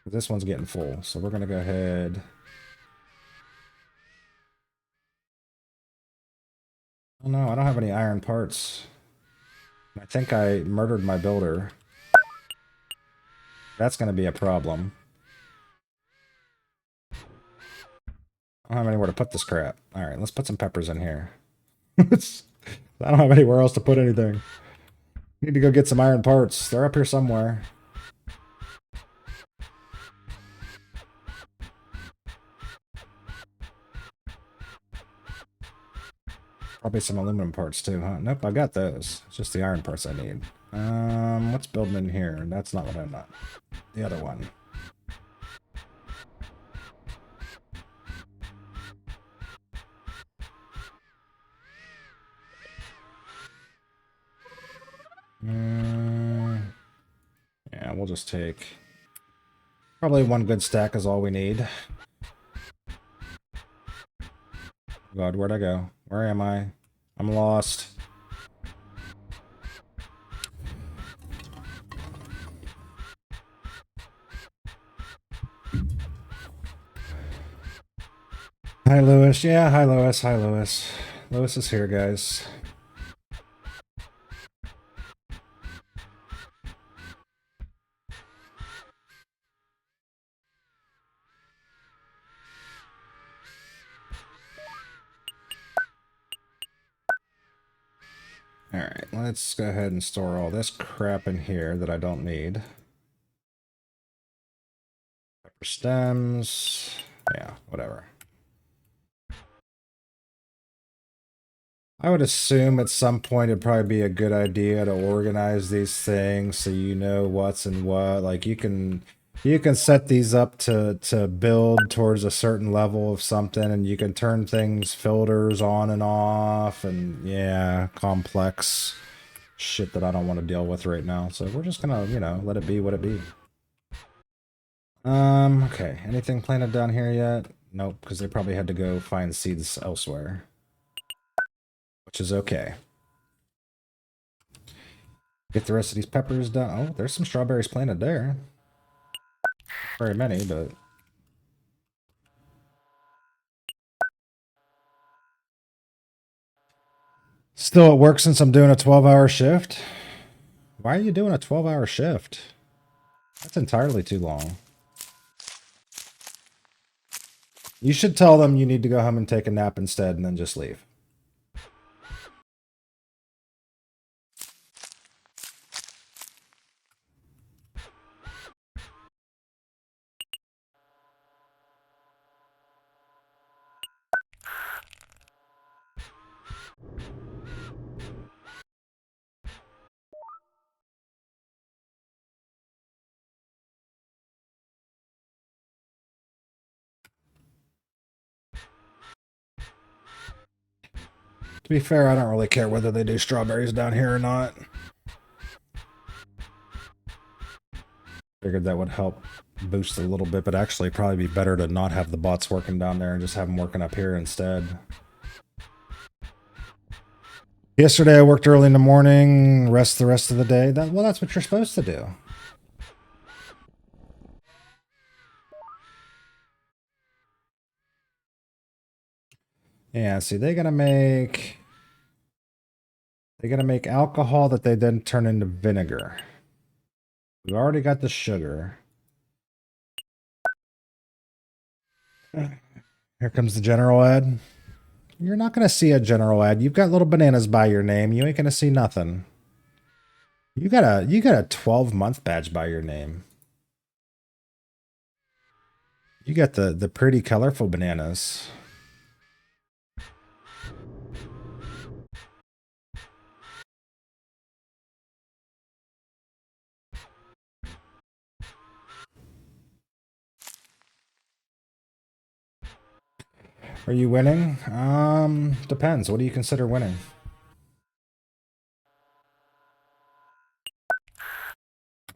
This one's getting full, so we're gonna go ahead. Oh no, I don't have any iron parts. I think I murdered my builder. That's gonna be a problem. I don't have anywhere to put this crap. Alright, let's put some peppers in here. I don't have anywhere else to put anything. Need to go get some iron parts. They're up here somewhere. Probably some aluminum parts too, huh? Nope, I got those. It's just the iron parts I need. What's building in here? That's not what I'm not. The other one. Yeah, we'll just take... Probably one good stack is all we need. God, where'd I go? Where am I? I'm lost. Hi, Lewis. Yeah, hi, Lewis. Hi, Lewis. Lewis is here, guys. Alright, let's go ahead and store all this crap in here that I don't need. Pepper stems. Yeah, whatever. I would assume at some point it'd probably be a good idea to organize these things so you know what's and what. Like, you can You can set these up to build towards a certain level of something, and you can turn things, filters on and off, and yeah, complex shit that I don't want to deal with right now. So we're just gonna, you know, let it be what it be. Okay. Anything planted down here yet? Nope, because they probably had to go find seeds elsewhere. Which is okay. Get the rest of these peppers down. Oh, there's some strawberries planted there. Very many, but still at work since I'm doing a 12-hour shift. Why are you doing a 12-hour shift? That's entirely too long. You should tell them you need to go home and take a nap instead and then just leave. To be fair, I don't really care whether they do strawberries down here or not. Figured that would help boost a little bit, but actually probably be better to not have the bots working down there and just have them working up here instead. Yesterday I worked early in the morning, rest the rest of the day. Well, that's what you're supposed to do. Yeah, see, they gotta make alcohol that they then turn into vinegar. We've already got the sugar. Here comes the general ad. You're not gonna see a general ad. You've got little bananas by your name. You ain't gonna see nothing. You got a 12-month badge by your name. You got the pretty colorful bananas. Are you winning? Depends. What do you consider winning?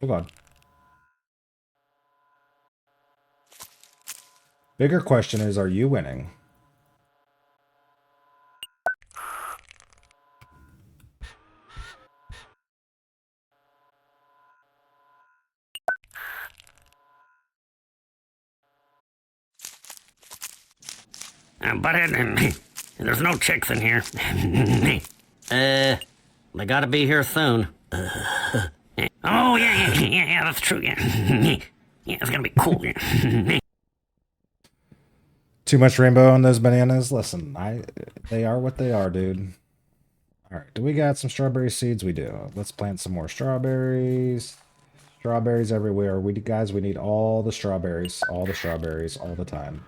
Hold on. Bigger question is, are you winning? But there's no chicks in here. They gotta be here soon. Oh, yeah, that's true, yeah. Yeah, it's gonna be cool, yeah. Too much rainbow on those bananas? Listen, they are what they are, dude. Alright, do we got some strawberry seeds? We do. Let's plant some more strawberries. Strawberries everywhere. We need all the strawberries. All the strawberries, all the time.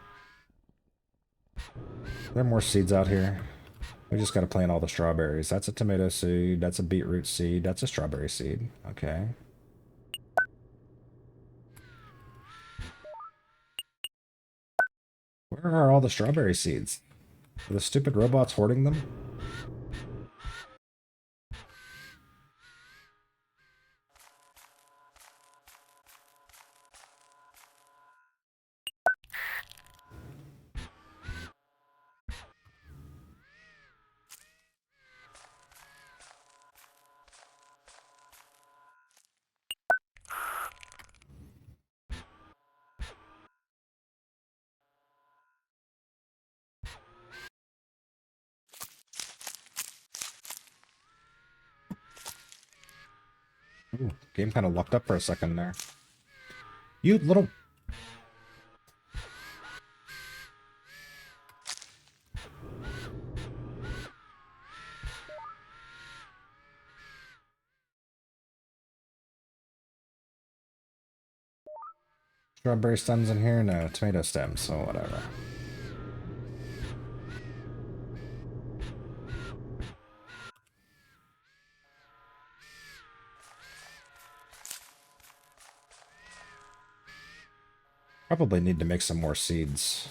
There are more seeds out here. We just gotta plant all the strawberries. That's a tomato seed. That's a beetroot seed. That's a strawberry seed. Okay. Where are all the strawberry seeds? Are the stupid robots hoarding them? Ooh, game kind of lucked up for a second there. You little... Strawberry stems in here? No, tomato stems, so whatever. Probably need to make some more seeds.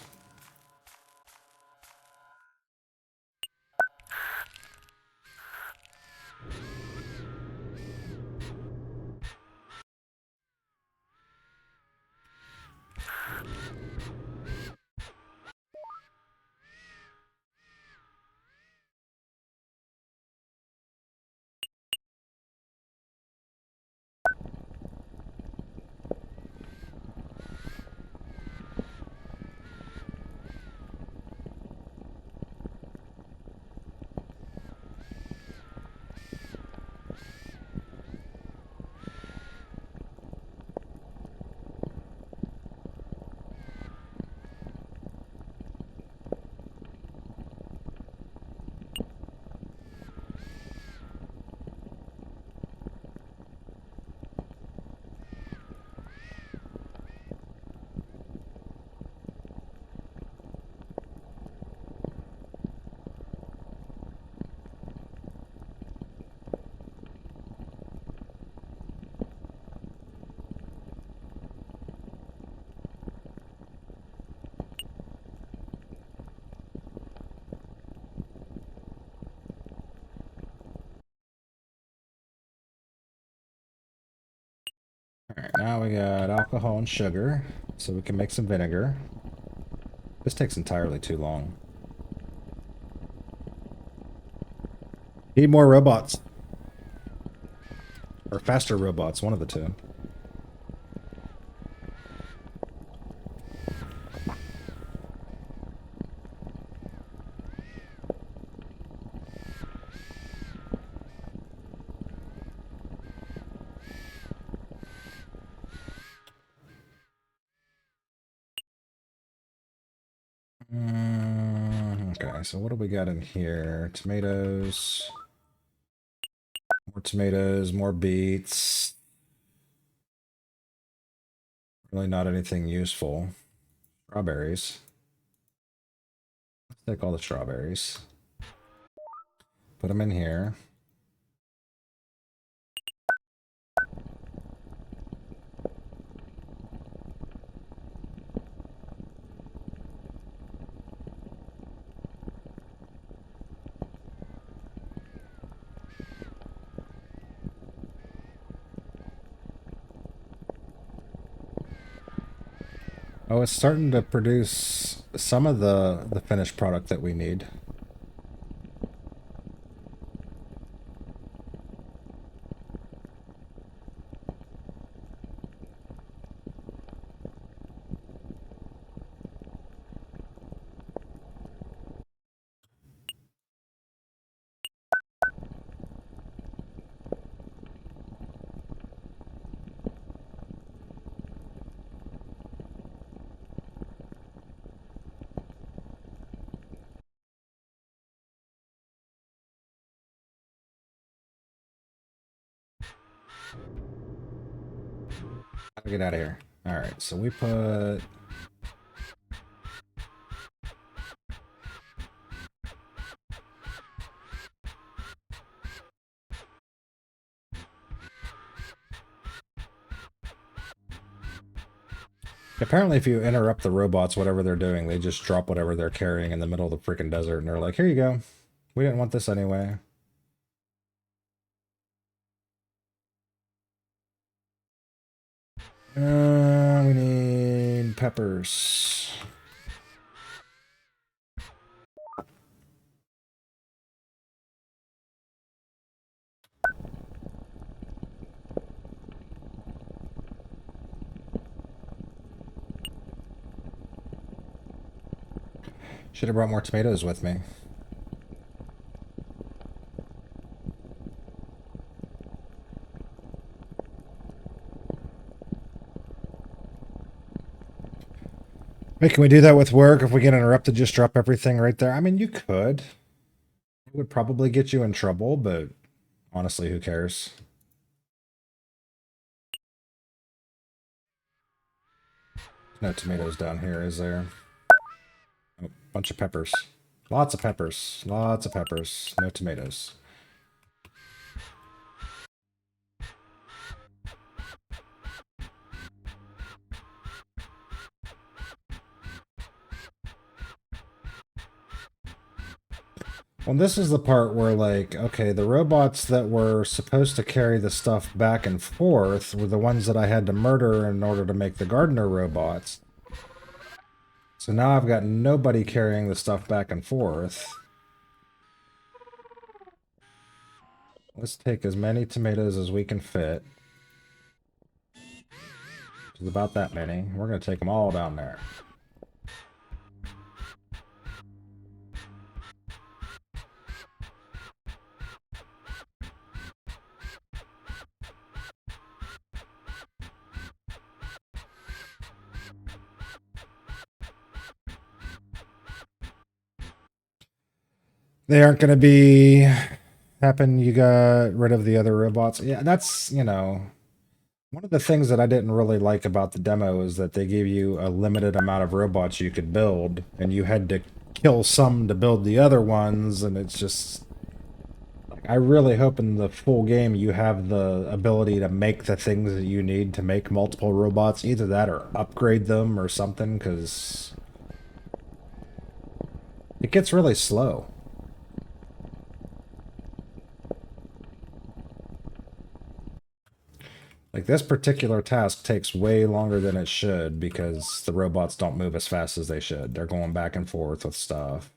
Alright, now we got alcohol and sugar, so we can make some vinegar. This takes entirely too long. Need more robots. Or faster robots, one of the two. Okay, so what do we got in here? Tomatoes. More tomatoes, more beets. Really not anything useful. Strawberries. Let's take all the strawberries. Put them in here. Oh, it's starting to produce some of the finished product that we need. I'll get out of here. Alright, so we put... Apparently if you interrupt the robots, whatever they're doing, they just drop whatever they're carrying in the middle of the freaking desert, and they're like, here you go. We didn't want this anyway. We need peppers. Should have brought more tomatoes with me. Hey, can we do that with work? If we get interrupted, just drop everything right there? I mean, you could. It would probably get you in trouble, but honestly, who cares? No tomatoes down here, is there? Oh, bunch of peppers. Lots of peppers. Lots of peppers. No tomatoes. Well, this is the part where, like, okay, the robots that were supposed to carry the stuff back and forth were the ones that I had to murder in order to make the gardener robots. So now I've got nobody carrying the stuff back and forth. Let's take as many tomatoes as we can fit. Which is about that many. We're going to take them all down there. They aren't going to be happen. You got rid of the other robots. Yeah, that's, you know, one of the things that I didn't really like about the demo is that they gave you a limited amount of robots you could build, and you had to kill some to build the other ones, and it's just... like, I really hope in the full game you have the ability to make the things that you need to make multiple robots. Either that or upgrade them or something, because it gets really slow. Like, this particular task takes way longer than it should because the robots don't move as fast as they should. They're going back and forth with stuff.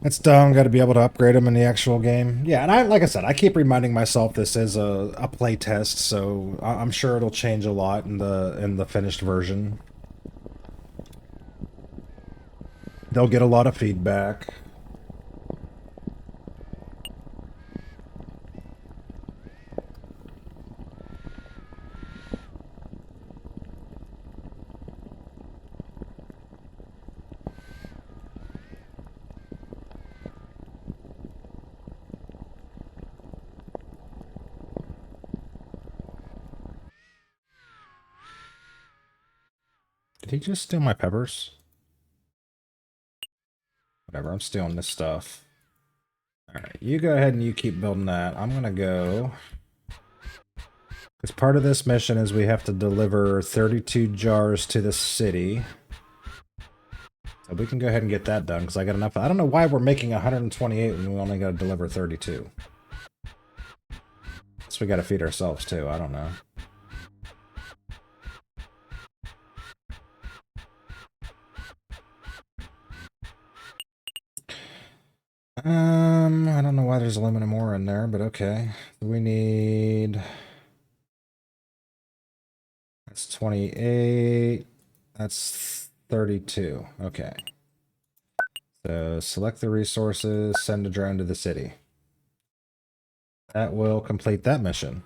It's dumb. Got to be able to upgrade them in the actual game. Yeah, and like I said, I keep reminding myself this is a play test, so I'm sure it'll change a lot in the finished version. They'll get a lot of feedback. Did he just steal my peppers? Whatever, I'm stealing this stuff. Alright, you go ahead and you keep building that. I'm gonna go... because part of this mission is we have to deliver 32 jars to the city. So we can go ahead and get that done, because I got enough. I don't know why we're making 128 when we only got to deliver 32. So we got to feed ourselves, too. I don't know. I don't know why there's aluminum ore in there, but okay. We need... that's 28. That's 32. Okay. So select the resources, send a drone to the city. That will complete that mission.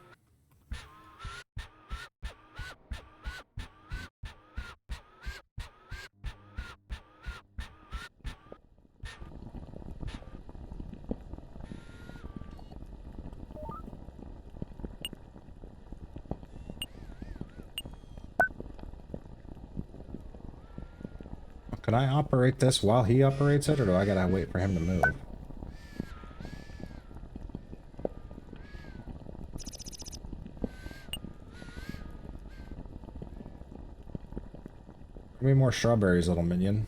Can I operate this while he operates it, or do I gotta wait for him to move? Give me more strawberries, little minion.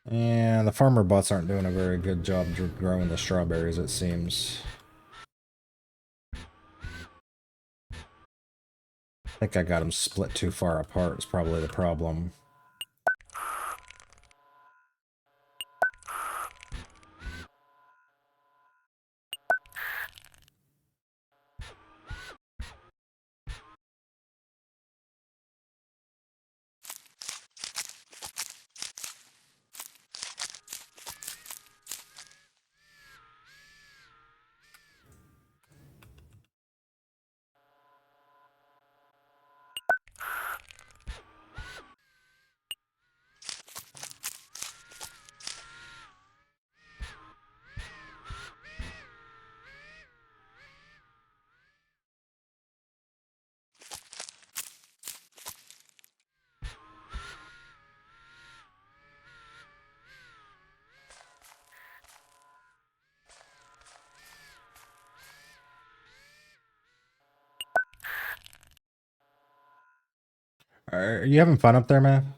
And the farmer bots aren't doing a very good job growing the strawberries, it seems. I think I got them split too far apart is probably the problem. Are you having fun up there, man?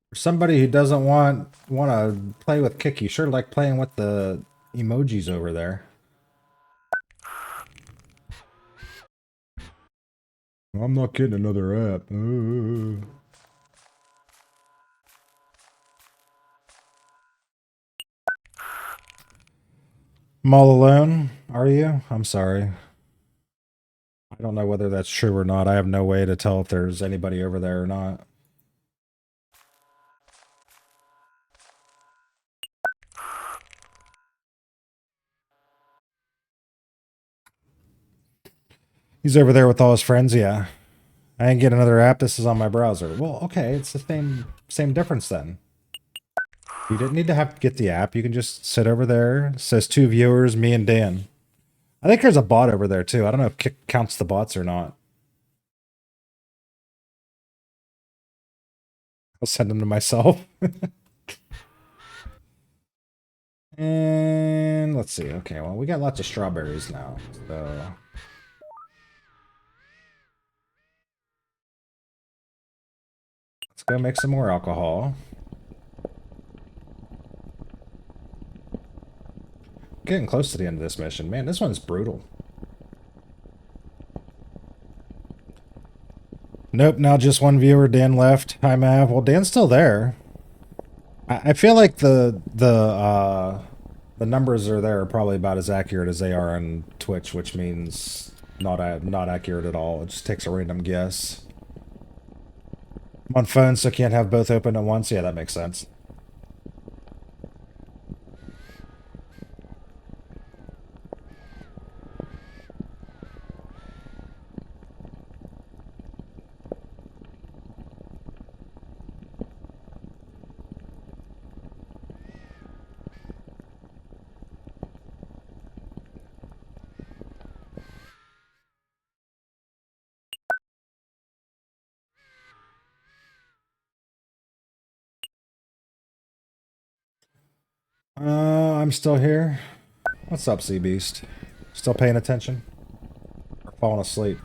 For somebody who doesn't want to play with Kick, you sure like playing with the emojis over there. I'm not getting another app. I'm all alone, are you? I'm sorry. I don't know whether that's true or not. I have no way to tell if there's anybody over there or not. He's over there with all his friends, yeah. I didn't get another app, this is on my browser. Well, okay, it's the same difference then. You didn't need to get the app, you can just sit over there. It says 2 viewers, me and Dan. I think there's a bot over there too. I don't know if Kick counts the bots or not. I'll send them to myself. And let's see. Okay, well, we got lots of strawberries now. So let's go make some more alcohol. Getting close to the end of this mission. Man, this one's brutal. Nope, now just 1 viewer. Dan left. Hi, Mav. Well, Dan's still there. I feel like the numbers are there are probably about as accurate as they are on Twitch, which means not accurate at all. It just takes a random guess. I'm on phone, so can't have both open at once. Yeah, that makes sense. I'm still here. What's up, Sea Beast? Still paying attention? Or falling asleep?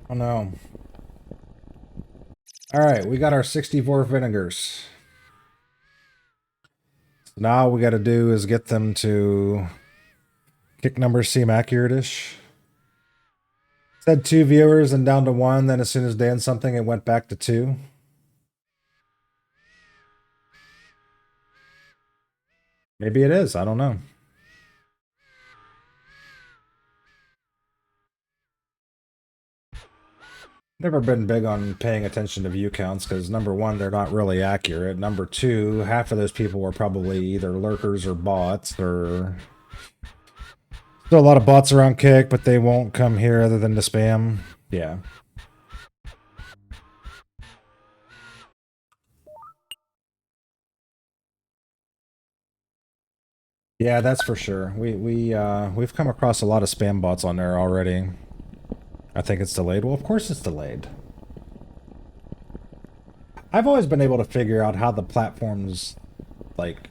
Oh no. Alright, we got our 64 vinegars. So now all we gotta do is get them to... Kick numbers seem accurate-ish. Said 2 viewers and down to 1, then as soon as Dan something, it went back to 2. Maybe it is, I don't know. Never been big on paying attention to view counts because number 1, they're not really accurate. Number 2, half of those people were probably either lurkers or bots or... Still a lot of bots around Kick, but they won't come here other than to spam. Yeah. Yeah, that's for sure. We've come across a lot of spam bots on there already. I think it's delayed. Well, of course it's delayed. I've always been able to figure out how the platforms, like,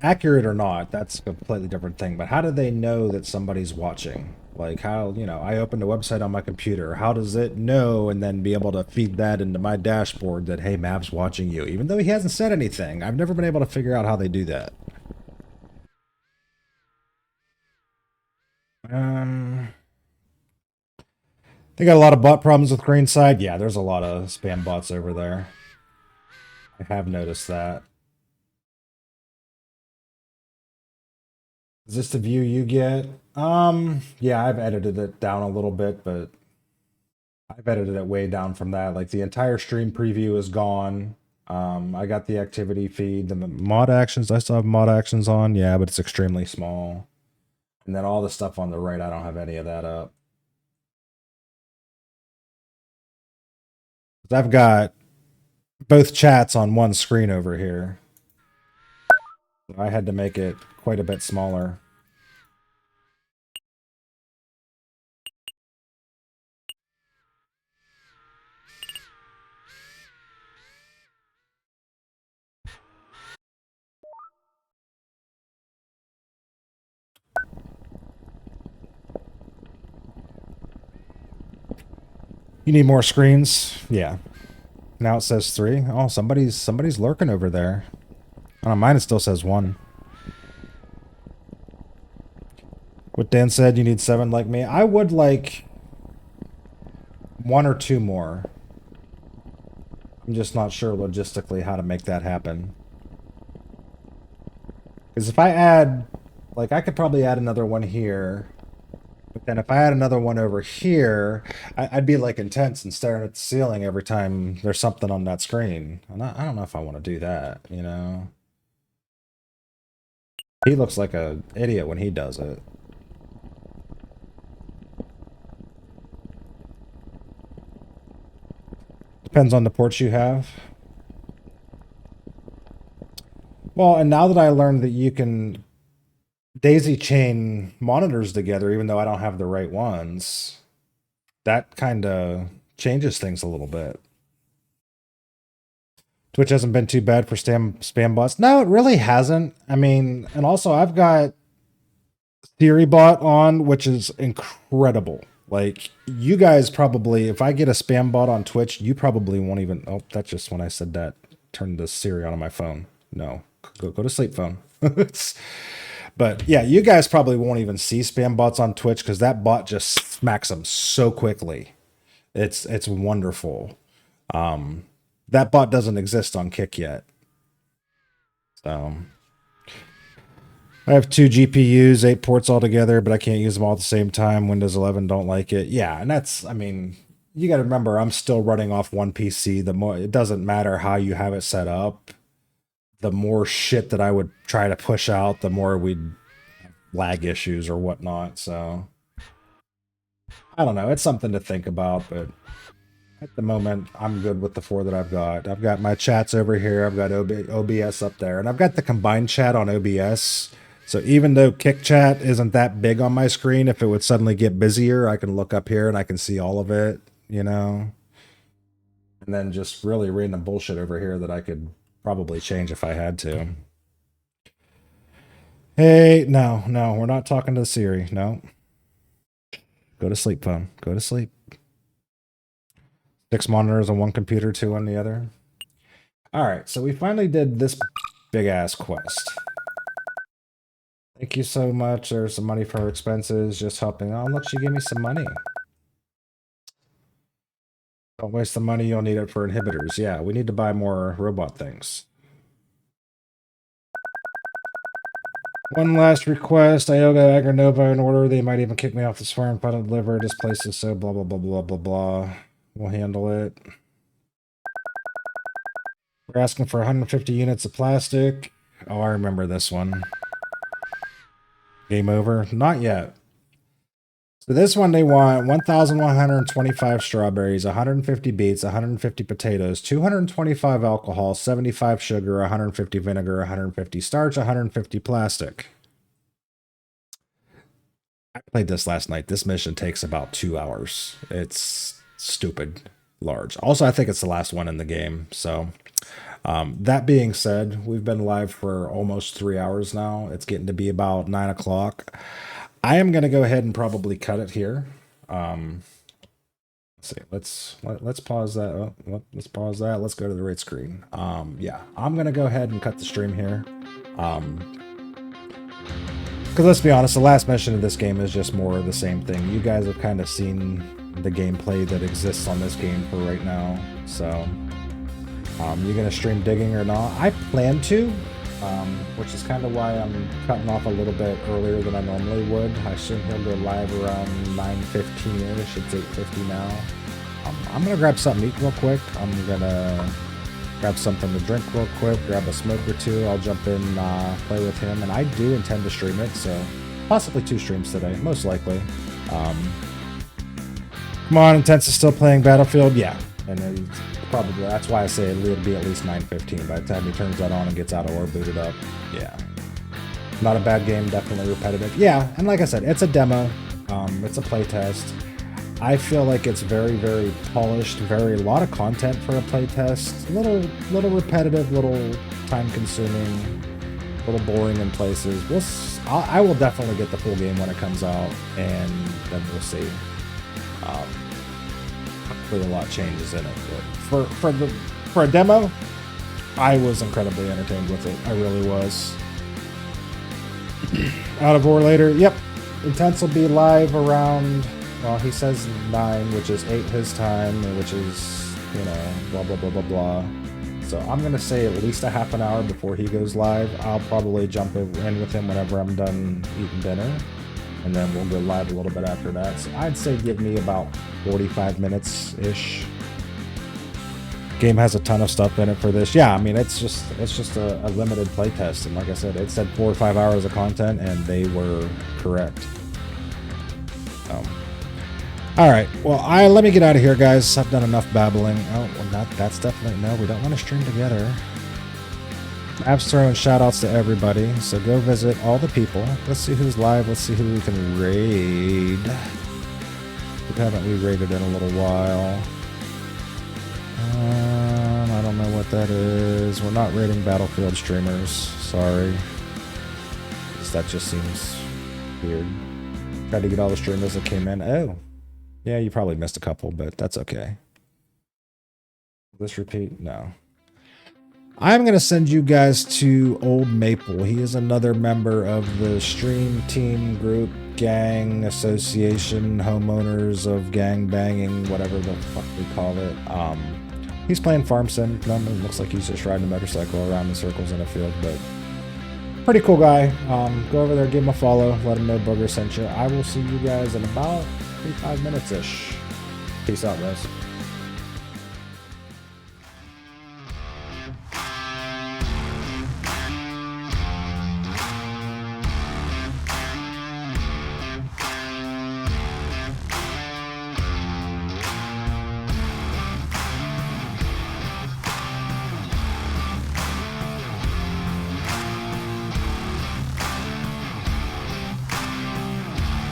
accurate or not, that's a completely different thing. But how do they know that somebody's watching? Like how, I opened a website on my computer. How does it know and then be able to feed that into my dashboard that, hey, Mav's watching you, even though he hasn't said anything? I've never been able to figure out how they do that. They got a lot of bot problems with Greenside. Yeah, there's a lot of spam bots over there. I have noticed that. Is this the view you get? Yeah, I've edited it down a little bit, but I've edited it way down from that. Like the entire stream preview is gone. I got the activity feed, the mod actions. I still have mod actions on, yeah, but it's extremely small. And then all the stuff on the right, I don't have any of that up. I've got both chats on one screen over here. I had to make it quite a bit smaller. You need more screens? Yeah. Now it says 3. Oh, somebody's lurking over there. On mine it still says 1. What Dan said, you need 7 like me. I would like 1 or 2 more. I'm just not sure logistically how to make that happen. Because if I add, like, I could probably add another one here. But then if I add another one over here, I'd be like intense and staring at the ceiling every time there's something on that screen. And I don't know if I want to do that, you know? He looks like an idiot when he does it. Depends on the ports you have. Well, and now that I learned that you can daisy chain monitors together, even though I don't have the right ones, that kind of changes things a little bit. Twitch hasn't been too bad for spam bots. No, it really hasn't. I mean, and also I've got TheoryBot on, which is incredible. Like, you guys probably, if I get a spam bot on Twitch, you probably won't even, oh, that's just when I said that, turned the Siri on my phone. No, go to sleep, phone. But yeah, you guys probably won't even see spam bots on Twitch because that bot just smacks them so quickly. It's wonderful. That bot doesn't exist on Kick yet. So I have 2 GPUs, 8 ports altogether, but I can't use them all at the same time. Windows 11 don't like it. Yeah, and that's, I mean, you got to remember, I'm still running off one PC. The more, it doesn't matter how you have it set up. The more shit that I would try to push out, the more we'd lag issues or whatnot. So I don't know. It's something to think about, but at the moment, I'm good with the 4 that I've got. I've got my chats over here. I've got OBS up there, and I've got the combined chat on OBS. So even though Kick Chat isn't that big on my screen, if it would suddenly get busier, I can look up here and I can see all of it, you know? And then just really random bullshit over here that I could probably change if I had to. Hey, no, we're not talking to Siri. No. Go to sleep, phone. Go to sleep. 6 monitors on one computer, 2 on the other. All right, so we finally did this big-ass quest. Thank you so much. There's some money for her expenses. Just helping. Oh, look, she gave me some money. Don't waste the money. You'll need it for inhibitors. Yeah, we need to buy more robot things. One last request. Ioga Agranova in order. They might even kick me off this farm if I don't deliver. This place is so blah, blah, blah, blah, blah, blah. We'll handle it. We're asking for 150 units of plastic. Oh, I remember this one. Game over? Not yet. So this one they want 1,125 strawberries, 150 beets, 150 potatoes, 225 alcohol, 75 sugar, 150 vinegar, 150 starch, 150 plastic. I played this last night. This mission takes about 2 hours. It's stupid large. Also, I think it's the last one in the game. So that being said, we've been live for almost 3 hours now. It's getting to be about 9 o'clock. I am gonna go ahead and probably cut it here. Let's see. Let's pause that. Oh, let's pause that. Let's go to the right screen. Yeah, I'm gonna go ahead and cut the stream here. Because let's be honest, the last mission of this game is just more of the same thing. You guys have kind of seen the gameplay that exists on this game for right now. So, you're gonna stream digging or not? I plan to, which is kind of why I'm cutting off a little bit earlier than I normally would. I assume he'll go live around 9:15ish. It's 8:50 now. I'm gonna grab something to eat real quick. I'm gonna grab something to drink real quick, grab a smoke or two. I'll jump in, play with him, and I do intend to stream it, so possibly 2 streams today, most likely. Come on, Intense is still playing Battlefield? Yeah, and then probably, that's why I say it'll be at least 9:15 by the time he turns that on and gets out or booted up. Yeah. Not a bad game, definitely repetitive. Yeah, and like I said, it's a demo, it's a playtest. I feel like it's very, very polished, a lot of content for a playtest. Little repetitive, little time-consuming, little boring in places. I will definitely get the full game when it comes out, and then we'll see. Hopefully a lot changes in it, but for a demo, I was incredibly entertained with it. I really was. Out of War later. Yep, Intense will be live around. Well, he says 9, which is 8 his time, which is, you know, blah, blah, blah, blah, blah. So I'm going to say at least a half an hour before he goes live. I'll probably jump in with him whenever I'm done eating dinner. And then we'll go live a little bit after that. So I'd say give me about 45 minutes-ish. Game has a ton of stuff in it for this. Yeah, I mean, it's just a limited playtest. And like I said, it said 4 or 5 hours of content, and they were correct. All right, well, let me get out of here, guys. I've done enough babbling. Oh, well, that's definitely, no, we don't want to stream together. Mav's throwing shout-outs to everybody, so go visit all the people. Let's see who's live. Let's see who we can raid. We haven't re-raided in a little while. I don't know what that is. We're not raiding Battlefield streamers. Sorry. That just seems weird. Tried to get all the streamers that came in. Oh. Yeah, you probably missed a couple, but that's okay. Let's repeat. No. I'm going to send you guys to Old Maple. He is another member of the stream team group, gang, association, homeowners of gang banging, whatever the fuck we call it. He's playing Farm Sim. It looks like he's just riding a motorcycle around in circles in a field, but pretty cool guy. Go over there, give him a follow, let him know Booger sent you. I will see you guys in about 35 minutes-ish. Peace out, guys.